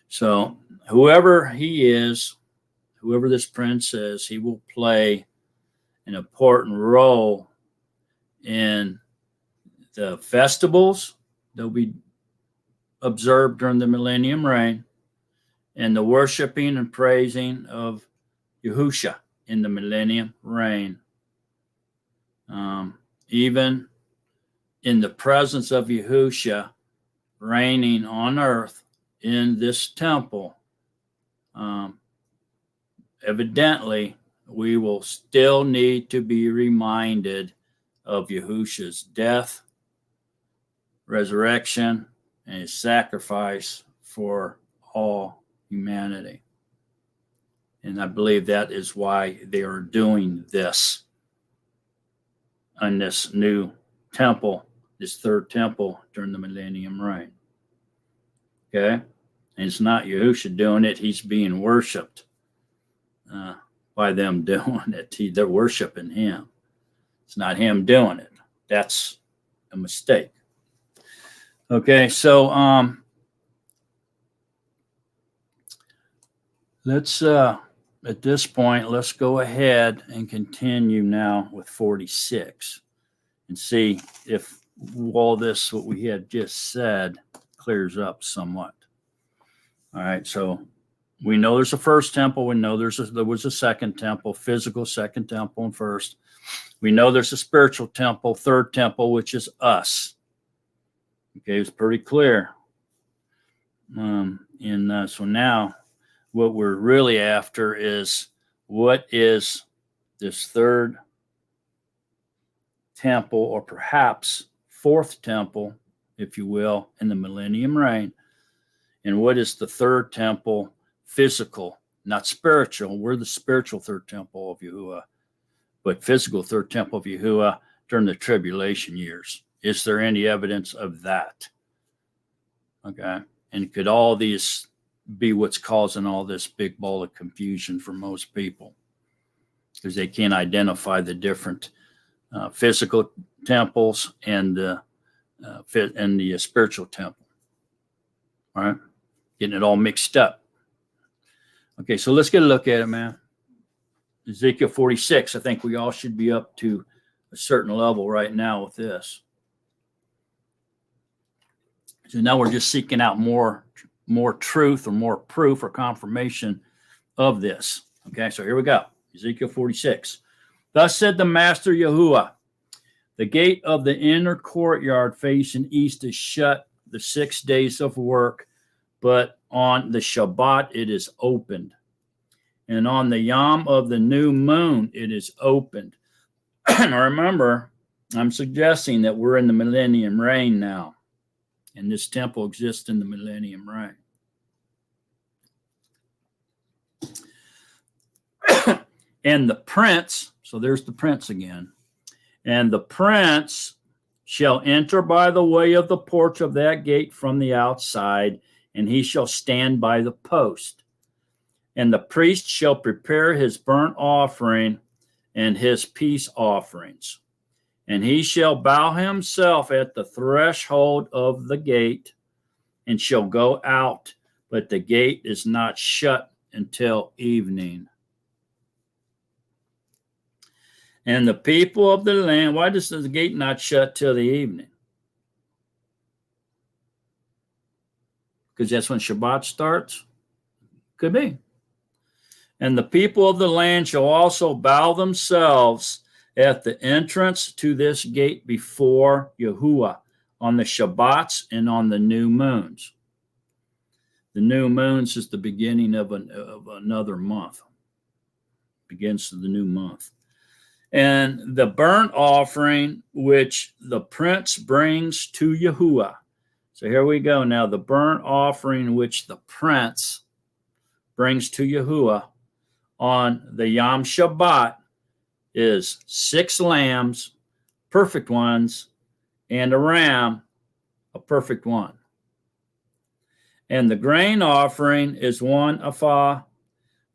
So whoever he is, whoever this prince is, he will play an important role in the festivals that will be observed during the millennium reign, and the worshiping and praising of Yahusha in the millennium reign. Even in the presence of Yahusha reigning on earth in this temple, evidently we will still need to be reminded of Yahusha's death, resurrection, and his sacrifice for all humanity. And I believe that is why they are doing this on this new temple, this third temple during the millennium reign. Okay? And it's not Yahusha doing it, he's being worshipped by them doing it. They're worshiping him. It's not him doing it. That's a mistake. Okay, so let's at this point, let's go ahead and continue now with 46 and see if all this, what we had just said, clears up somewhat. All right, so we know there's a first temple. We know there was a second temple, physical second temple and first. We know there's a spiritual temple, third temple, which is us. Okay, it's pretty clear. So now what we're really after is, what is this third temple, or perhaps fourth temple, if you will, in the millennium reign? And what is the third temple, physical, not spiritual? We're the spiritual third temple of Yahuwah, but physical third temple of Yahuwah during the tribulation years. Is there any evidence of that? Okay. And could all these be what's causing all this big ball of confusion for most people? Because they can't identify the different physical temples and the spiritual temple. All right. Getting it all mixed up. Okay, so let's get a look at it, man. Ezekiel 46. I think we all should be up to a certain level right now with this. So now we're just seeking out more truth or more proof or confirmation of this. Okay, so here we go. Ezekiel 46. Thus said the Master Yahuwah, the gate of the inner courtyard facing east is shut the 6 days of work, but on the Shabbat it is opened. And on the Yom of the new moon it is opened. Now remember, I'm suggesting that we're in the millennium reign now. And this temple exists in the millennium reign. And the prince, so there's the prince again. And the prince shall enter by the way of the porch of that gate from the outside, and he shall stand by the post. And the priest shall prepare his burnt offering and his peace offerings. And he shall bow himself at the threshold of the gate, and shall go out, but the gate is not shut until evening. And the people of the land, why does the gate not shut till the evening? Because that's when Shabbat starts? Could be. And the people of the land shall also bow themselves at the entrance to this gate before Yahuwah on the Shabbats and on the new moons. The new moons is the beginning of another month. Begins the new month. And the burnt offering which the prince brings to Yahuwah. So here we go now. The burnt offering which the prince brings to Yahuwah on the Yom Shabbat is 6 lambs, perfect ones, and a ram, a perfect one. And the grain offering is 1 ephah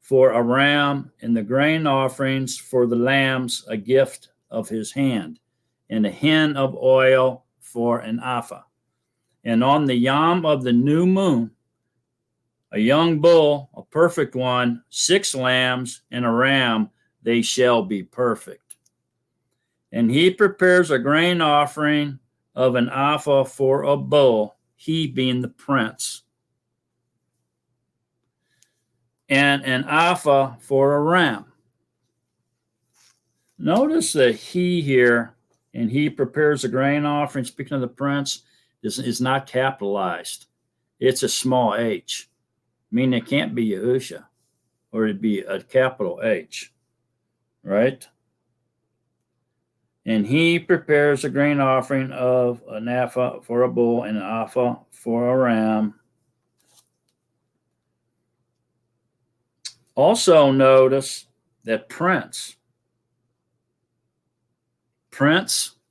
for a ram, and the grain offerings for the lambs a gift of his hand, and a hin of oil for an ephah. And on the yom of the new moon, a young bull, a perfect one, 6 lambs, and a ram, they shall be perfect. And he prepares a grain offering of an ephah for a bull, he being the prince, and an ephah for a ram. Notice that he here, and he prepares a grain offering, speaking of the prince, is not capitalized. It's a small h, meaning it can't be Yahusha, or it'd be a capital H, right? And he prepares a grain offering of an ephah for a bull and an ephah for a ram. Also notice that prince,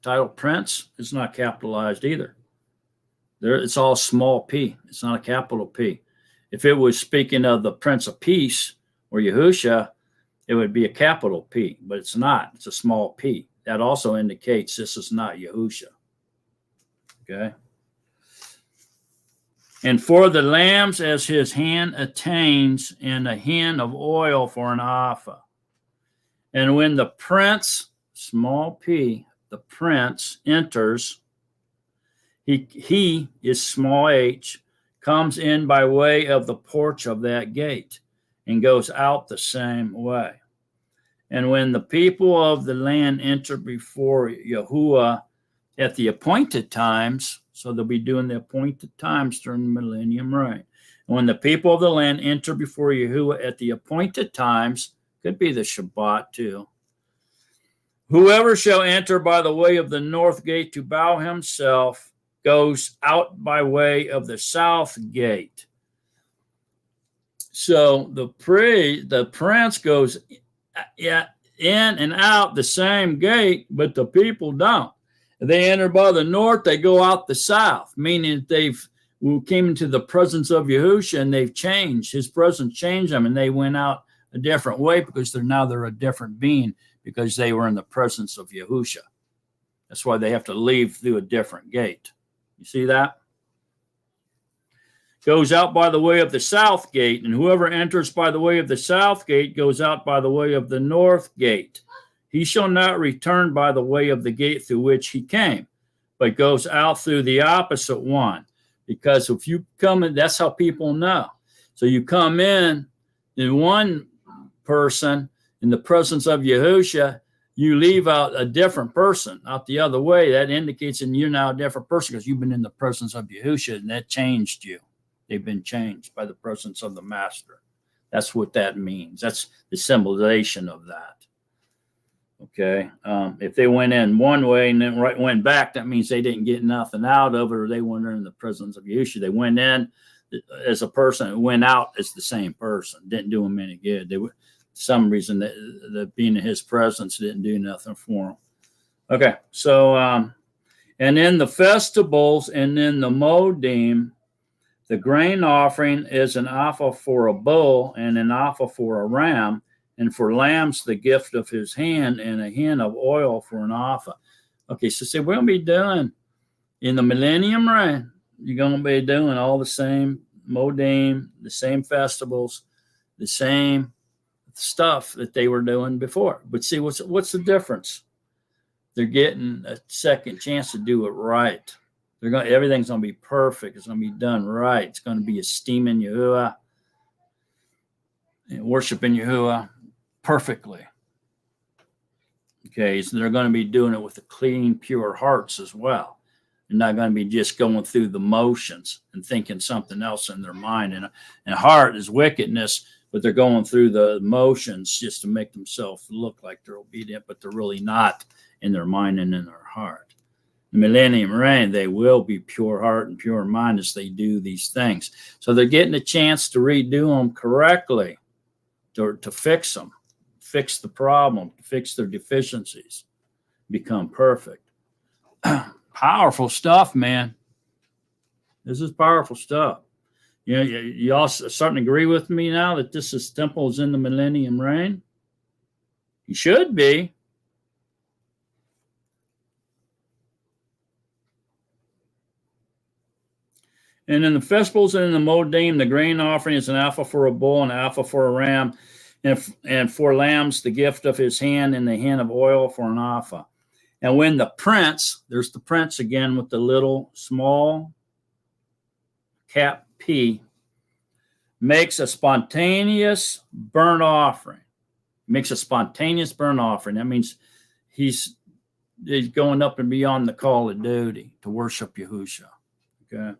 title prince, is not capitalized either. It's all small p. It's not a capital P. If it was speaking of the Prince of Peace or Yahusha, it would be a capital P, but it's not. It's a small p. That also indicates this is not Yahusha. Okay. And for the lambs as his hand attains, and a hin of oil for an ephah. And when the prince, small p, the prince enters, he is small h, comes in by way of the porch of that gate, and goes out the same way. And when the people of the land enter before Yahuwah at the appointed times, so they'll be doing the appointed times during the millennium reign. And when the people of the land enter before Yahuwah at the appointed times, could be the Shabbat too, whoever shall enter by the way of the north gate to bow himself goes out by way of the south gate. So the prince goes in and out the same gate, but the people don't. If they enter by the north, they go out the south, meaning they've came into the presence of Yahushua and they've changed. His presence changed them, and they went out a different way because they're a different being, because they were in the presence of Yahushua. That's why they have to leave through a different gate. You see that? Goes out by the way of the south gate, and whoever enters by the way of the south gate goes out by the way of the north gate. He shall not return by the way of the gate through which he came, but goes out through the opposite one. Because if you come in, that's how people know. So you come in one person in the presence of Yahushua, you leave out a different person out the other way. That indicates that you're now a different person because you've been in the presence of Yahushua, and that changed you. They've been changed by the presence of the Master. That's what that means. That's the symbolization of that. Okay. If they went in one way and then went back, that means they didn't get nothing out of it, or they weren't in the presence of Yahushua. They went in as a person and went out as the same person. Didn't do them any good. They were, some reason that being in his presence didn't do nothing for them. Okay. So, And in the festivals and in the modim, the grain offering is an alpha for a bull and an alpha for a ram, and for lambs the gift of his hand and a hin of oil for an alpha. Okay, so see, we'll be doing in the millennium reign, you're going to be doing all the same modim, the same festivals, the same stuff that they were doing before. But see, what's the difference? They're getting a second chance to do it right. Everything's going to be perfect. It's going to be done right. It's going to be esteeming Yahuwah and worshiping Yahuwah perfectly. Okay, so they're going to be doing it with the clean, pure hearts as well. They're not going to be just going through the motions and thinking something else in their mind. And heart is wickedness, but they're going through the motions just to make themselves look like they're obedient, but they're really not in their mind and in their heart. The millennium reign, they will be pure heart and pure mind as they do these things. So they're getting a chance to redo them correctly, to fix them, fix the problem, fix their deficiencies, become perfect. Powerful stuff, man. This is powerful stuff. You know, you all starting to agree with me now that this temple is in the millennium reign? You should be. And in the festivals and in the modim, the grain offering is an alpha for a bull and an alpha for a ram, and for lambs, the gift of his hand and the hin of oil for an alpha. And when the prince, there's the prince again with the little small cap P, makes a spontaneous burnt offering. That means he's going up and beyond the call of duty to worship Yahusha. Okay.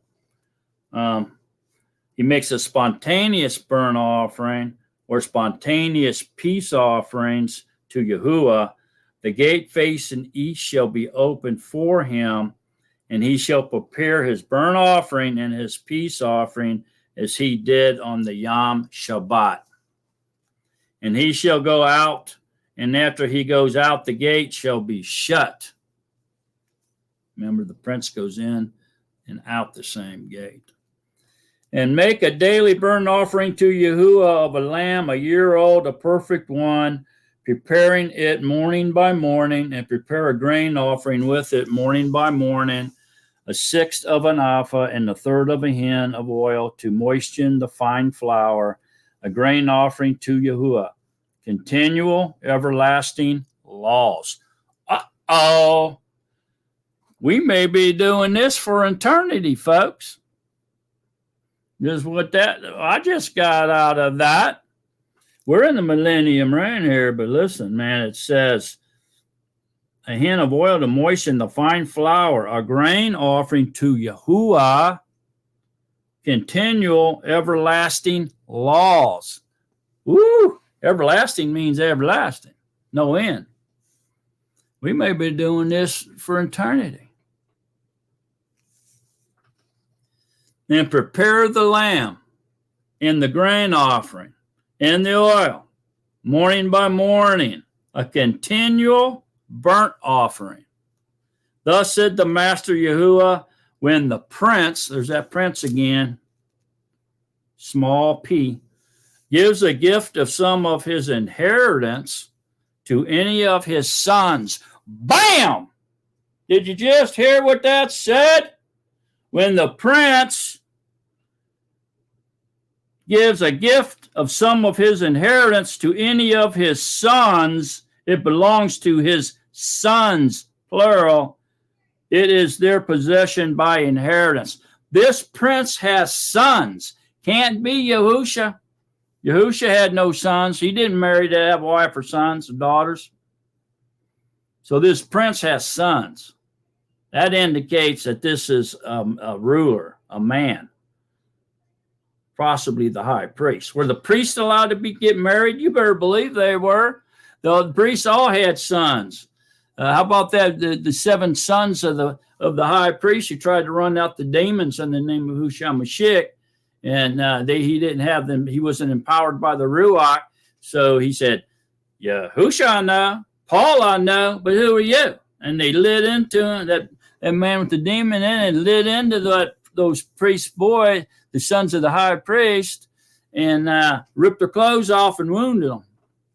He makes a spontaneous burnt offering or spontaneous peace offerings to Yahuwah. The gate facing east shall be open for him, and he shall prepare his burnt offering and his peace offering as he did on the Yom Shabbat. And he shall go out, and after he goes out, the gate shall be shut. Remember, the prince goes in and out the same gate. And make a daily burnt offering to Yahuwah of a lamb, a year old, a perfect one, preparing it morning by morning, and prepare a grain offering with it morning by morning, a sixth of an alpha and a third of a hin of oil to moisten the fine flour, a grain offering to Yahuwah. Continual, everlasting laws. Uh-oh. We may be doing this for eternity, folks. This is what I just got out of that. We're in the millennium reign here, but listen, man, it says a hin of oil to moisten the fine flour, a grain offering to Yahuwah, continual, everlasting laws. Woo! Everlasting means everlasting, no end. We may be doing this for eternity. And prepare the lamb and the grain offering and the oil, morning by morning, a continual burnt offering. Thus said the Master Yahuwah, when the prince, there's that prince again, small p, gives a gift of some of his inheritance to any of his sons. Bam! Did you just hear what that said? When the prince gives a gift of some of his inheritance to any of his sons, it belongs to his sons, plural. It is their possession by inheritance. This prince has sons. Can't be Yahusha. Yahusha had no sons. He didn't marry to have a wife or sons or daughters. So this prince has sons. That indicates that this is a ruler, a man. Possibly the high priest. Were the priests allowed to get married? You better believe they were. The priests all had sons. How about that? The 7 sons of the high priest who tried to run out the demons in the name of Yahushua Mashiach, and he didn't have them. He wasn't empowered by the Ruach, so he said, "Yahushua I know, Paul I know, but who are you?" And they lit into him. that man with the demon in it lit into those priest boy, the sons of the high priest, and ripped their clothes off and wounded them.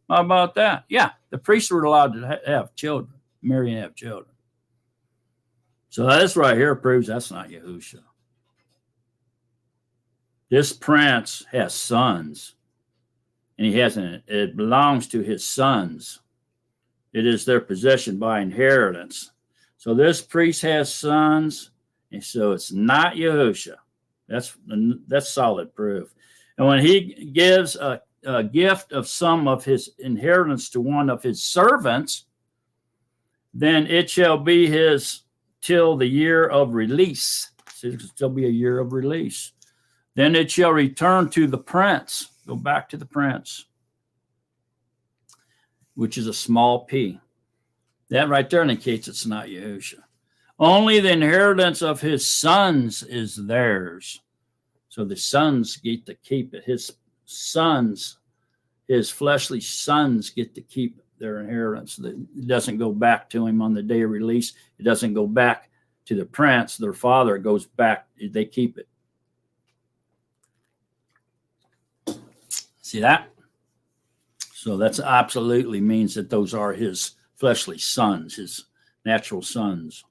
How about that? Yeah, the priests were allowed to have children, marry and have children. So this right here proves that's not Yahusha. This prince has sons, and it belongs to his sons. It is their possession by inheritance. So this priest has sons, and so it's not Yahusha. That's solid proof. And when he gives a gift of some of his inheritance to one of his servants, then it shall be his till the year of release. So it'll still be a year of release. Then it shall return to the prince. Go back to the prince, which is a small p. That right there indicates it's not Yahusha. Only the inheritance of his sons is theirs. So the sons get to keep it. His sons, his fleshly sons get to keep their inheritance. It doesn't go back to him on the day of release. It doesn't go back to the prince, their father. It goes back. They keep it. See that? So that's absolutely means that those are his fleshly sons, his natural sons.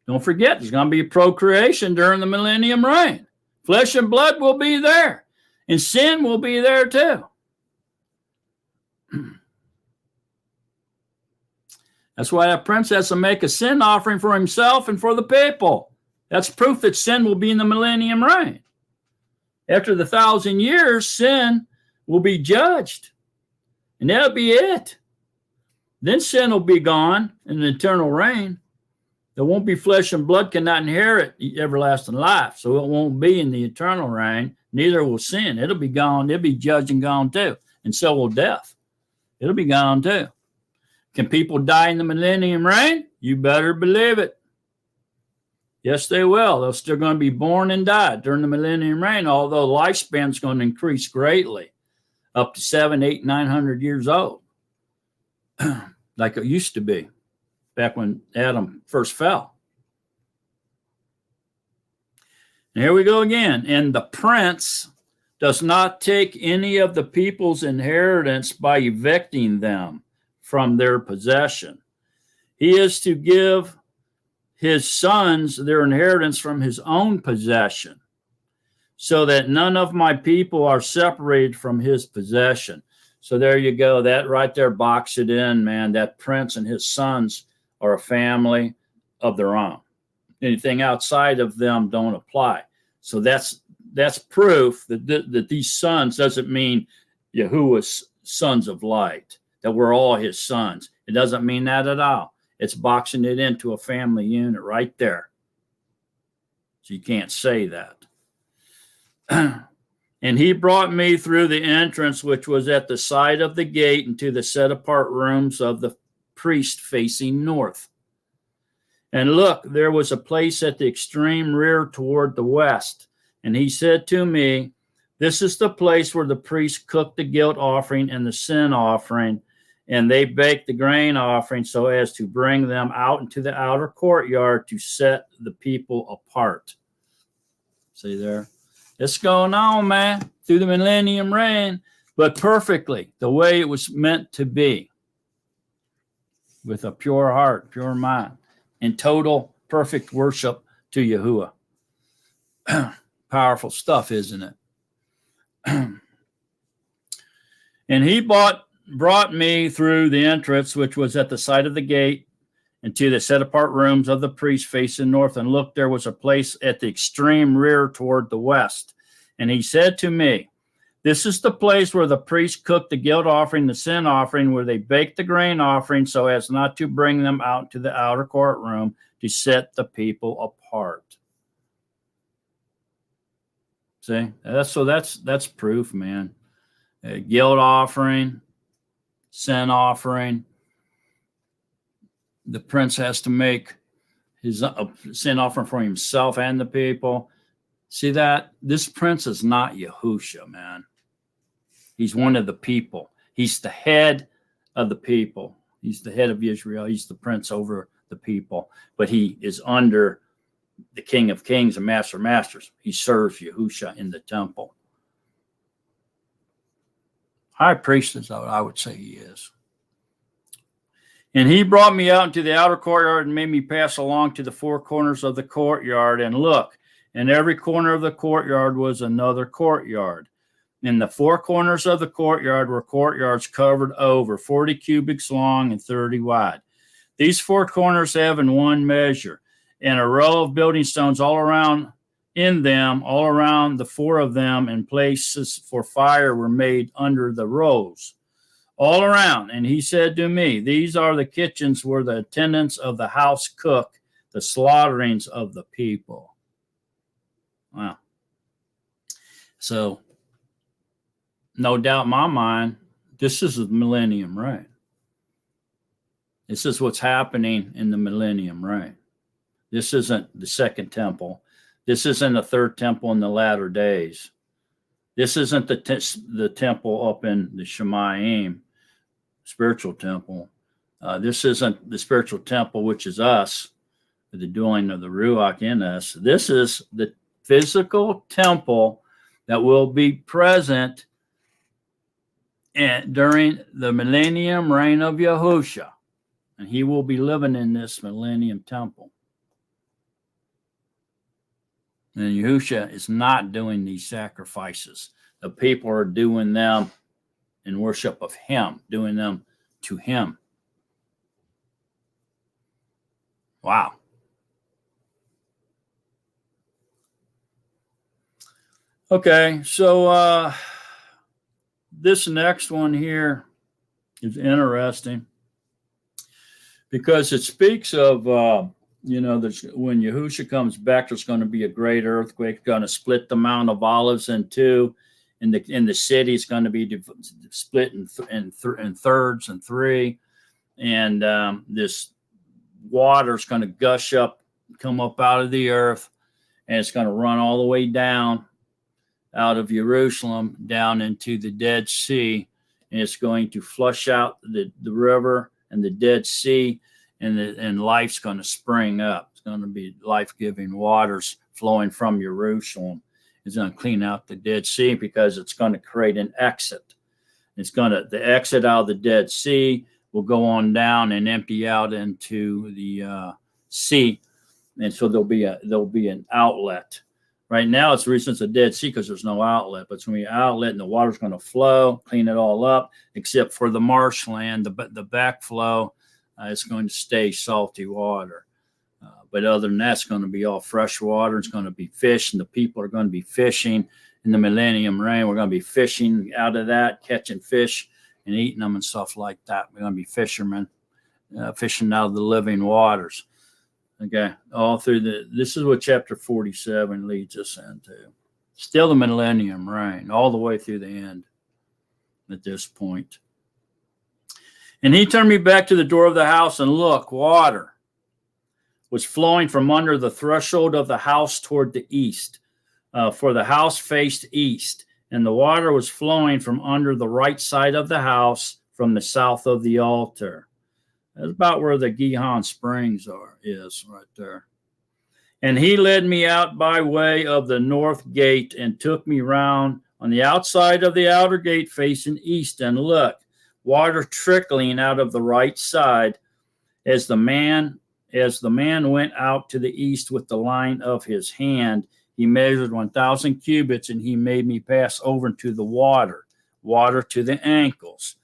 Don't forget, there's going to be procreation during the millennium reign. Flesh and blood will be there, and sin will be there too. That's why that prince has to make a sin offering for himself and for the people. That's proof that sin will be in the millennium reign. After the 1,000 years, sin will be judged, and that'll be it. Then sin will be gone in the eternal reign. There won't be flesh and blood cannot inherit everlasting life, so it won't be in the eternal reign. Neither will sin. It'll be gone. It'll be judged and gone too, and so will death. It'll be gone too. Can people die in the millennium reign? You better believe it. Yes, they will. They're still going to be born and die during the millennium reign, although lifespan's going to increase greatly, up to 700, 800, 900 years old, like it used to be back when Adam first fell. And here we go again. And the prince does not take any of the people's inheritance by evicting them from their possession. He is to give his sons their inheritance from his own possession, so that none of my people are separated from his possession. So there you go. That right there, box it in, man. That prince and his sons are a family of their own. Anything outside of them don't apply. So that's proof that these sons doesn't mean Yahuwah's sons of light, that we're all his sons. It doesn't mean that at all. It's boxing it into a family unit right there. So you can't say that. And he brought me through the entrance, which was at the side of the gate, into the set-apart rooms of the priest facing north. And look, there was a place at the extreme rear toward the west. And he said to me, this is the place where the priest cooked the guilt offering and the sin offering, and they baked the grain offering so as to bring them out into the outer courtyard to set the people apart. See there? It's going on, man, through the millennium reign, but perfectly, the way it was meant to be, with a pure heart, pure mind, and total perfect worship to Yahuwah. Powerful stuff, isn't it? And he brought me through the entrance, which was at the side of the gate, into the set-apart rooms of the priest facing north. And look, there was a place at the extreme rear toward the west. And he said to me, this is the place where the priest cooked the guilt offering, the sin offering, where they baked the grain offering so as not to bring them out to the outer courtroom to set the people apart. See, that's proof, man. A guilt offering, sin offering. The prince has to make his sin offering for himself and the people. See that? This prince is not Yahusha, man. He's one of the people. He's the head of the people. He's the head of Israel. He's the prince over the people, but he is under the King of Kings and Master of Masters. He serves Yahusha in the temple. High priest is what I would say he is. And he brought me out into the outer courtyard and made me pass along to the four corners of the courtyard. And look, in every corner of the courtyard was another courtyard. In the four corners of the courtyard were courtyards covered over, 40 cubits long and 30 wide. These four corners have in one measure, and a row of building stones all around in them, all around the four of them, and places for fire were made under the rows, all around. And he said to me, these are the kitchens where the attendants of the house cook the slaughterings of the people. Wow. So, no doubt in my mind, this is the millennium reign. This is what's happening in the millennium reign. This isn't the second temple. This isn't the third temple in the latter days. This isn't the temple up in the Shemayim, spiritual temple. This isn't the spiritual temple, which is us, the dwelling of the Ruach in us. This is the physical temple that will be present during the millennium reign of Yahusha. And he will be living in this millennium temple. And Yahusha is not doing these sacrifices. The people are doing them in worship of him, doing them to him. Wow. Okay, so this next one here is interesting because it speaks of, there's, when Yahusha comes back, there's going to be a great earthquake, going to split the Mount of Olives in two. In the city, it's going to be split in thirds and three. And this water is going to gush up, come up out of the earth, and it's going to run all the way down out of Jerusalem down into the Dead Sea, and it's going to flush out the river and the Dead Sea, and life's going to spring up. It's going to be life-giving waters flowing from Jerusalem. It's going to clean out the Dead Sea because it's going to create an exit. The exit out of the Dead Sea will go on down and empty out into the sea, and so there'll be an outlet. Right now, it's the reason it's a Dead Sea because there's no outlet. But it's going to be an outlet, and the water's going to flow, clean it all up, except for the marshland, the backflow. It's going to stay salty water. But other than that, it's going to be all fresh water. It's going to be fish, and the people are going to be fishing in the millennium reign. We're going to be fishing out of that, catching fish and eating them and stuff like that. We're going to be fishermen, fishing out of the living waters. Okay, all through this is what chapter 47 leads us into. Still the millennium reign, all the way through the end at this point. And he turned me back to the door of the house, and look, water was flowing from under the threshold of the house toward the east, for the house faced east. And the water was flowing from under the right side of the house from the south of the altar. That's about where the Gihon Springs is right there. And he led me out by way of the north gate and took me round on the outside of the outer gate facing east. And look, water trickling out of the right side as the man went out to the east with the line of his hand. He measured 1,000 cubits, and he made me pass over into the water to the ankles.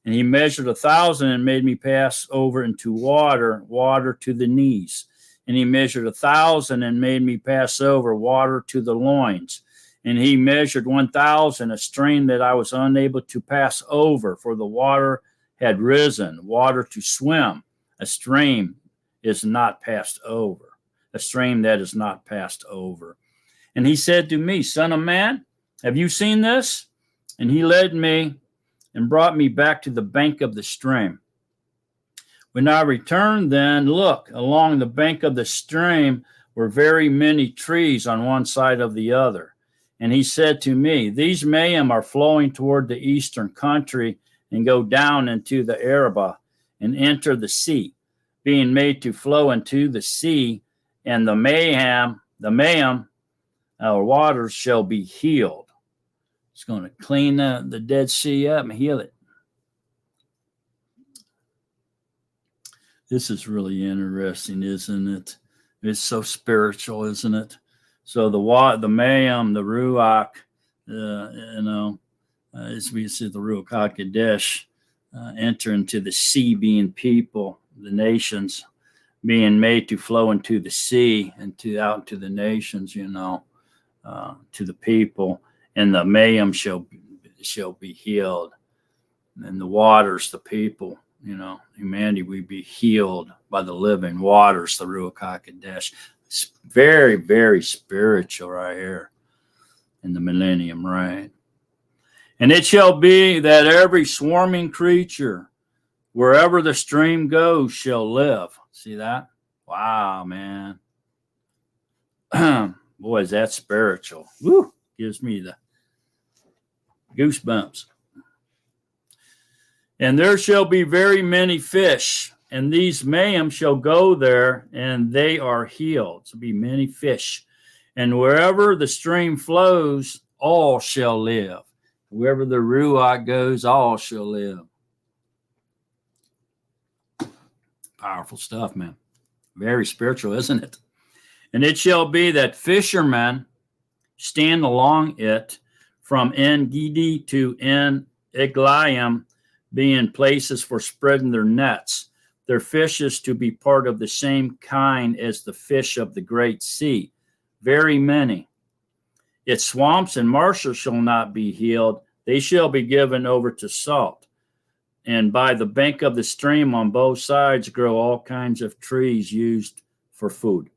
And he measured 1,000 and made me pass over into water to the knees. And he measured 1,000 and made me pass over water to the loins. And he measured 1,000, a stream that I was unable to pass over, for the water had risen, water to swim. A stream is not passed over, a stream that is not passed over. And he said to me, Son of man, have you seen this? And he led me and brought me back to the bank of the stream. When I returned then, look, along the bank of the stream were very many trees on one side of the other. And he said to me, these mayim are flowing toward the eastern country and go down into the Arabah and enter the sea. being made to flow into the sea, and the mayhem, or waters shall be healed. It's going to clean the Dead Sea up and heal it. This is really interesting, isn't it? It's so spiritual, isn't it? So the mayhem, the ruach, as we see the Ruach HaKodesh enter into the sea, being people, the nations, being made to flow into the sea and out into the nations, to the people, and the mayhem shall be healed, and the waters, the people, humanity, we be healed by the living waters, the Ruach HaKodesh. It's very, very spiritual right here in the millennium reign. And it shall be that every swarming creature, wherever the stream goes, shall live. See that? Wow, man. Boy, is that spiritual. Woo! Gives me the goosebumps. And there shall be very many fish, and these mayhem shall go there, and they are healed. So be many fish. And wherever the stream flows, all shall live. Wherever the Ruach goes, all shall live. Powerful stuff, man. Very spiritual, isn't it? And it shall be that fishermen stand along it from En Gedi to En Eglaim, being places for spreading their nets. Their fish is to be part of the same kind as the fish of the great sea, very many. Its swamps and marshes shall not be healed. They shall be given over to salt. And by the bank of the stream on both sides grow all kinds of trees used for food.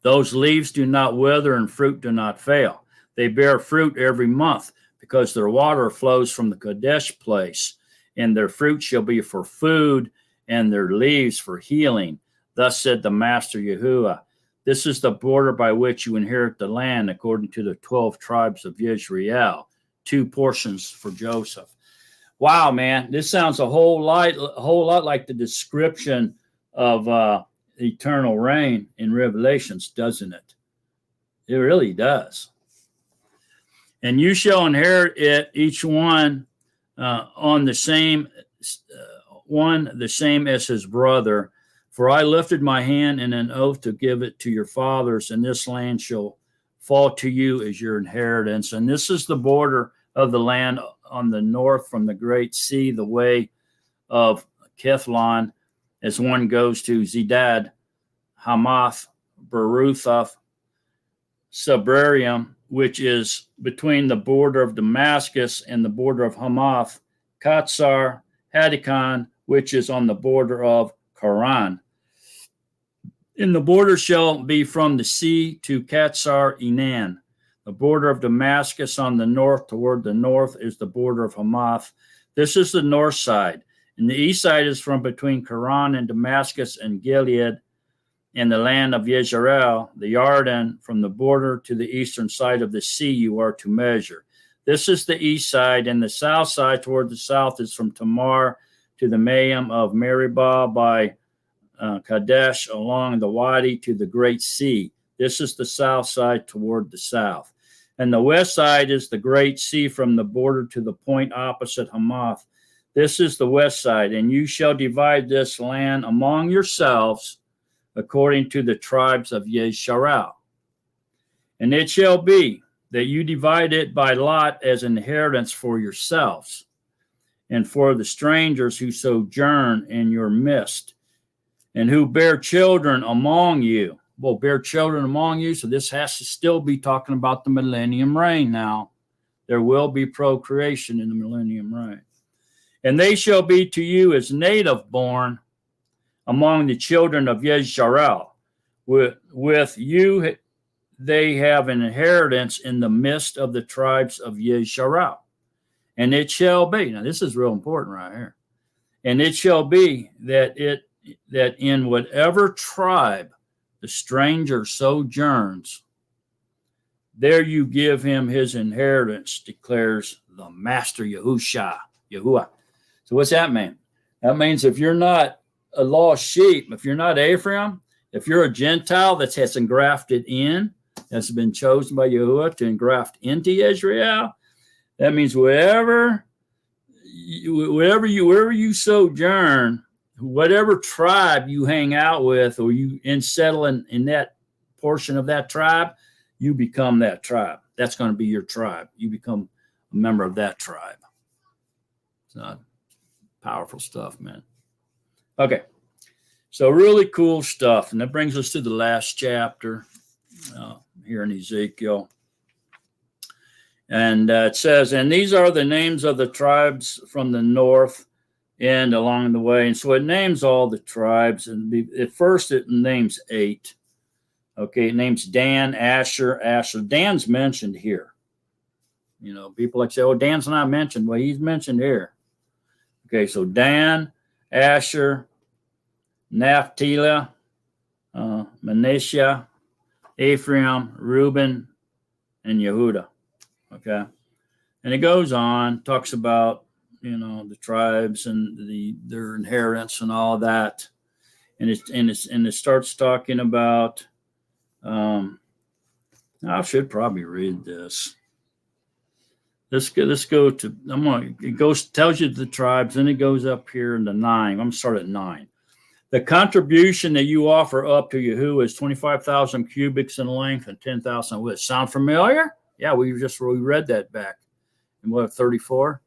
Those leaves do not wither and fruit do not fail. They bear fruit every month, because their water flows from the Kadesh place, and their fruit shall be for food, and their leaves for healing. Thus said the Master Yahuwah. This is the border by which you inherit the land, according to the 12 tribes of Israel, 2 portions for Joseph. Wow, man, this sounds a whole lot like the description of eternal reign in Revelations, doesn't it? It really does. And you shall inherit it, each one on the same as his brother. For I lifted my hand in an oath to give it to your fathers, and this land shall fall to you as your inheritance. And this is the border of the land on the north from the great sea, the way of Kethlon, as one goes to Zedad, Hamath, Beruthoth, Sabrarium, which is between the border of Damascus and the border of Hamath, Katsar, Hadikon, which is on the border of Karan. And the border shall be from the sea to Katsar Enan. The border of Damascus on the north toward the north is the border of Hamath. This is the north side. And the east side is from between Karan and Damascus and Gilead, and the land of Yezreel, the Yarden, from the border to the eastern side of the sea you are to measure. This is the east side, and the south side toward the south is from Tamar to the Mayim of Meribah by Kadesh along the Wadi to the great sea. This is the south side toward the south. And the west side is the great sea from the border to the point opposite Hamath. This is the west side, and you shall divide this land among yourselves according to the tribes of Yesharel. And it shall be that you divide it by lot as inheritance for yourselves and for the strangers who sojourn in your midst and who bear children among you. Well, bear children among you, so this has to still be talking about the millennium reign now. There will be procreation in the millennium reign. And they shall be to you as native born among the children of Yezreel. With you they have an inheritance in the midst of the tribes of Yezreel. And it shall be, now this is real important right here, and it shall be that in whatever tribe the stranger sojourns, there you give him his inheritance, declares the Master Yahuwah. So what's that mean? That means if you're not a lost sheep, if you're not Ephraim, if you're a Gentile that has engrafted in, has been chosen by Yahuwah to engraft into Israel, that means wherever you sojourn, whatever tribe you hang out with or you settle in that portion of that tribe, you become that tribe. That's going to be your tribe. You become a member of that tribe. It's not powerful stuff, man. Okay. So really cool stuff. And that brings us to the last chapter here in Ezekiel. And it says, and these are the names of the tribes from the north and along the way. And so it names all the tribes. And at first it names 8. Okay, it names Dan, Asher. Dan's mentioned here. You know, people like say, oh, Dan's not mentioned. Well, he's mentioned here. Okay, so Dan, Asher, Naphtali, Manasseh, Ephraim, Reuben, and Yehuda. Okay, and it goes on, talks about, you know, the tribes and their inheritance and all of that, and it starts talking about. I should probably read this. Let's go to. Tells you the tribes, then it goes up here into 9. I'm gonna start at 9. The contribution that you offer up to Yahuwah is 25,000 cubits in length and 10,000 width. Sound familiar? Yeah, we read that back in 34.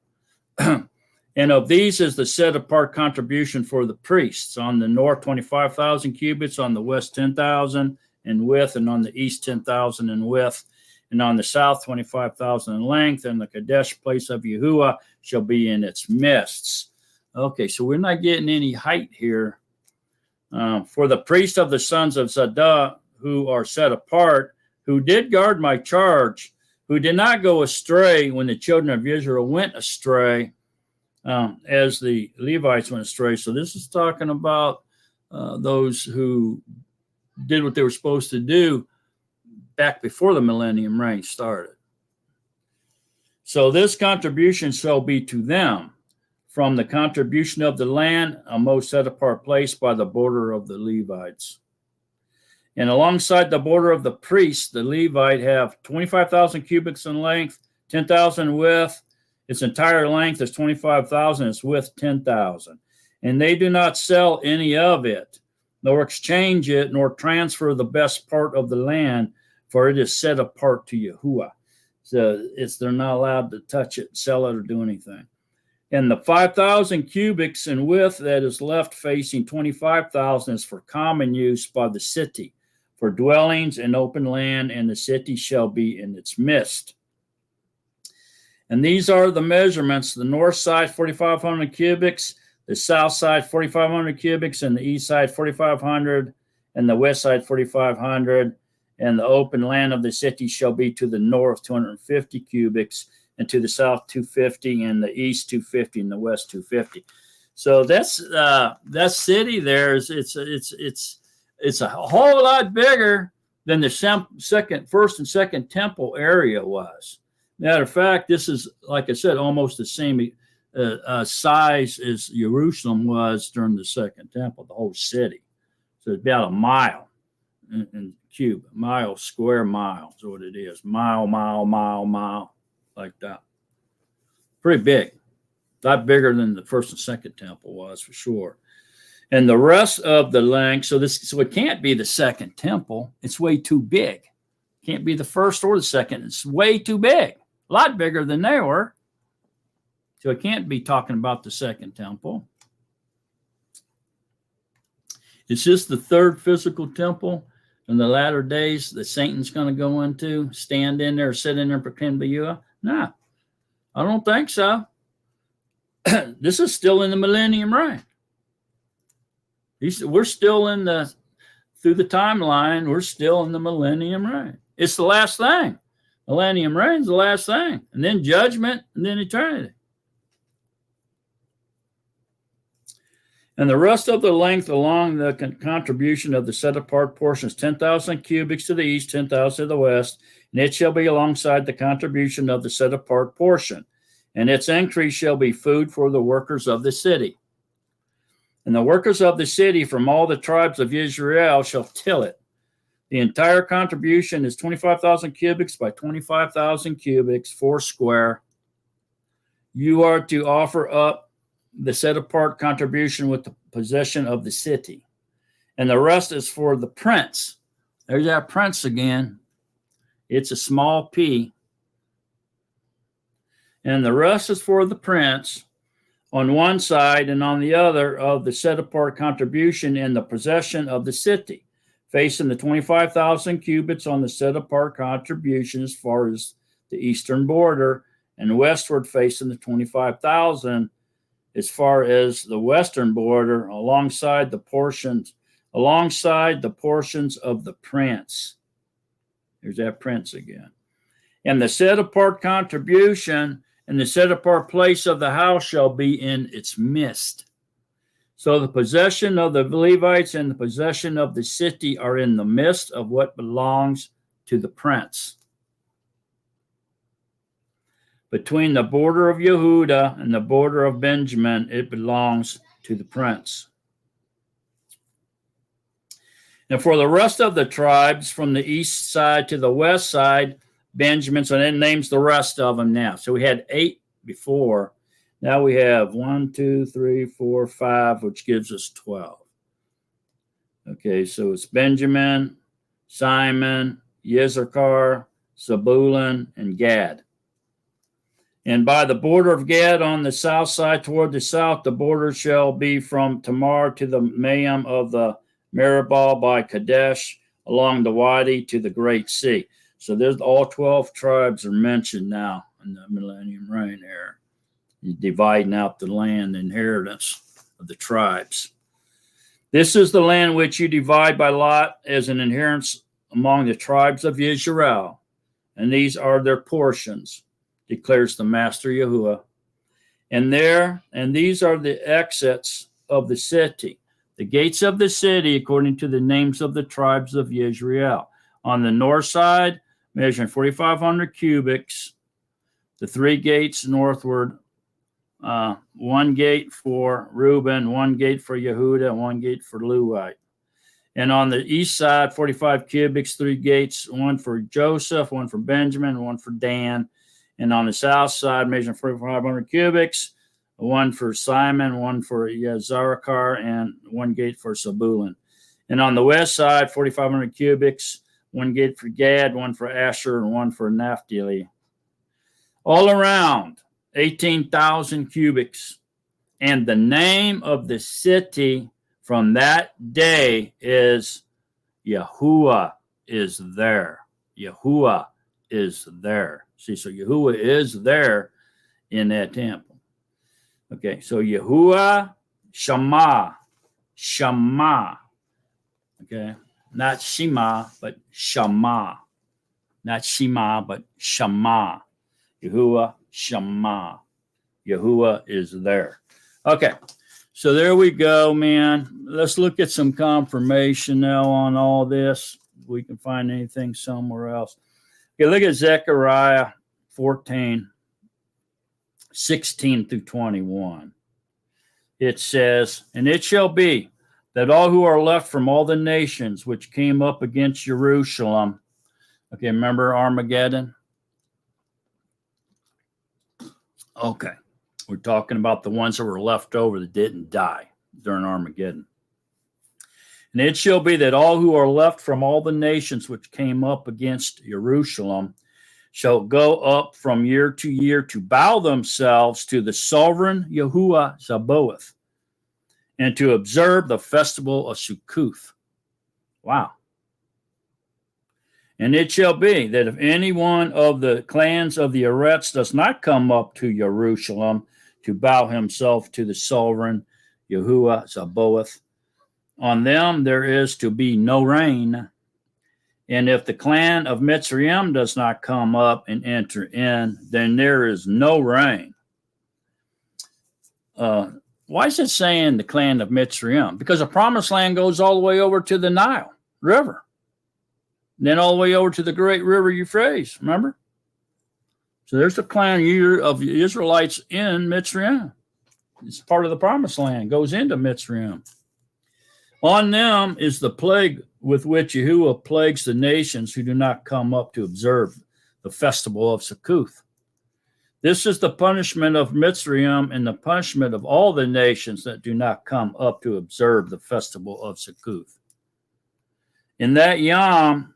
And of these is the set apart contribution for the priests. On the north, 25,000 cubits, on the west, 10,000 in width, and on the east, 10,000 in width, and on the south, 25,000 in length, and the Kadesh place of Yahuwah shall be in its midst. Okay, so we're not getting any height here. For the priests of the sons of Zadok, who are set apart, who did guard my charge, who did not go astray when the children of Israel went astray, as the Levites went astray. So this is talking about those who did what they were supposed to do back before the millennium reign started. So this contribution shall be to them from the contribution of the land, a most set apart place by the border of the Levites. And alongside the border of the priests, the Levite have 25,000 cubits in length, 10,000 width. Its entire length is 25,000, its width 10,000. And they do not sell any of it, nor exchange it, nor transfer the best part of the land, for it is set apart to Yahuwah. So they're not allowed to touch it, sell it, or do anything. And the 5,000 cubits in width that is left facing 25,000 is for common use by the city, for dwellings and open land, and the city shall be in its midst. And these are the measurements: the north side 4,500 cubits, the south side 4,500 cubits, and the east side 4,500, and the west side 4,500. And the open land of the city shall be to the north 250 cubits, and to the south 250, and the east 250, and the west 250. So that's that city there is it's a whole lot bigger than the first and second temple area was. Matter of fact, this is, like I said, almost the same size as Jerusalem was during the second temple, the whole city. So it's about a mile in cube, square mile is what it is. Mile, like that. Pretty big. A lot bigger than the first and second temple was, for sure. And the rest of the length, so it can't be the second temple. It's way too big. Can't be the first or the second. It's way too big. A lot bigger than they were. So it can't be talking about the second temple. It's just the third physical temple in the latter days that Satan's going to go into, stand in there, sit in there, and pretend to be you. No, I don't think so. This is still in the millennium reign. We're still through the timeline, we're still in the millennium reign. It's the last thing. Millennium reign is the last thing. And then judgment, and then eternity. And the rest of the length along the contribution of the set-apart portion is 10,000 cubits to the east, 10,000 to the west, and it shall be alongside the contribution of the set-apart portion. And its increase shall be food for the workers of the city. And the workers of the city from all the tribes of Israel shall till it. The entire contribution is 25,000 cubits by 25,000 cubits, 4 square. You are to offer up the set apart contribution with the possession of the city. And the rest is for the prince. There's that prince again. It's a small p. And the rest is for the prince on one side, and on the other of the set apart contribution in the possession of the city, facing the 25,000 cubits on the set apart contribution as far as the eastern border, and westward facing the 25,000 as far as the western border, alongside the portions of the prince. There's that prince again. And the set apart contribution and the set apart place of the house shall be in its midst. So the possession of the Levites and the possession of the city are in the midst of what belongs to the prince. Between the border of Yehuda and the border of Benjamin, it belongs to the prince. And for the rest of the tribes, from the east side to the west side, Benjamin, so then names the rest of them now. So we had 8 before. Now we have 1, 2, 3, 4, 5, which gives us 12. Okay, so it's Benjamin, Simon, Issachar, Zebulun, and Gad. And by the border of Gad on the south side toward the south, the border shall be from Tamar to the Mayim of the Meribah by Kadesh, along the Wadi to the Great Sea. So there's all 12 tribes are mentioned now in the millennium reign era, dividing out the land inheritance of the tribes. This is the land which you divide by lot as an inheritance among the tribes of Israel, and these are their portions, declares the Master Yahuwah. And these are the exits of the city, the gates of the city, according to the names of the tribes of Israel. On the north side, measuring 4,500 cubits, the 3 gates northward, 1 gate for Reuben, 1 gate for Yehuda, and 1 gate for Levite. And on the east side, 45 cubits, 3 gates, 1 for Joseph, 1 for Benjamin, 1 for Dan. And on the south side, measuring 4,500 cubits, 1 for Simon, 1 for Issachar, and 1 gate for Zebulun. And on the west side, 4,500 cubits, 1 gate for Gad, 1 for Asher, and 1 for Naphtali. All around, 18,000 cubits. And the name of the city from that day is Yahuwah is there. Yahuwah is there. See, so Yahuwah is there in that temple. Okay, so Yahuwah, Shema. Okay, not Shema, but Shema. Not Shema, but Shema. Yahuwah, Shema. Yahuwah is there. Okay, so there we go, man. Let's look at some confirmation now on all this. We can find anything somewhere else. Okay, look at Zechariah 14, 16 through 21. It says, and it shall be that all who are left from all the nations which came up against Jerusalem. Okay, remember Armageddon? Okay, we're talking about the ones that were left over that didn't die during Armageddon. And it shall be that all who are left from all the nations which came up against Jerusalem shall go up from year to year to bow themselves to the sovereign Yahuwah Sabaoth, and to observe the festival of Sukkoth. Wow. And it shall be that if any one of the clans of the Eretz does not come up to Jerusalem to bow himself to the sovereign Yahuwah Sabaoth, on them there is to be no rain. And if the clan of Mitzrayim does not come up and enter in, then there is no rain. Why is it saying the clan of Mitzrayim? Because the promised land goes all the way over to the Nile River. Then all the way over to the great river Euphrates, remember? So there's the clan of the Israelites in Mitzrayim. It's part of the promised land, goes into Mitzrayim. On them is the plague with which Yahuwah plagues the nations who do not come up to observe the festival of Succoth. This is the punishment of Mitzrayim and the punishment of all the nations that do not come up to observe the festival of Succoth. In that Yom,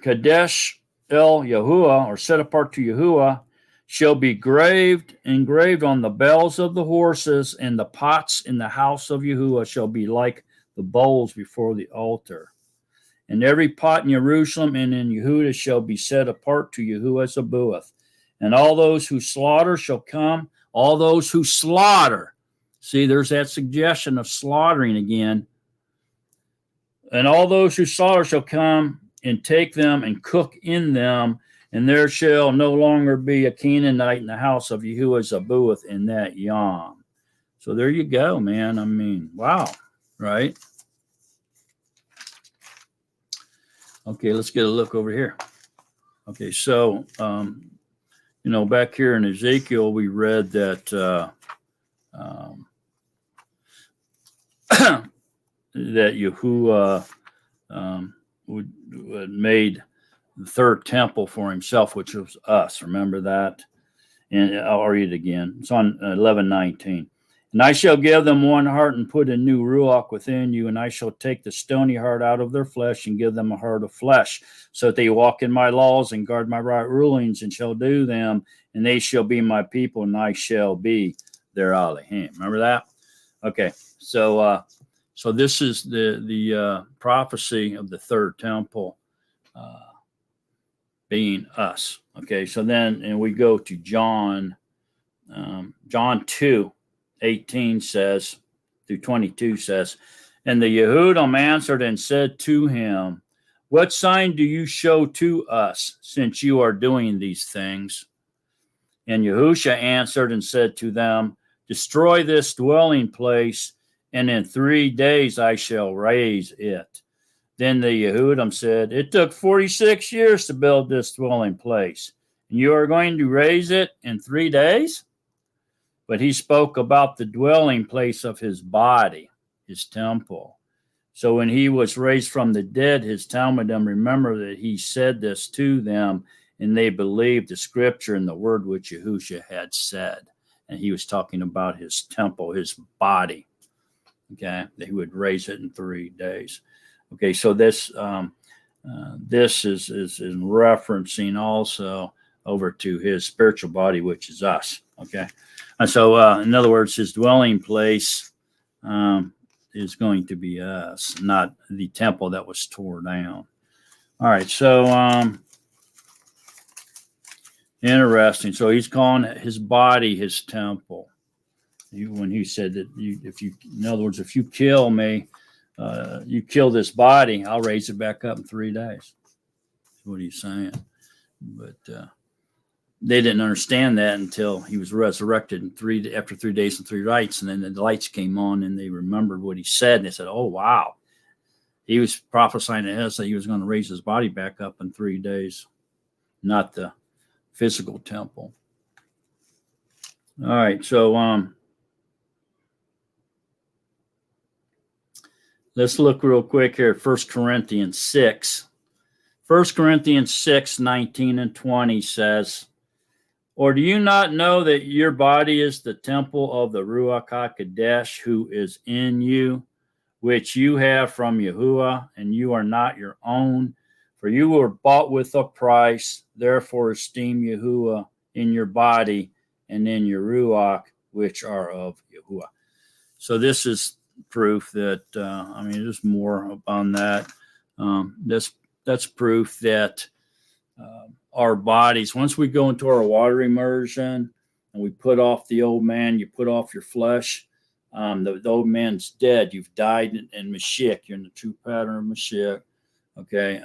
Kadesh El Yahuwah, or set apart to Yahuwah, shall be engraved on the bells of the horses, and the pots in the house of Yahuwah shall be like the bowls before the altar. And every pot in Jerusalem and in Yehudah shall be set apart to Yahuwah Sabaoth. And all those who slaughter shall come, all those who slaughter. See, there's that suggestion of slaughtering again. And all those who slaughter shall come and take them and cook in them, and there shall no longer be a Canaanite in the house of Yahuwah Sabaoth in that Yom. So there you go, man. I mean, wow, right? Okay, let's get a look over here. Okay, so, back here in Ezekiel, we read that that Yahuwah would made the third temple for himself, which was us. Remember that? And I'll read it again. It's on 11:19. And I shall give them one heart and put a new ruach within you, and I shall take the stony heart out of their flesh and give them a heart of flesh, so that they walk in my laws and guard my right rulings and shall do them, and they shall be my people, and I shall be their Elohim. Remember that? Okay, so this is the prophecy of the third temple being us. Okay, so then, and we go to John 2:18 says, through 22 says, and the Yehudim answered and said to him, what sign do you show to us, since you are doing these things? And Yahusha answered and said to them, destroy this dwelling place, and in 3 days I shall raise it. Then the Yehudim said, it took 46 years to build this dwelling place, and you are going to raise it in 3 days? But he spoke about the dwelling place of his body, his temple. So when he was raised from the dead, his Talmudim remember that he said this to them, and they believed the scripture and the word which Yahusha had said. And he was talking about his temple, his body. Okay, that he would raise it in 3 days. Okay, so this is referencing also over to his spiritual body, which is us. Okay, and so in other words, his dwelling place is going to be us, not the temple that was torn down. All right, so interesting. So he's calling his body his temple. When he said that, in other words, if you kill me, you kill this body, I'll raise it back up in 3 days. That's what he's saying. But they didn't understand that until he was resurrected after 3 days and 3 nights. And then the lights came on and they remembered what he said. And they said, oh, wow. He was prophesying to us that he was going to raise his body back up in 3 days, not the physical temple. All right. So let's look real quick here at 1 Corinthians 6. 1 Corinthians 6:19 and 20 says, or do you not know that your body is the temple of the Ruach HaKodesh who is in you, which you have from Yahuwah, and you are not your own? For you were bought with a price. Therefore esteem Yahuwah in your body and in your Ruach, which are of Yahuwah. So this is proof that, there's more on that. That's proof that our bodies, once we go into our water immersion and we put off the old man, you put off your flesh, the old man's dead. You've died in Mashiach. You're in the true pattern of Mashiach. Okay.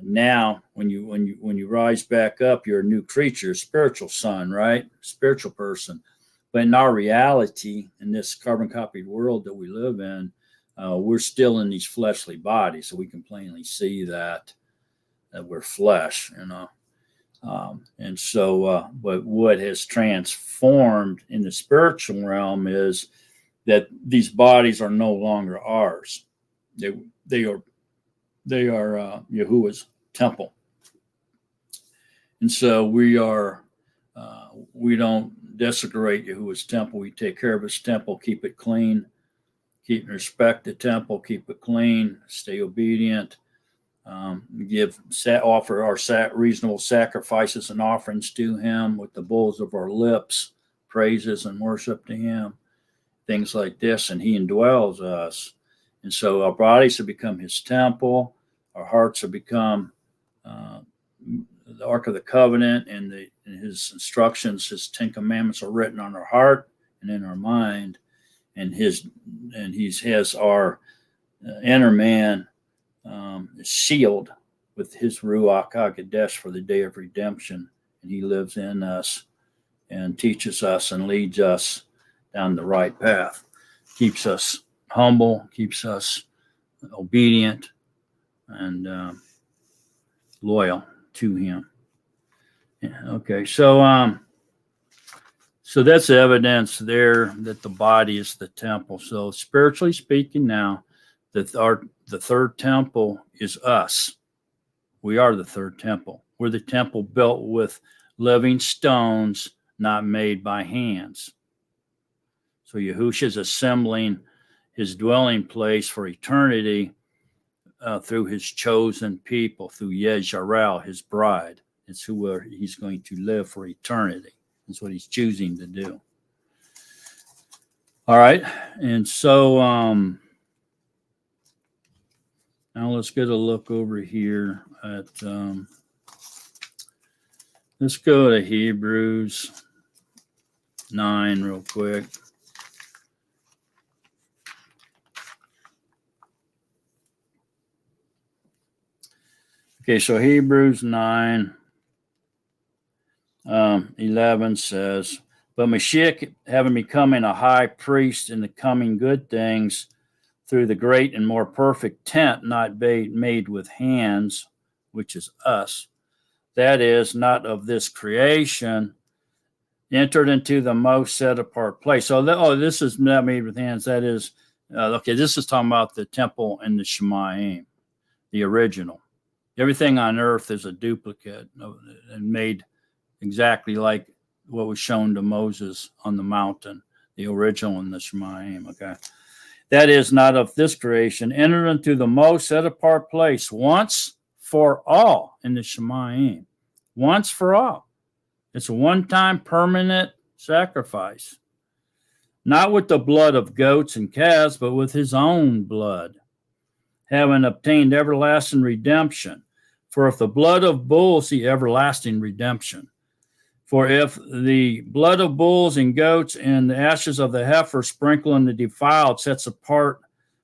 Now when you rise back up, you're a new creature, a spiritual son, right? Spiritual person. But in our reality, in this carbon copied world that we live in, we're still in these fleshly bodies. So we can plainly see that we're flesh, And so, but what has transformed in the spiritual realm is that these bodies are no longer ours. They are Yahuwah's temple, and so we don't desecrate Yahuwah's temple. We take care of His temple, keep it clean, keep and respect the temple, keep it clean, stay obedient. Offer our reasonable sacrifices and offerings to Him with the bowls of our lips, praises and worship to Him, things like this, and He indwells us. And so our bodies have become His temple, our hearts have become the Ark of the Covenant, and His instructions, His 10 Commandments are written on our heart and in our mind, and He has our inner man is sealed with His Ruach HaKodesh for the day of redemption. And He lives in us and teaches us and leads us down the right path. Keeps us humble, keeps us obedient and loyal to Him. Yeah, okay, so that's evidence there that the body is the temple. So spiritually speaking now, the third temple is us. We are the third temple. We're the temple built with living stones, not made by hands. So Yahushua is assembling His dwelling place for eternity through His chosen people, through Yezharel, His bride. It's where He's going to live for eternity. That's what He's choosing to do. All right, and so now let's get a look over here at, let's go to Hebrews 9 real quick. Okay, so Hebrews 9, 11 says, but Mashiach, having become a high priest in the coming good things, through the great and more perfect tent not made with hands, which is us, that is, not of this creation, entered into the most set apart place. So, this is not made with hands. That is, this is talking about the temple and the Shemayim, the original. Everything on earth is a duplicate and made exactly like what was shown to Moses on the mountain, the original in the Shemayim, okay? That is not of this creation, entered into the most set apart place once for all in the Shemayim. Once for all. It's a one-time permanent sacrifice. Not with the blood of goats and calves, but with His own blood, having obtained everlasting redemption. For if the blood of bulls, the everlasting redemption. For if the blood of bulls and goats and the ashes of the heifer sprinkled and the defiled sets apart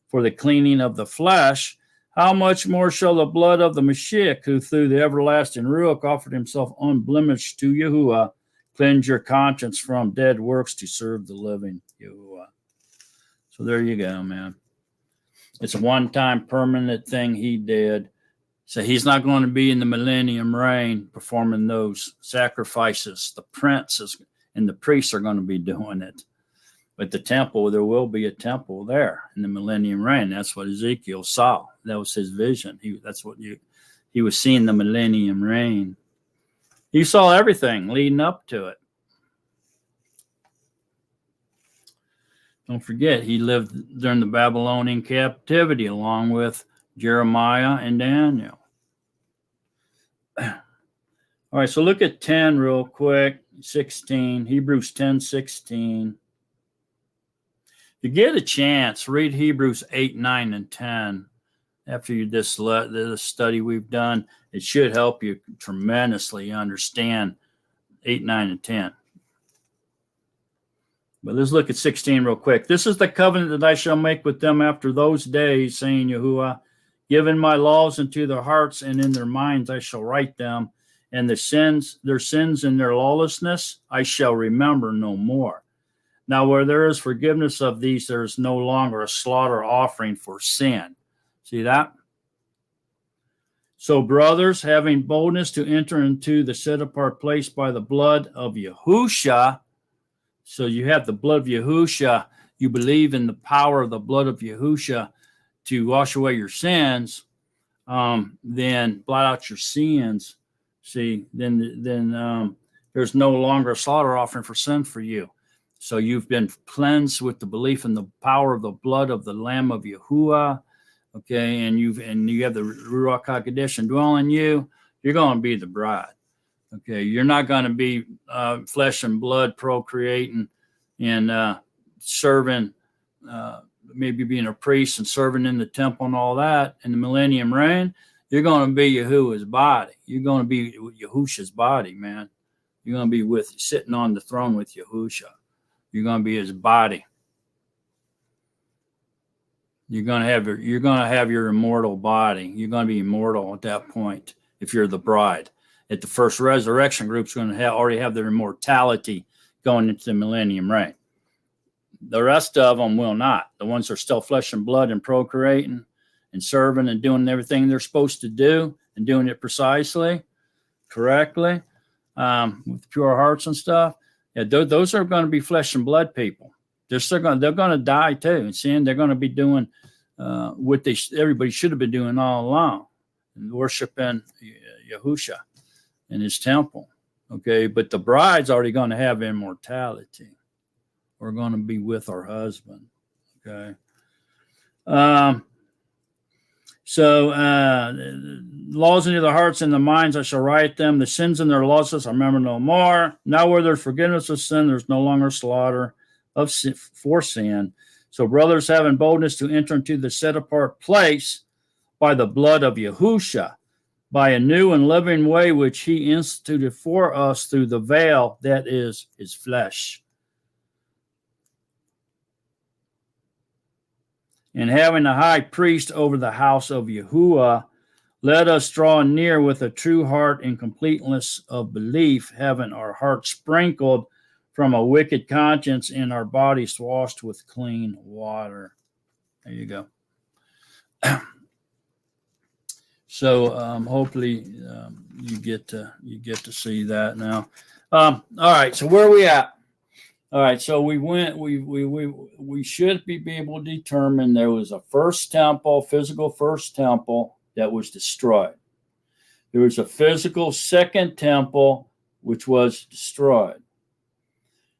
for the cleaning of the flesh, how much more shall the blood of the Mashiach, who through the everlasting Ruach offered Himself unblemished to Yahuwah, cleanse your conscience from dead works to serve the living Yahuwah. So there you go, man. It's a one-time permanent thing He did. So He's not going to be in the millennium reign performing those sacrifices. The princes and the priests are going to be doing it. But the temple, there will be a temple there in the millennium reign. That's what Ezekiel saw. That was his vision. He was seeing the millennium reign. He saw everything leading up to it. Don't forget, he lived during the Babylonian captivity along with Jeremiah and Daniel. All right, so look at 10 real quick, 16, Hebrews 10, 16. If you get a chance, read Hebrews 8, 9, and 10. After this study we've done, it should help you tremendously understand 8, 9, and 10. But let's look at 16 real quick. This is the covenant that I shall make with them after those days, saying Yahuwah, given my laws into their hearts and in their minds I shall write them, and their sins and their lawlessness I shall remember no more. Now where there is forgiveness of these, there is no longer a slaughter offering for sin. See that? So, brothers, having boldness to enter into the set apart place by the blood of Yahusha. So you have the blood of Yahusha. You believe in the power of the blood of Yahusha to wash away your sins. Then blot out your sins. See, then there's no longer a slaughter offering for sin for you. So you've been cleansed with the belief in the power of the blood of the Lamb of Yahuwah. Okay, and you have the Ruach HaKodesh dwell in you. You're going to be the bride. Okay, you're not going to be flesh and blood procreating and serving, maybe being a priest and serving in the temple and all that in the millennium reign. You're going to be Yahuwah's body. You're going to be Yahusha's body, man. You're going to be sitting on the throne with Yahusha. You're going to be his body. You're going to have your immortal body. You're going to be immortal at that point if you're the bride. At the first resurrection group's going to already have their immortality going into the millennium reign. The rest of them will not. The ones that are still flesh and blood and procreating and serving and doing everything they're supposed to do and doing it precisely, correctly, with pure hearts and stuff. Yeah, those are going to be flesh and blood people. They're going to die too. And seeing they're going to be doing what everybody should have been doing all along, and worshiping Yahusha in his temple. Okay, but the bride's already going to have immortality. We're going to be with our husband. Okay. So laws into their hearts and the minds, I shall write them. The sins in their losses I remember no more. Now where there's forgiveness of sin, there's no longer slaughter of sin, for sin. So brothers, having boldness to enter into the set apart place by the blood of Yahusha, by a new and living way which he instituted for us through the veil that is his flesh. And having a high priest over the house of Yahuwah, let us draw near with a true heart and completeness of belief, having our hearts sprinkled from a wicked conscience and our bodies washed with clean water. There you go. So hopefully you get to see that now. All right. So where are we at? All right. So we should be able to determine there was a first temple, physical first temple that was destroyed. There was a physical second temple which was destroyed.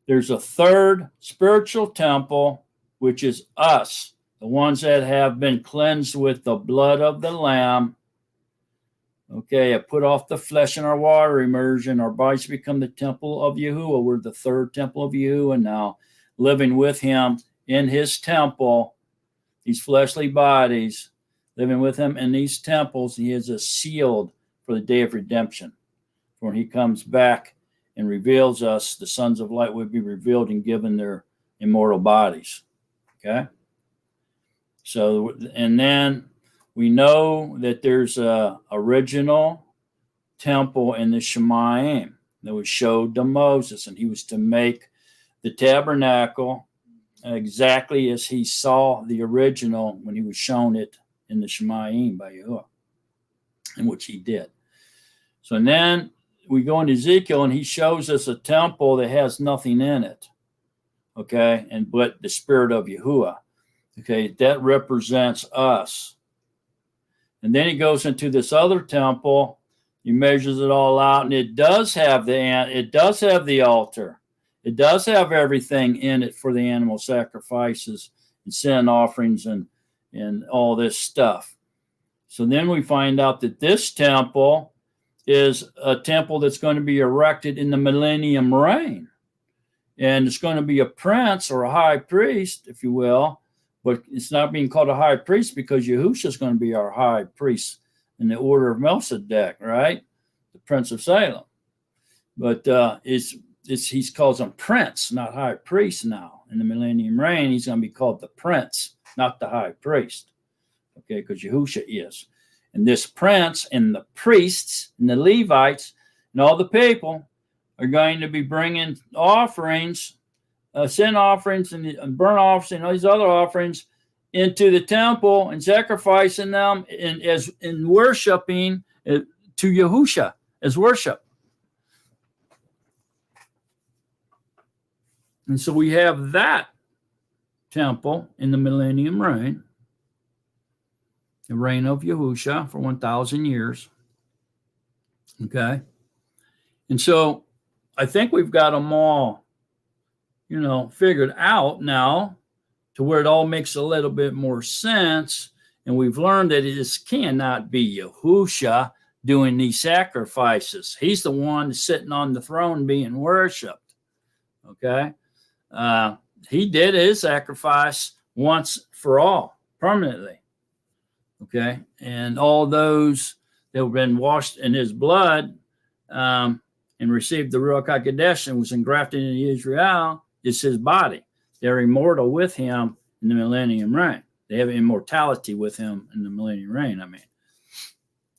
There's a third spiritual temple, which is us, the ones that have been cleansed with the blood of the Lamb. Okay, I put off the flesh in our water immersion. Our bodies become the temple of Yahuwah. We're the third temple of Yahuwah now, living with him in his temple, these fleshly bodies, living with him in these temples. He is us sealed for the day of redemption. For when he comes back and reveals us, the sons of light will be revealed and given their immortal bodies. Okay? So, and then we know that there's a original temple in the Shemayim that was showed to Moses, and he was to make the tabernacle exactly as he saw the original when he was shown it in the Shemayim by Yahuwah, in which he did. So then we go into Ezekiel, and he shows us a temple that has nothing in it. Okay, but the Spirit of Yahuwah. Okay, that represents us. And then he goes into this other temple. He measures it all out, and it does have the altar. It does have everything in it for the animal sacrifices and sin offerings and all this stuff. So then we find out that this temple is a temple that's going to be erected in the millennium reign. And it's going to be a prince or a high priest, if you will. But it's not being called a high priest because Yahushua is going to be our high priest in the order of Melchizedek, right? The Prince of Salem. But he calls him prince, not high priest now. In the millennium reign, he's going to be called the prince, not the high priest. Okay, because Yahushua is. And this prince and the priests and the Levites and all the people are going to be bringing offerings, sin offerings and burnt offerings and all these other offerings into the temple and sacrificing them in worshiping to Yahusha as worship. And so we have that temple in the millennium reign, the reign of Yahusha for 1,000 years. Okay. And so I think we've got them all, figured out now to where it all makes a little bit more sense. And we've learned that this cannot be Yahusha doing these sacrifices. He's the one sitting on the throne being worshiped. Okay. He did his sacrifice once for all, permanently. Okay. And all those that have been washed in his blood and received the Ruach HaKodesh and was engrafted into Israel is his body. They're immortal with him in the millennium reign. They have immortality with him in the millennium reign,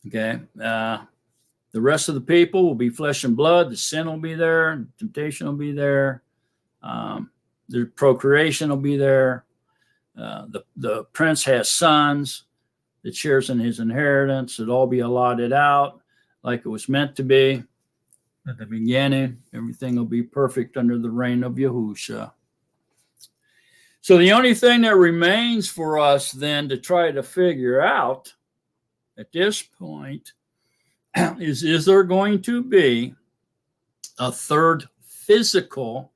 Okay. The rest of the people will be flesh and blood. The sin will be there. Temptation will be there. The procreation will be there. The prince has sons that shares in his inheritance. It'll all be allotted out like it was meant to be at the beginning. Everything will be perfect under the reign of Yahusha. So the only thing that remains for us then to try to figure out at this point is there going to be a third physical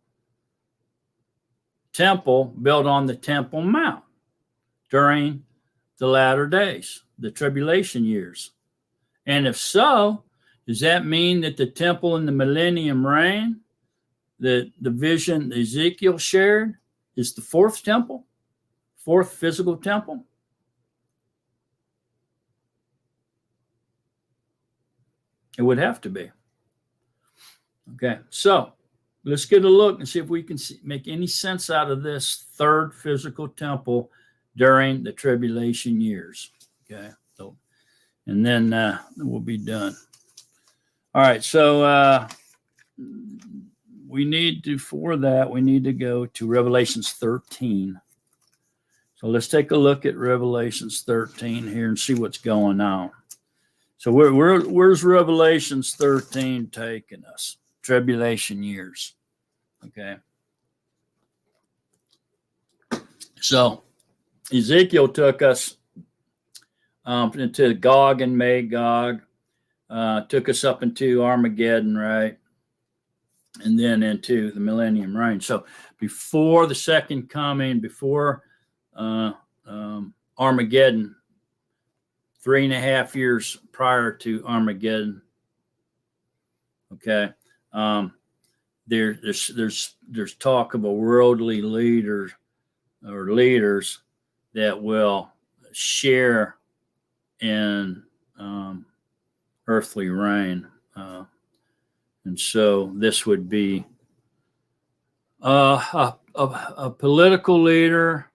temple built on the Temple Mount during the latter days, the tribulation years? And if so, does that mean that the temple in the millennium reign, that the vision Ezekiel shared, is the fourth temple, fourth physical temple? It would have to be. Okay, so let's get a look and see if we can make any sense out of this third physical temple during the tribulation years. Okay, so, and then we'll be done. All right, so we need to go to Revelations 13. So let's take a look at Revelations 13 here and see what's going on. So where's Revelations 13 taking us? Tribulation years. Okay. So Ezekiel took us into Gog and Magog, took us up into Armageddon, right? And then into the millennium reign. So before the second coming, before Armageddon, 3.5 years prior to Armageddon, okay, there's talk of a worldly leader or leaders that will share in earthly reign. And so this would be a political leader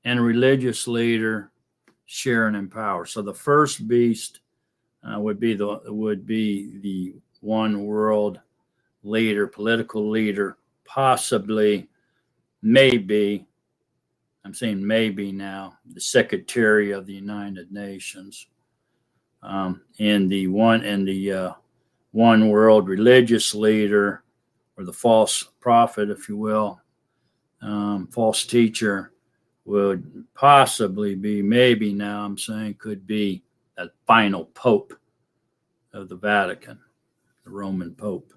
and a religious leader sharing in power. So the first beast would be the one world leader, political leader, possibly, maybe. I'm saying maybe now, the Secretary of the United Nations, and the one world religious leader, or the false prophet, if you will, false teacher, would possibly be, maybe now I'm saying, could be that final Pope of the Vatican, the Roman Pope.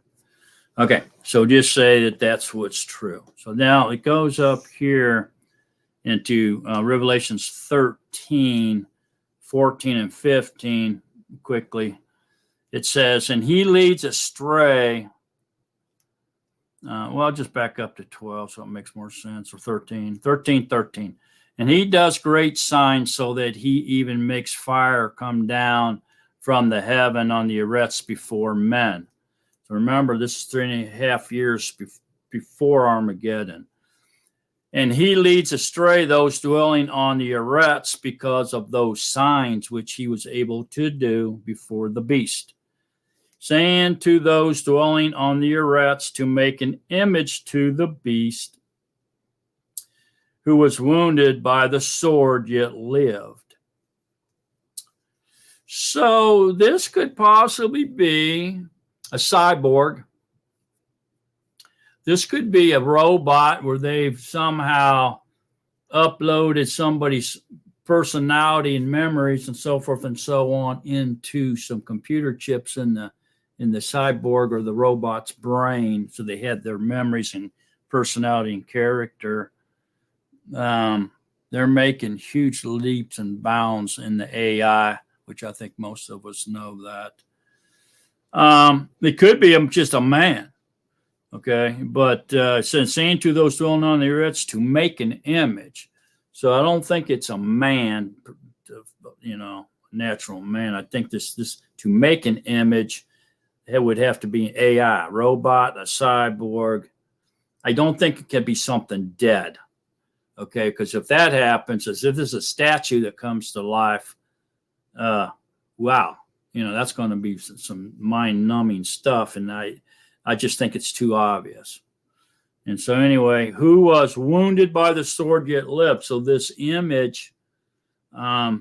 Okay, so just say that that's what's true. So now it goes up here into Revelations 13, 14, and 15 quickly. It says, and he leads astray. Well, I'll just back up to 12 so it makes more sense, or 13. And he does great signs so that he even makes fire come down from the heaven on the arets before men. So remember, this is 3.5 years before Armageddon. And he leads astray those dwelling on the arets because of those signs which he was able to do before the beast, saying to those dwelling on the arets to make an image to the beast, who was wounded by the sword yet lived. So this could possibly be a cyborg. This could be a robot where they've somehow uploaded somebody's personality and memories and so forth and so on into some computer chips in the cyborg or the robot's brain, so they had their memories and personality and character. They're making huge leaps and bounds in the AI, which I think most of us know that. It could be just a man, okay? But since saying to those dwelling on the earth to make an image, so I don't think it's a man, natural man. I think this to make an image, it would have to be an AI, robot, a cyborg. I don't think it can be something dead, okay? Because if that happens, as if there's a statue that comes to life, wow, that's going to be some mind-numbing stuff, and I just think it's too obvious. And so anyway, who was wounded by the sword yet lived? So this image was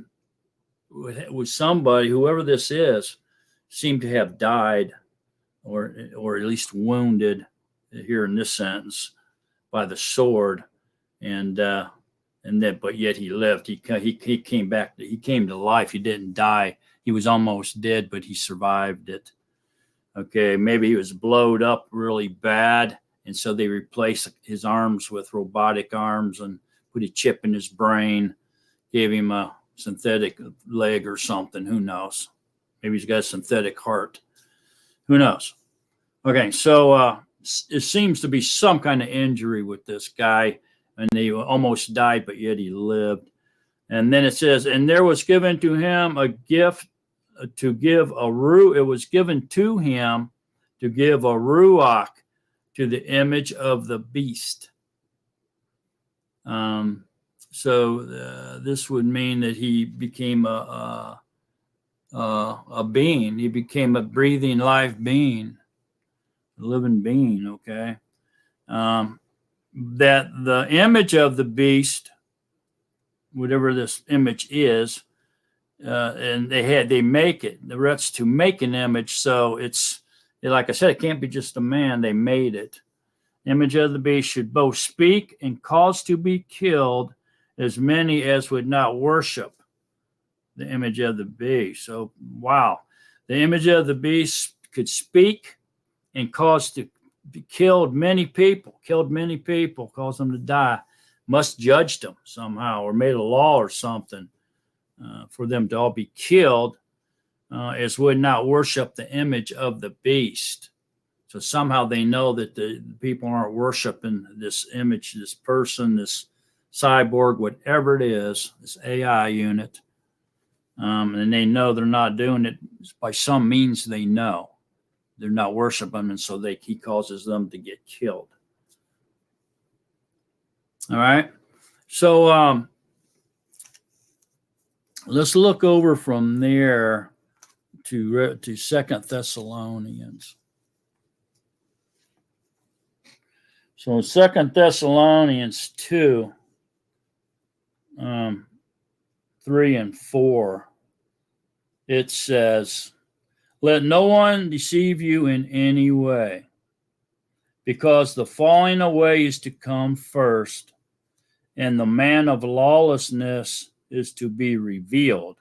somebody, whoever this is, seemed to have died or at least wounded here in this sentence by the sword, and then but yet he lived. He came back. He came to life. He didn't die. He was almost dead, but he survived it. Okay, maybe he was blowed up really bad, and so they replaced his arms with robotic arms and put a chip in his brain, gave him a synthetic leg or something. Who knows? Maybe he's got a synthetic heart. Who knows? Okay, so it seems to be some kind of injury with this guy, and he almost died, but yet he lived. And then it says, and there was given to him a gift to give it was given to him to give a ruach to the image of the beast. So this would mean that he became a being. He became a breathing, live being, a living being. Okay, that the image of the beast, whatever this image is, and they make it. The rest to make an image, so it's like I said, it can't be just a man. They made it. Image of the beast should both speak and cause to be killed as many as would not worship the image of the beast. So wow, the image of the beast could speak and cause to be killed many people, cause them to die, must judge them somehow, or made a law or something for them to all be killed, as would not worship the image of the beast. So somehow they know that the people aren't worshiping this image, this person, this cyborg, whatever it is, this AI unit. And they know they're not doing it by some means. They know they're not worshiping, and so he causes them to get killed. All right. So let's look over from there to 2 Thessalonians. So in 2 Thessalonians 2, 3 and 4, it says, let no one deceive you in any way, because the falling away is to come first, and the man of lawlessness is to be revealed,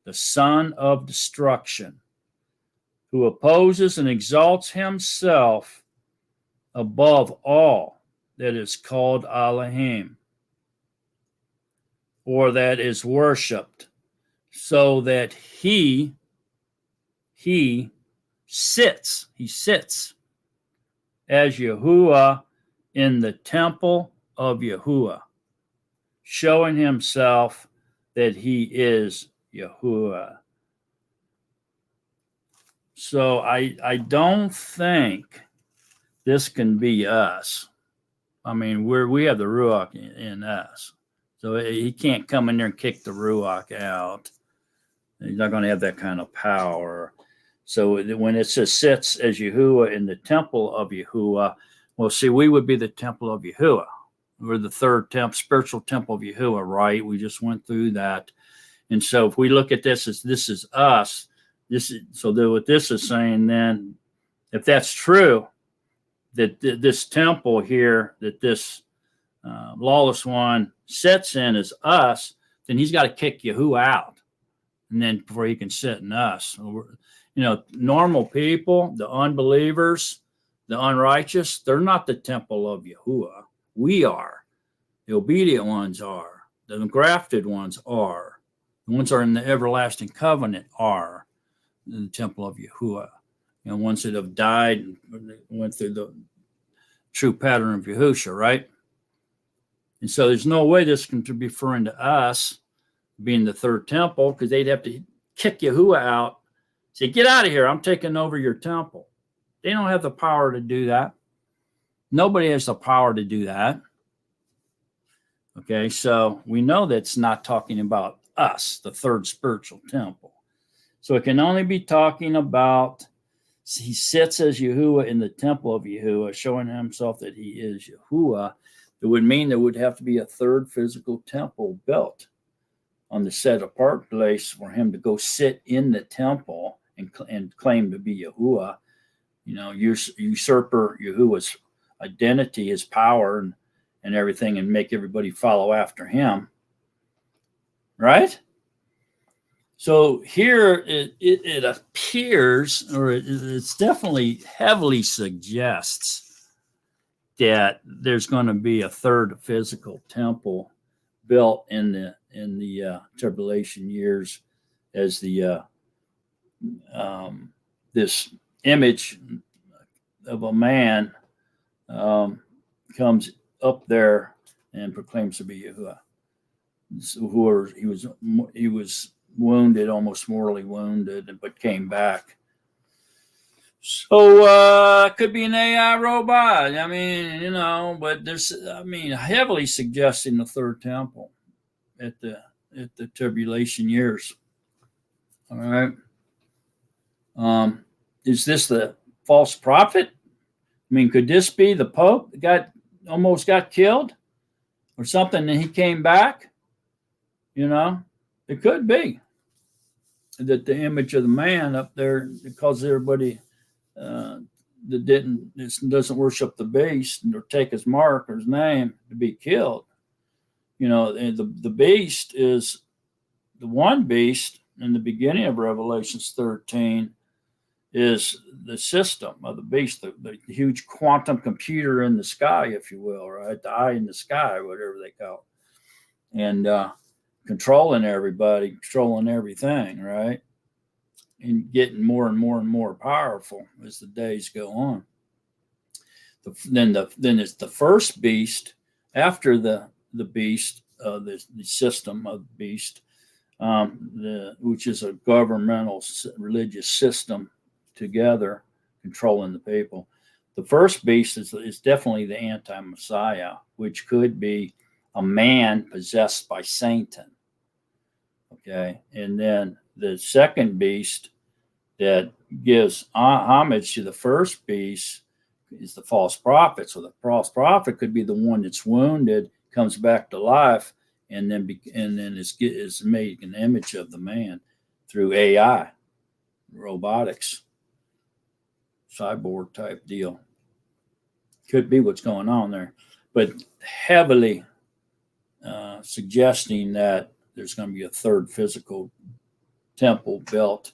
the son of destruction, who opposes and exalts himself above all that is called Elohim, or that is worshipped, so that he sits as Yahuwah in the temple of Yahuwah, showing himself that he is Yahuwah. So I don't think this can be us. I mean, we have the Ruach in us. So he can't come in there and kick the Ruach out. He's not going to have that kind of power. So when it says sits as Yahuwah in the temple of Yahuwah, well, see, we would be the temple of Yahuwah. We're the third spiritual temple of Yahuwah, right? We just went through that. And so if we look at this as this is us, what this is saying then, if that's true, that this temple here, that this lawless one sits in is us, then he's got to kick Yahuwah out, and then before he can sit in us. Normal people, the unbelievers, the unrighteous, they're not the temple of Yahuwah. We are. The obedient ones are. The grafted ones are. The ones that are in the everlasting covenant are in the temple of Yahuwah. Ones that have died and went through the true pattern of Yahusha, right? And so there's no way this can be referring to us being the third temple, because they'd have to kick Yahuwah out, say, get out of here, I'm taking over your temple. They don't have the power to do that. Nobody has the power to do that. Okay, so we know that's not talking about us, the third spiritual temple. So it can only be talking about, he sits as Yahuwah in the temple of Yahuwah, showing himself that he is Yahuwah. It would mean there would have to be a third physical temple built on the set apart place for him to go sit in the temple and claim to be Yahuwah. Usurper Yahuwah's identity, his power, and everything, and make everybody follow after him. Right? So here it appears, or it's definitely heavily suggests that there's going to be a third physical temple built in the tribulation years, as the this image of a man comes up there and proclaims to be Yahuwah. He was wounded, almost mortally wounded, but came back. So it could be an AI robot. But there's, heavily suggesting the third temple at the tribulation years. All right. Is this the false prophet? Could this be the Pope that almost got killed or something, and he came back? It could be that the image of the man up there, because everybody that doesn't worship the beast or take his mark or his name to be killed. And the beast is the one beast in the beginning of Revelations 13 is the system of the beast, the huge quantum computer in the sky, if you will, right? The eye in the sky, whatever they call it. And controlling everybody, controlling everything, right? And getting more and more and more powerful as the days go on. Then it's the first beast after the beast, the system of the beast, which is a governmental religious system together controlling the people. The first beast is definitely the anti-Messiah, which could be a man possessed by Satan. Okay, and then the second beast that gives homage to the first beast is the false prophet. So the false prophet could be the one that's wounded, comes back to life, and then is made an image of the man through AI, robotics, cyborg type deal. Could be what's going on there, but heavily suggesting that there's going to be a third physical temple built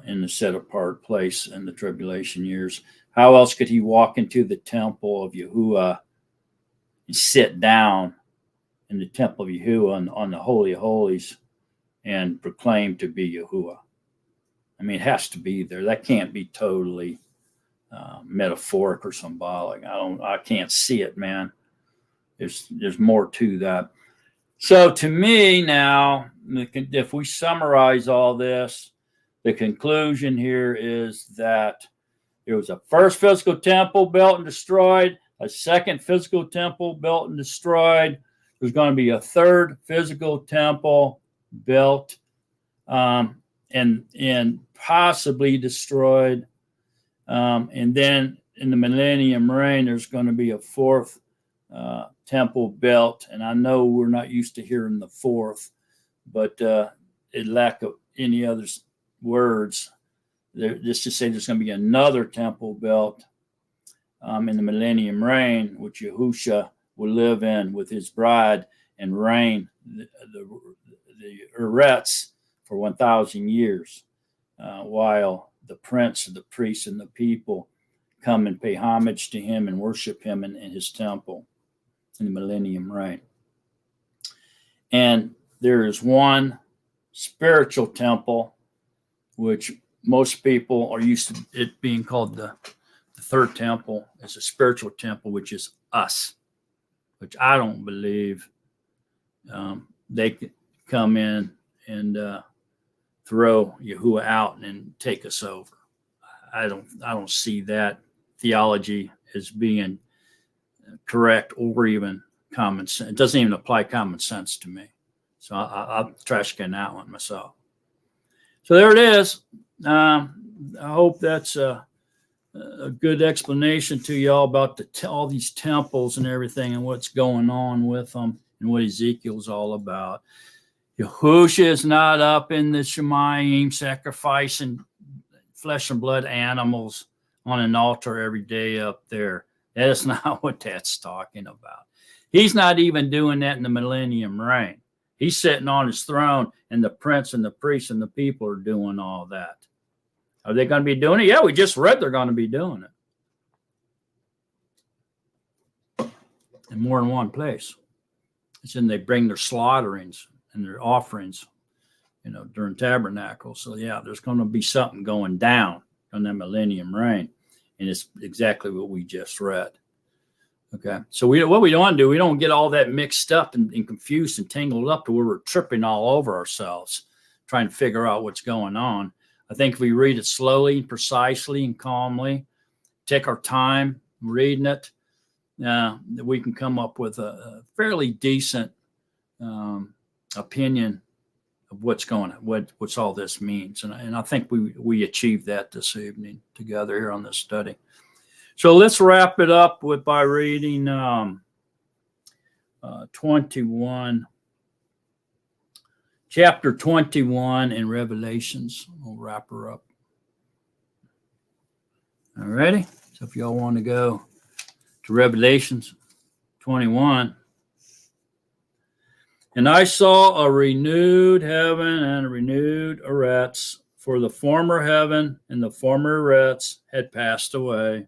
in the set apart place in the tribulation years. How else could he walk into the temple of Yahuwah and sit down in the temple of Yahuwah on the Holy of Holies and proclaim to be Yahuwah? It has to be there. That can't be totally metaphoric or symbolic. I can't see it, man. There's more to that. So to me now, if we summarize all this, the conclusion here is that there was a first physical temple built and destroyed, a second physical temple built and destroyed. There's going to be a third physical temple built and possibly destroyed. And then in the millennium reign, there's going to be a fourth temple built. And I know we're not used to hearing the fourth, but it lack of any other words. Just to say there's going to be another temple built in the millennium reign, which Yahusha will live in with his bride and reign the Eretz for 1,000 years, while the prince, the priests, and the people come and pay homage to him and worship him in his temple in the millennium reign. And there is one spiritual temple, which most people are used to it being called the third temple. It's a spiritual temple, which is us, which I don't believe they could come in and throw Yahuwah out and take us over. I don't see that theology as being correct or even common sense. It doesn't even apply common sense to me. So I'll trash can that one myself. So there it is. I hope that's a good explanation to y'all about all these temples and everything and what's going on with them and what Ezekiel's all about. Yahusha is not up in the Shemayim sacrificing flesh and blood animals on an altar every day up there. That is not what that's talking about. He's not even doing that in the millennium reign. He's sitting on his throne, and the prince and the priests and the people are doing all that. Are they going to be doing it? Yeah, we just read they're going to be doing it. In more than one place. It's when they bring their slaughterings and their offerings, during tabernacle. So yeah, there's going to be something going down on the millennium reign. And it's exactly what we just read. Okay. So what we don't want to do, we don't get all that mixed up and confused and tangled up to where we're tripping all over ourselves, trying to figure out what's going on. I think if we read it slowly, precisely, and calmly, take our time reading it, that we can come up with a fairly decent opinion of what's going on, what's all this means. And I think we achieved that this evening together here on this study. So let's wrap it up by reading 21, chapter 21 in Revelations. We'll wrap her up. All righty. So if y'all want to go to Revelations 21. And I saw a renewed heaven and a renewed eretz, for the former heaven and the former eretz had passed away.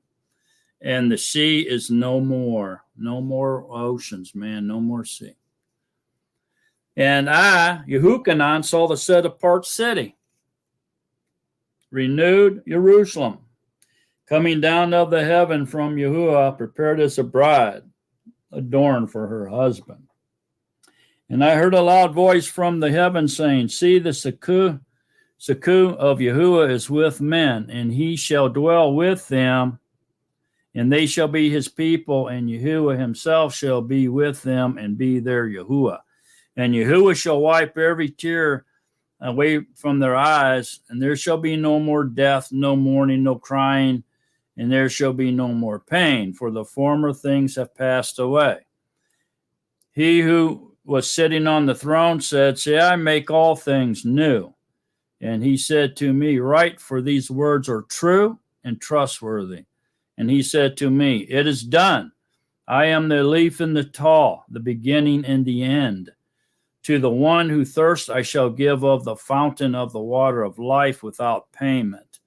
And the sea is no more. No more oceans, man. No more sea. And I, Yehukanan, saw the set-apart city, renewed Jerusalem, coming down of the heaven from Yahuwah, prepared as a bride, adorned for her husband. And I heard a loud voice from the heaven saying, see, the Seku of Yahuwah is with men, and he shall dwell with them, and they shall be his people, and Yahuwah himself shall be with them and be their Yahuwah. And Yahuwah shall wipe every tear away from their eyes, and there shall be no more death, no mourning, no crying, and there shall be no more pain, for the former things have passed away. He who was sitting on the throne said, see, I make all things new. And he said to me, write, for these words are true and trustworthy. And he said to me, it is done. I am the Aleph and the Tav, the beginning and the end. To the one who thirsts, I shall give of the fountain of the water of life without payment.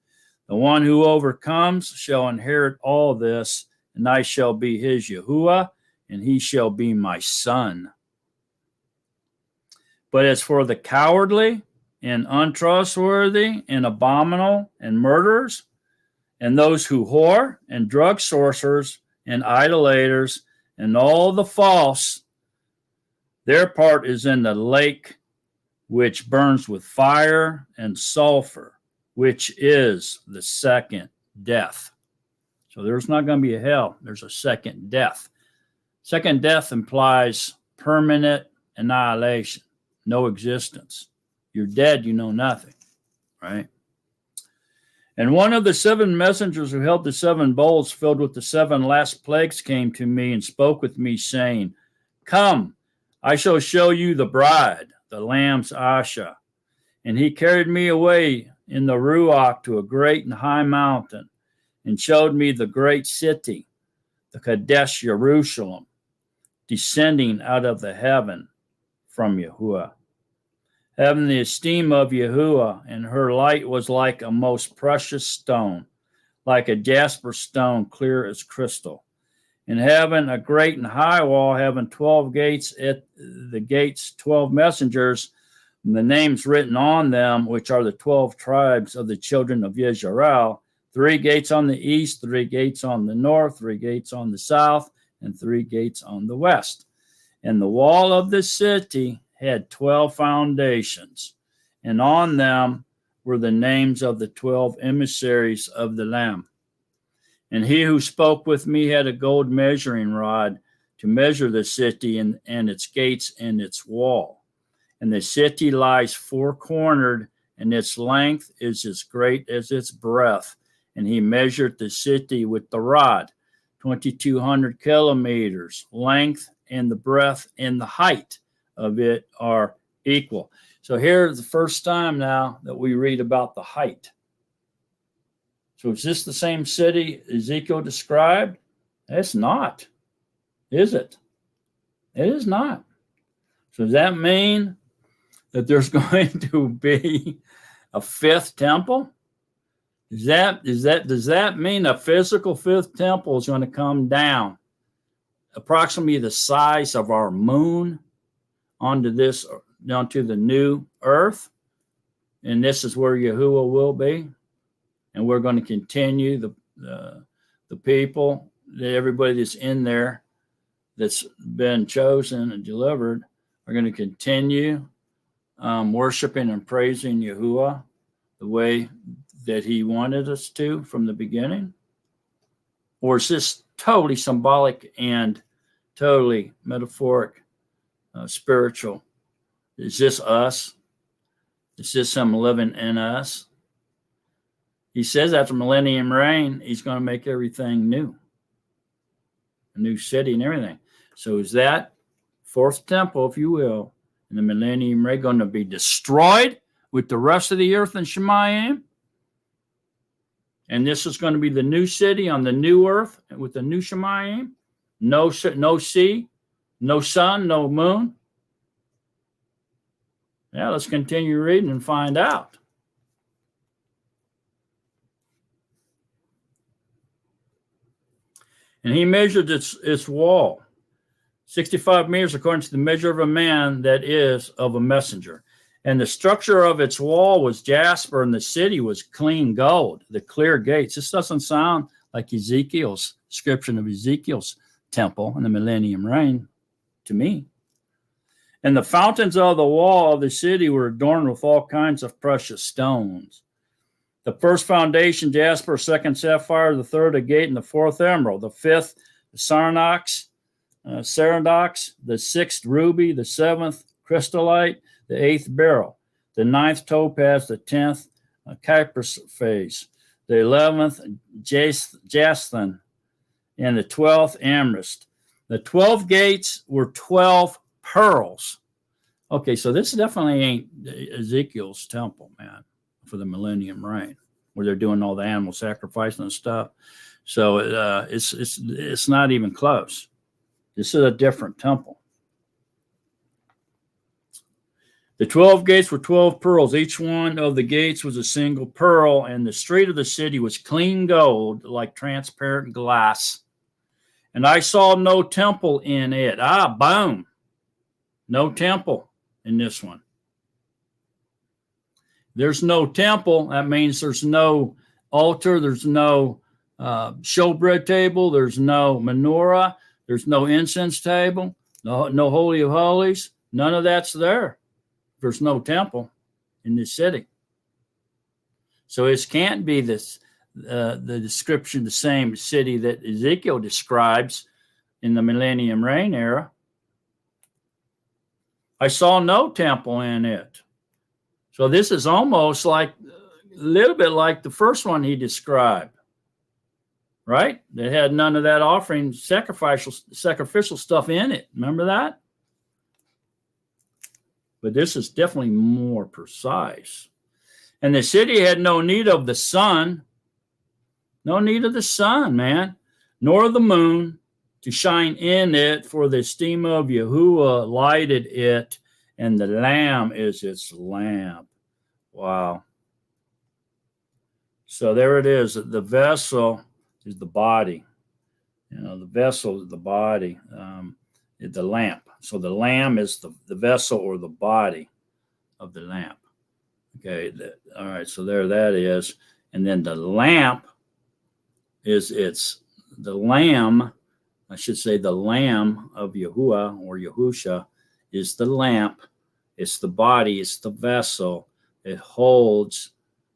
The one who overcomes shall inherit all this, and I shall be his Yahuwah, and he shall be my son. But as for the cowardly and untrustworthy and abominable and murderers, and those who whore and drug sorcerers and idolaters and all the false, their part is in the lake which burns with fire and sulfur, which is the second death. So there's not going to be a hell. There's a second death. Second death implies permanent annihilation, no existence. You're dead, you know nothing, right? And one of the seven messengers who held the seven bowls filled with the seven last plagues came to me and spoke with me, saying, come, I shall show you the bride, the Lamb's Asha. And he carried me away in the Ruach to a great and high mountain, and showed me the great city, the Kadesh Jerusalem, descending out of the heaven from Yahuwah, having the esteem of Yahuwah, and her light was like a most precious stone, like a jasper stone, clear as crystal. And having a great and high wall, having 12 gates, at the gates 12 messengers, and the names written on them, which are the 12 tribes of the children of Israel, 3 gates on the east, 3 gates on the north, 3 gates on the south, and 3 gates on the west. And the wall of the city had 12 foundations, and on them were the names of the 12 emissaries of the Lamb. And he who spoke with me had a gold measuring rod to measure the city and its gates and its wall. And the city lies 4-cornered, and its length is as great as its breadth. And he measured the city with the rod, 2,200 kilometers length, and the breadth and the height of it are equal. So here's the first time now that we read about the height. So is this the same city Ezekiel described? It's not, is it? It is not. So does that mean that there's going to be a 5th temple? Does that mean a physical 5th temple is going to come down approximately the size of our moon onto the new earth? And this is where Yahuwah will be. And we're going to continue the people, everybody that's in there, that's been chosen and delivered, are going to continue worshiping and praising Yahuwah the way that he wanted us to from the beginning? Or is this totally symbolic and totally metaphoric, spiritual? Is this us? Is this him living in us? He says after millennium reign, he's going to make everything new, a new city and everything. So is that 4th temple, if you will, in the millennium reign going to be destroyed with the rest of the earth in Shemayim? And this is going to be the new city on the new earth with the new Shemayim? No sea, no sun, no moon? Yeah, let's continue reading and find out. And he measured its wall, 65 meters according to the measure of a man, that is, of a messenger. And the structure of its wall was jasper, and the city was clean gold, the clear gates. This doesn't sound like Ezekiel's description of Ezekiel's temple in the millennium reign to me. And the fountains of the wall of the city were adorned with all kinds of precious stones. The first foundation, jasper, 2nd, sapphire, the 3rd, agate, and the 4th, emerald, the 5th, sardonyx, the 6th, ruby, the 7th, crystallite, the 8th, beryl, the 9th, topaz, the 10th, cypress, the 11th, jasmine, and the 12th, amethyst. The 12 gates were 12 pearls. Okay, so this definitely ain't Ezekiel's temple, man, for the millennium reign, where they're doing all the animal sacrifice and stuff. So it's not even close. This is a different temple. The 12 gates were 12 pearls. Each one of the gates was a single pearl, and the street of the city was clean gold, like transparent glass. And I saw no temple in it. Boom. No temple in this one. There's no temple. That means there's no altar. There's no showbread table. There's no menorah. There's no incense table. No Holy of Holies. None of that's there. There's no temple in this city. So it can't be this the description, the same city that Ezekiel describes in the millennium reign era. I saw no temple in it. So this is almost like a little bit like the first one he described, right? They had none of that offering sacrificial stuff in it. Remember that? but this is definitely more precise. And the city had no need of the sun, no need of the sun, man, nor the moon to shine in it, for the esteem of Yahuwah lighted it, and the Lamb is its lamp. Wow. So there it is. The vessel is the body. The vessel is the body, the lamp. So the lamb is the vessel or the body of the lamp. Okay. All right. So there that is. And then the lamp the lamb, I should say the lamb of Yahuwah or Yahusha is the lamp. It's the body. It's the vessel. It holds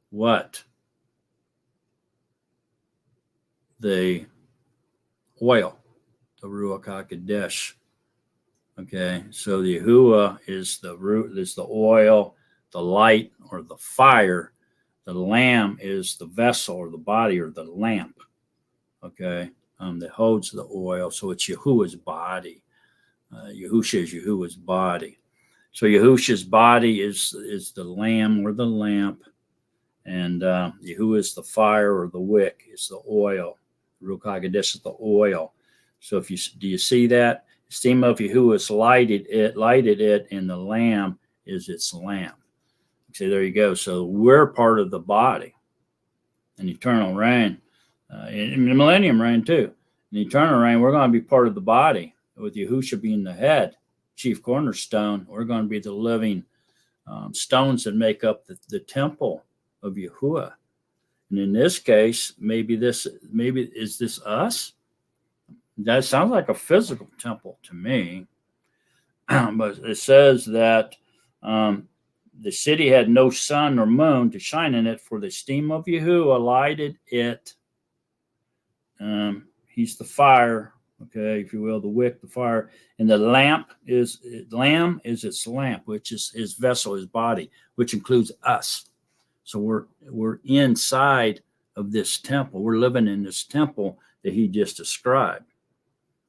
what? The oil, the Ruach HaKodesh. Okay, so the Yahuwah is the root, is the oil, the light, or the fire. The lamb is the vessel or the body or the lamp. Okay, that holds the oil. So it's Yahuwah's body. Yahusha is Yahuwah's body. So Yahusha's body is the lamb or the lamp, and Yahuwah is the fire or the wick. It's the oil. Ruach HaKodesh is the oil. So do you see that? Esteem of Yahuwah is lighted it, and the lamb is its lamp. See, there you go. So we're part of the body. In eternal reign, in the millennium reign too. In eternal reign, we're going to be part of the body, with Yahusha being the head, chief cornerstone. We're going to be the living stones that make up the temple of Yahuwah. And in this case, maybe is this us? That sounds like a physical temple to me. But it says that the city had no sun nor moon to shine in it, for the esteem of Yahuwah lighted it. He's the fire, okay, if you will, the wick, the fire, and the lamb is its lamp, which is his vessel, his body, which includes us. So we're inside of this temple. We're living in this temple that he just described,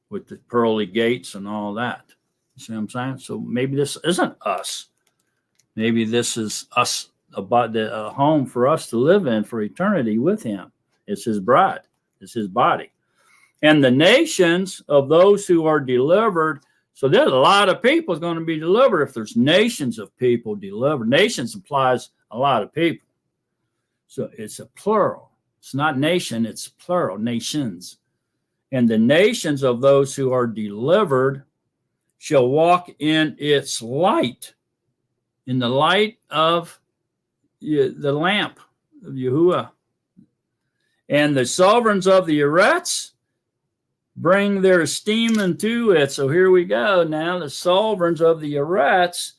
with the pearly gates and all that. You see what I'm saying? So maybe this isn't us. Maybe this is us, a home for us to live in for eternity with him. It's his bride. It's his body. And the nations of those who are delivered. So there's a lot of people going to be delivered if there's nations of people delivered. Nations implies a lot of people. So it's a plural. It's not nation, it's plural, nations. And the nations of those who are delivered shall walk in its light, in the light of the lamp of Yahuwah. And the sovereigns of the Eretz bring their esteem into it. So here we go now, the sovereigns of the Eretz.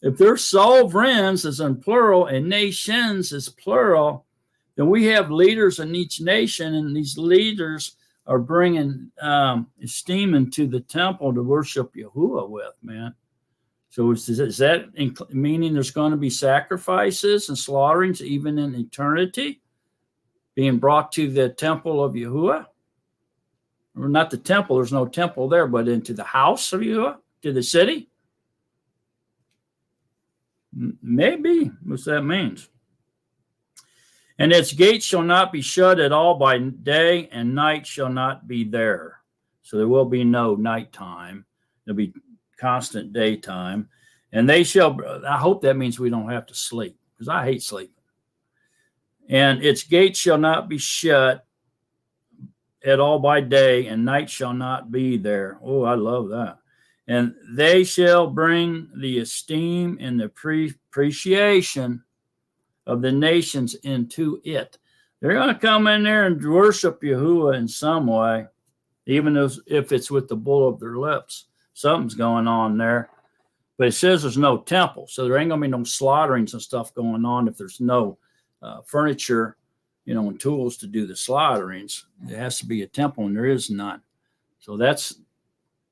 If they're sovereigns as in plural and nations is plural, then we have leaders in each nation, and these leaders are bringing esteem into the temple to worship Yahuwah with, man. So is that meaning there's going to be sacrifices and slaughterings even in eternity being brought to the temple of Yahuwah? Or not the temple, there's no temple there, but into the house of Yahuwah, to the city? Maybe. What's that means? And its gates shall not be shut at all by day, and night shall not be there. So there will be no nighttime. There'll be constant daytime. And they shall, I hope that means we don't have to sleep, because I hate sleeping. And its gates shall not be shut at all by day, and night shall not be there. Oh, I love that. And they shall bring the esteem and the appreciation of the nations into it. They're going to come in there and worship Yahuwah in some way, even if it's with the bull of their lips. Something's going on there. But it says there's no temple, so there ain't going to be no slaughterings and stuff going on if there's no furniture, and tools to do the slaughterings. There has to be a temple, and there is none. So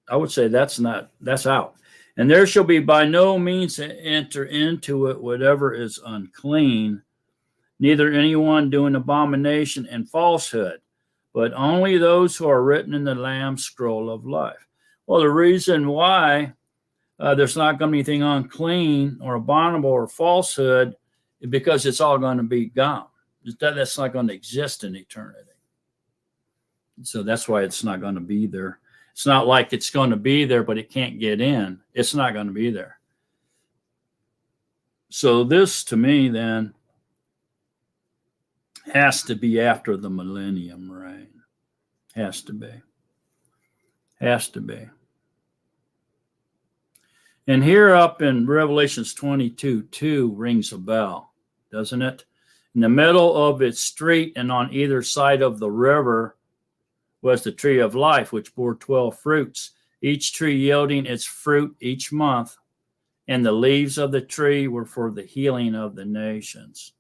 I would say that's out. And there shall be by no means enter into it whatever is unclean, neither anyone doing abomination and falsehood, but only those who are written in the Lamb's scroll of life. Well, the reason why there's not going to be anything unclean or abominable or falsehood, because it's all going to be gone. That's not going to exist in eternity. So that's why it's not going to be there. It's not like it's going to be there, but it can't get in. It's not going to be there. So this, to me, then, has to be after the millennium reign. Has to be. Has to be. And here up in Revelations 22:2 rings a bell, doesn't it? In the middle of its street and on either side of the river was the tree of life, which bore 12 fruits, each tree yielding its fruit each month. And the leaves of the tree were for the healing of the nations.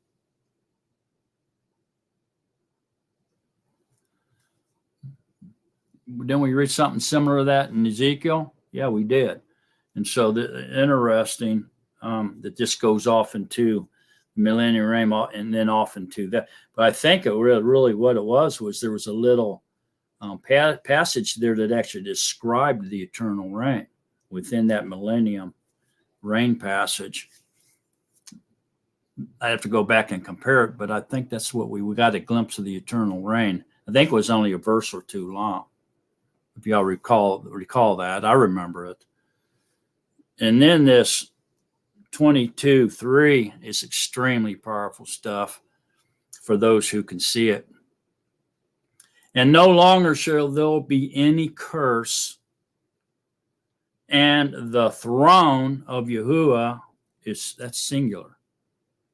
Didn't we read something similar to that in Ezekiel? Yeah, we did. And so interesting that this goes off into millennium reign and then off into that. But I think it really what it was there was a little passage there that actually described the eternal reign within that millennium reign passage. I have to go back and compare it, but I think that's what we got a glimpse of the eternal reign. I think it was only a verse or two long. If y'all recall that, I remember it. And then this 22:3 is extremely powerful stuff for those who can see it. And no longer shall there be any curse, and the throne of Yahuwah that's singular.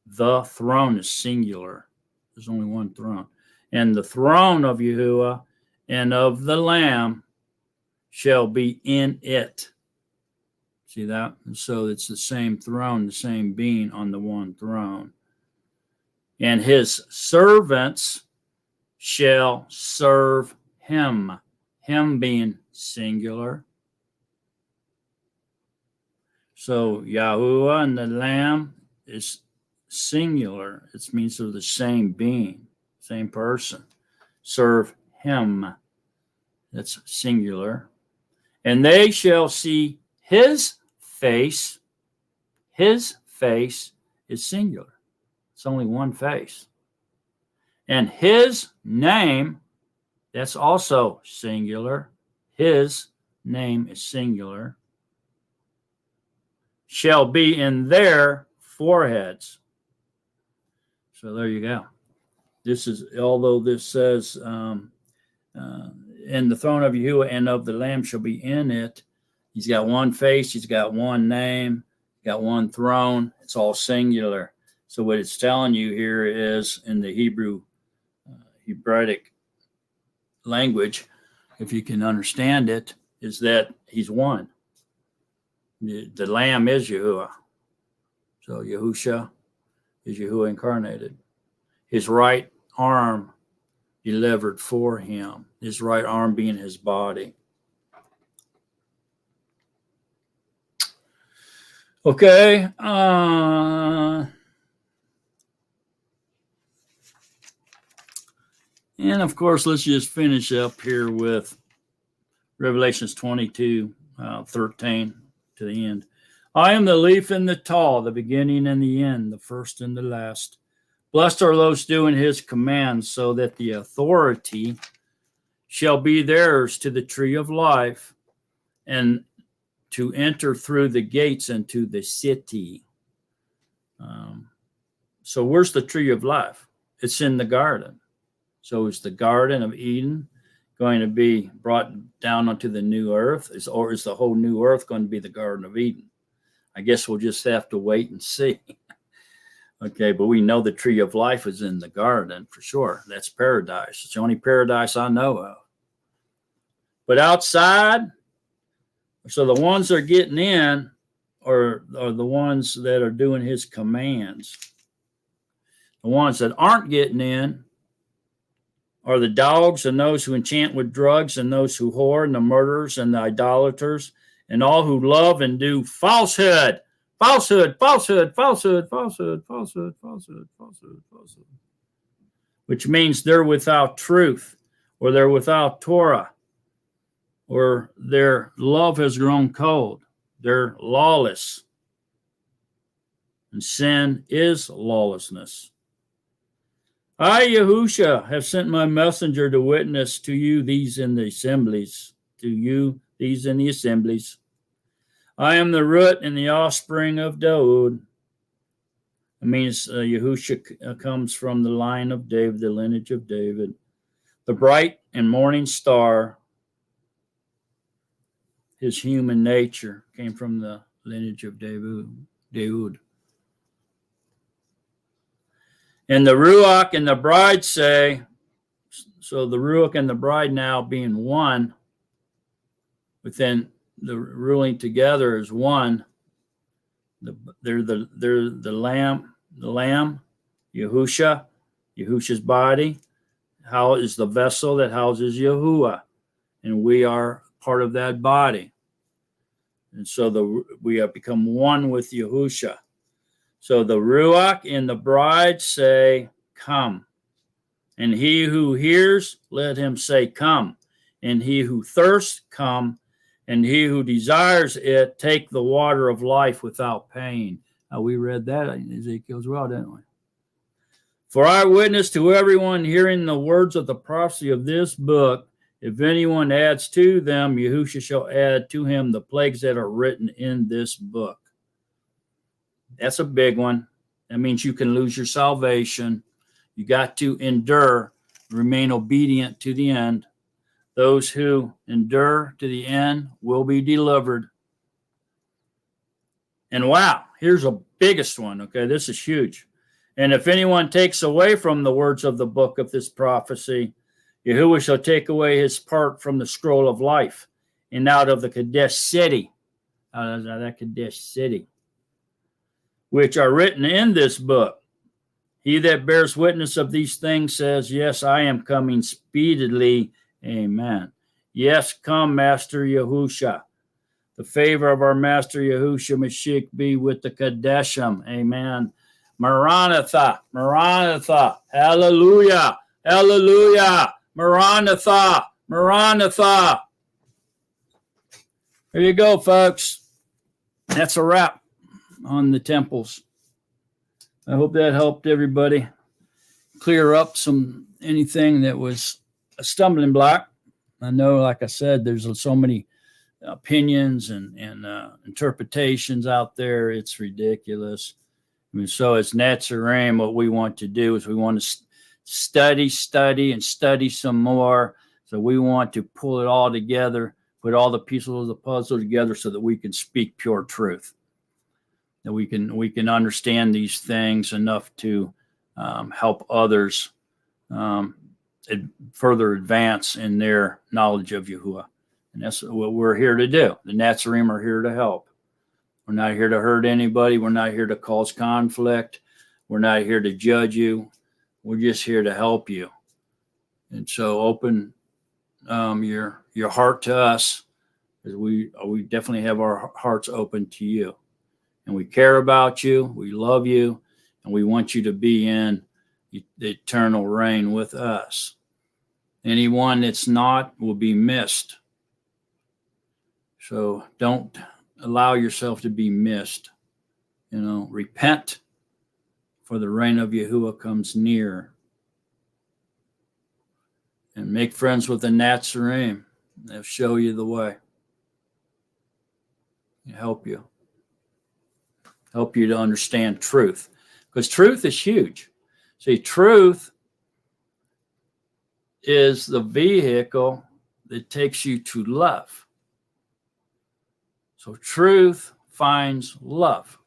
The throne is singular. There's only one throne. And the throne of Yahuwah and of the Lamb shall be in it. See that? And so it's the same throne, the same being on the one throne. And his servants shall serve him. Him being singular. So Yahuwah and the Lamb is singular. It means they're the same being, same person. Serve him. That's singular. And they shall see his face. His face is singular. It's only one face. And his name, that's also singular. His name is singular. Shall be in their foreheads. So there you go. This is, although this says, and the throne of Yahuwah and of the Lamb shall be in it. He's got one face. He's got one name. He's got one throne. It's all singular. So what it's telling you here is in the Hebraic language, if you can understand it, is that he's one. The Lamb is Yahuwah. So Yahusha is Yahuwah incarnated. His right arm delivered for him. His right arm being his body. Okay. And of course, let's just finish up here with Revelations 22:13 to the end. I am the leaf and the tall, the beginning and the end, the first and the last. Blessed are those doing his commands, so that the authority shall be theirs to the tree of life and to enter through the gates into the city. So where's the tree of life? It's in the garden. So is the Garden of Eden going to be brought down onto the new earth? Or is the whole new earth going to be the Garden of Eden? I guess we'll just have to wait and see. Okay, but we know the tree of life is in the garden for sure. That's paradise. It's the only paradise I know of. But outside, so the ones that are getting in are the ones that are doing his commands. The ones that aren't getting in are the dogs and those who enchant with drugs and those who whore and the murderers and the idolaters and all who love and do falsehood. Falsehood, falsehood, falsehood, falsehood, falsehood, falsehood, falsehood, falsehood. Which means they're without truth, or they're without Torah, or their love has grown cold. They're lawless. And sin is lawlessness. I, Yahusha, have sent my messenger to witness to you these in the assemblies. I am the root and the offspring of Daud. It means Yahusha comes from the line of David, the lineage of David. The bright and morning star, his human nature, came from the lineage of Daud. And the Ruach and the bride say, so the Ruach and the bride now being one, within the ruling together as one. They're the lamb, Yahusha's body. How is the vessel that houses Yahuwah, and we are part of that body. And so we have become one with Yahusha. So the Ruach and the bride say, come. And he who hears, let him say, come. And he who thirsts, come. And he who desires it, take the water of life without pain. We read that in Ezekiel as well, didn't we? For I witness to everyone hearing the words of the prophecy of this book, if anyone adds to them, Yahusha shall add to him the plagues that are written in this book. That's a big one. That means you can lose your salvation. You got to endure, remain obedient to the end. Those who endure to the end will be delivered. And wow, here's the biggest one. Okay, this is huge. And if anyone takes away from the words of the book of this prophecy, Yahuwah shall take away his part from the scroll of life and out of the Kadesh city, which are written in this book. He that bears witness of these things says, yes, I am coming speedily. Amen. Yes, come, Master Yahusha. The favor of our Master Yahusha Mashiach be with the Kadeshim. Amen. Maranatha, Maranatha, hallelujah, hallelujah, Maranatha, Maranatha. There you go, folks. That's a wrap on the temples. I hope that helped everybody clear up anything that was a stumbling block. I know, like I said, there's so many opinions and interpretations out there. It's ridiculous. I mean, so as Nazarene, what we want to do is we want to study some more. So we want to pull it all together, put all the pieces of the puzzle together so that we can speak pure truth. That we can understand these things enough to help others further advance in their knowledge of Yahuwah. And that's what we're here to do. The Nazarene are here to help. We're not here to hurt anybody. We're not here to cause conflict. We're not here to judge you. We're just here to help you. And so open your heart to us, because we definitely have our hearts open to you. And we care about you. We love you. And we want you to be in the eternal reign with us. Anyone that's not will be missed. So don't allow yourself to be missed. Repent, for the reign of Yahuwah comes near. And make friends with the Nazarene. They'll show you the way. Help you to understand truth. Because truth is huge. See, truth is the vehicle that takes you to love. So truth finds love.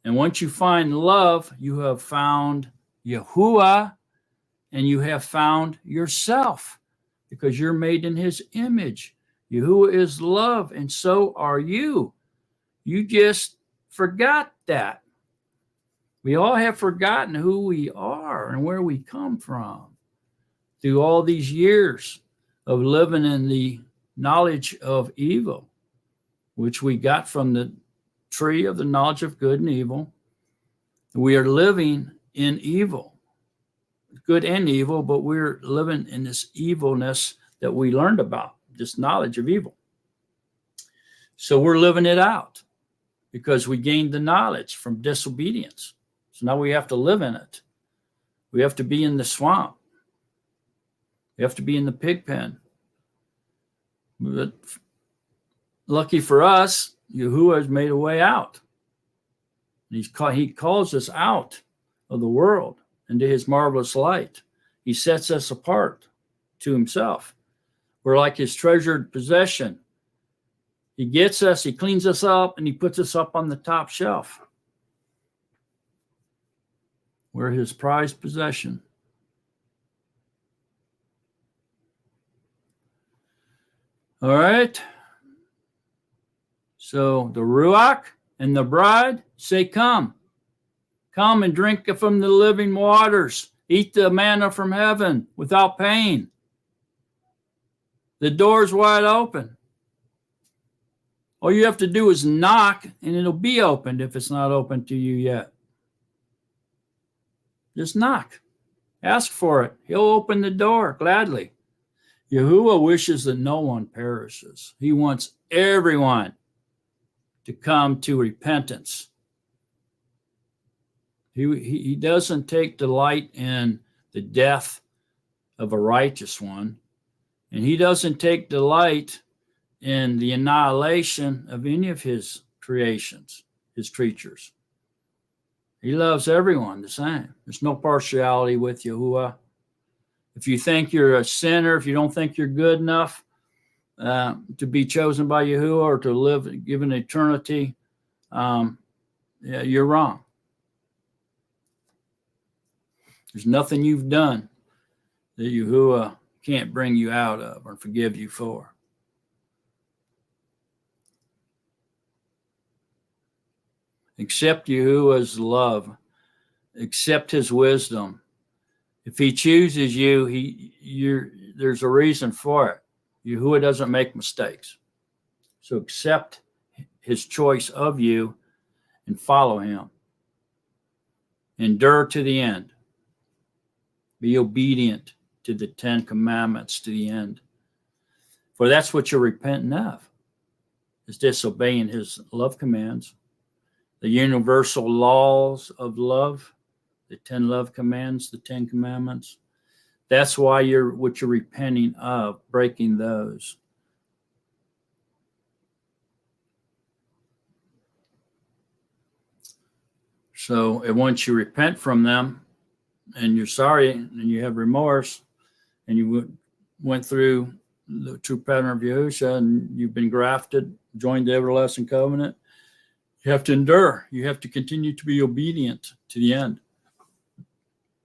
And once you find love, you have found Yahuwah, and you have found yourself, because you're made in his image. Yahuwah is love, and so are you. You just forgot that. We all have forgotten who we are and where we come from through all these years of living in the knowledge of evil, which we got from the tree of the knowledge of good and evil. We are living in evil, good and evil, but we're living in this evilness that we learned about, this knowledge of evil. So we're living it out because we gained the knowledge from disobedience. So now we have to live in it. We have to be in the swamp. We have to be in the pig pen. But lucky for us, Yahuwah has made a way out. He calls us out of the world into his marvelous light. He sets us apart to himself. We're like his treasured possession. He gets us, he cleans us up, and he puts us up on the top shelf. We're his prized possession. All right. So the Ruach and the bride say, come. Come and drink from the living waters. Eat the manna from heaven without pain. The door's wide open. All you have to do is knock, and it'll be opened if it's not open to you yet. Just knock. Ask for it. He'll open the door gladly. Yahuwah wishes that no one perishes. He wants everyone to come to repentance. He doesn't take delight in the death of a righteous one, and he doesn't take delight in the annihilation of any of his creations, his creatures. He loves everyone the same. There's no partiality with Yahuwah. If you think you're a sinner, if you don't think you're good enough to be chosen by Yahuwah or to live, given eternity, you're wrong. There's nothing you've done that Yahuwah can't bring you out of or forgive you for. Accept Yahuwah's love. Accept his wisdom. If he chooses you, there's a reason for it. Yahuwah doesn't make mistakes. So accept his choice of you and follow him. Endure to the end. Be obedient to the 10 commandments to the end. For that's what you're repenting of, is disobeying his love commands, the universal laws of love, the 10 love commands, the 10 commandments. That's why what you're repenting of, breaking those. So once you repent from them and you're sorry and you have remorse and you went through the true pattern of Yahusha and you've been grafted, joined the everlasting covenant, you have to endure. You have to continue to be obedient to the end.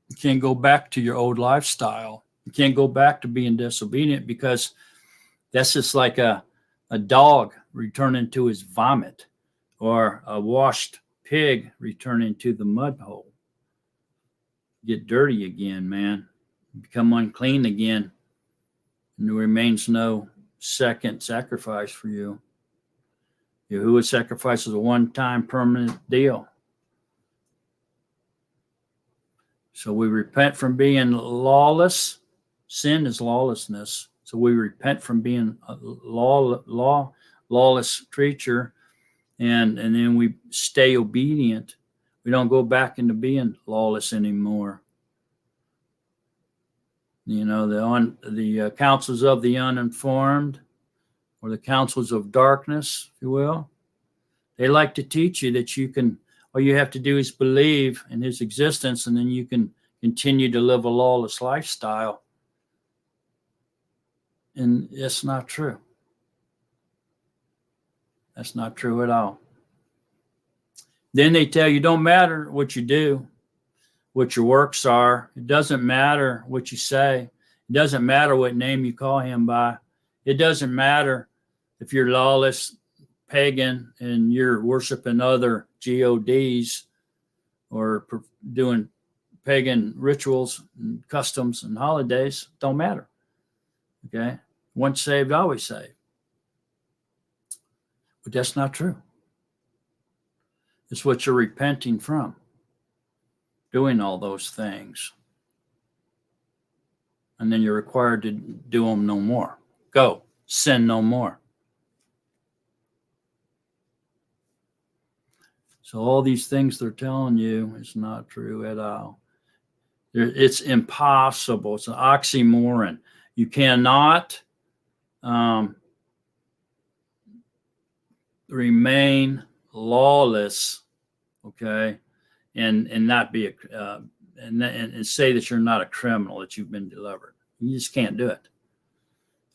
You can't go back to your old lifestyle. You can't go back to being disobedient because that's just like a dog returning to his vomit or a washed pig returning to the mud hole. Get dirty again, man. Become unclean again. And there remains no second sacrifice for you. Yahuwah's sacrifice is a one-time permanent deal. So we repent from being lawless. Sin is lawlessness. So we repent from being a lawless creature, and then we stay obedient. We don't go back into being lawless anymore. You know, the counsels of the uninformed, or the counsels of darkness, if you will. They like to teach you that all you have to do is believe in his existence, and then you can continue to live a lawless lifestyle. And that's not true. That's not true at all. Then they tell you, don't matter what you do, what your works are. It doesn't matter what you say. It doesn't matter what name you call him by. It doesn't matter if you're lawless, pagan, and you're worshiping other gods or doing pagan rituals and customs and holidays. Don't matter. Okay? Once saved, always saved. But that's not true. It's what you're repenting from, doing all those things. And then you're required to do them no more. Go, sin no more. So all these things they're telling you is not true at all. It's impossible. It's an oxymoron. You cannot remain lawless, okay, and not be and say that you're not a criminal, that you've been delivered. You just can't do it.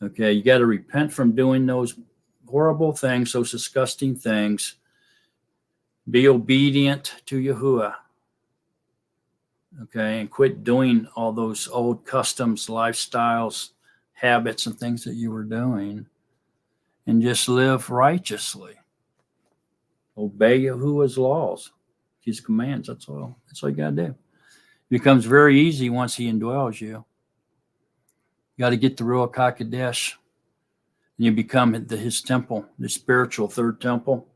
Okay, you got to repent from doing those horrible things, those disgusting things. Be obedient to Yahuwah. Okay, and quit doing all those old customs, lifestyles, habits, and things that you were doing, and just live righteously. Obey Yahuwah's laws, his commands. That's all. That's all you got to do. It becomes very easy once he indwells you. You got to get the Ruach HaKodesh, and you become his temple, the spiritual third temple.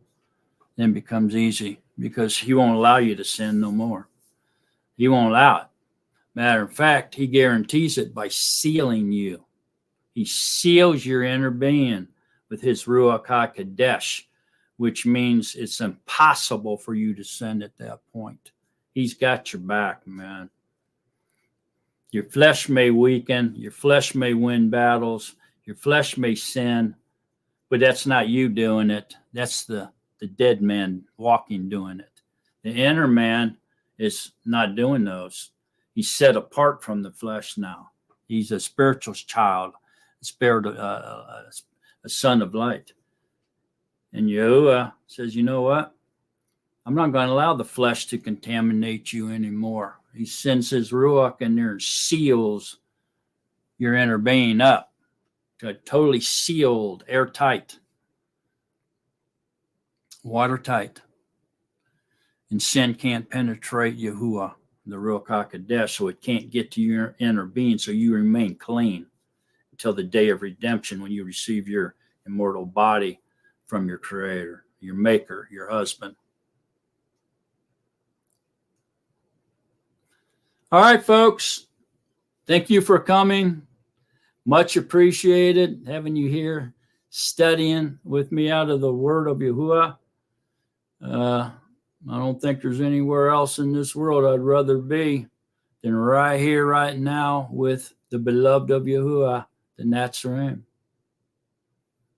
Then it becomes easy because he won't allow you to sin no more. He won't allow it. Matter of fact, he guarantees it by sealing you. He seals your inner being with his Ruach HaKodesh, which means it's impossible for you to sin at that point. He's got your back, man. Your flesh may weaken. Your flesh may win battles. Your flesh may sin, but that's not you doing it. That's the dead man walking doing it. The inner man is not doing those. He's set apart from the flesh now. He's a spiritual child, a son of light. And Yahuwah says, you know what? I'm not going to allow the flesh to contaminate you anymore. He sends his Ruach in there and seals your inner being up to totally sealed, airtight, watertight. And sin can't penetrate Yahuwah, the Ruach HaKodesh, so it can't get to your inner being, so you remain clean until the day of redemption when you receive your immortal body from your Creator, your Maker, your husband. All right, folks. Thank you for coming. Much appreciated having you here studying with me out of the Word of Yahuwah. I don't think there's anywhere else in this world I'd rather be than right here, right now, with the beloved of Yahuwah, the Nazarene.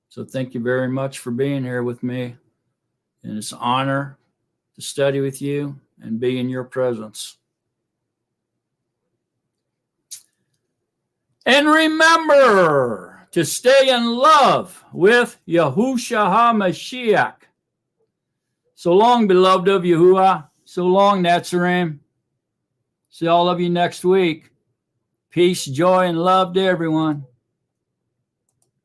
So thank you very much for being here with me. And it's an honor to study with you and be in your presence. And remember to stay in love with Yahushua HaMashiach. So long, beloved of Yahuwah. So long, Nazarene. See all of you next week. Peace, joy, and love to everyone.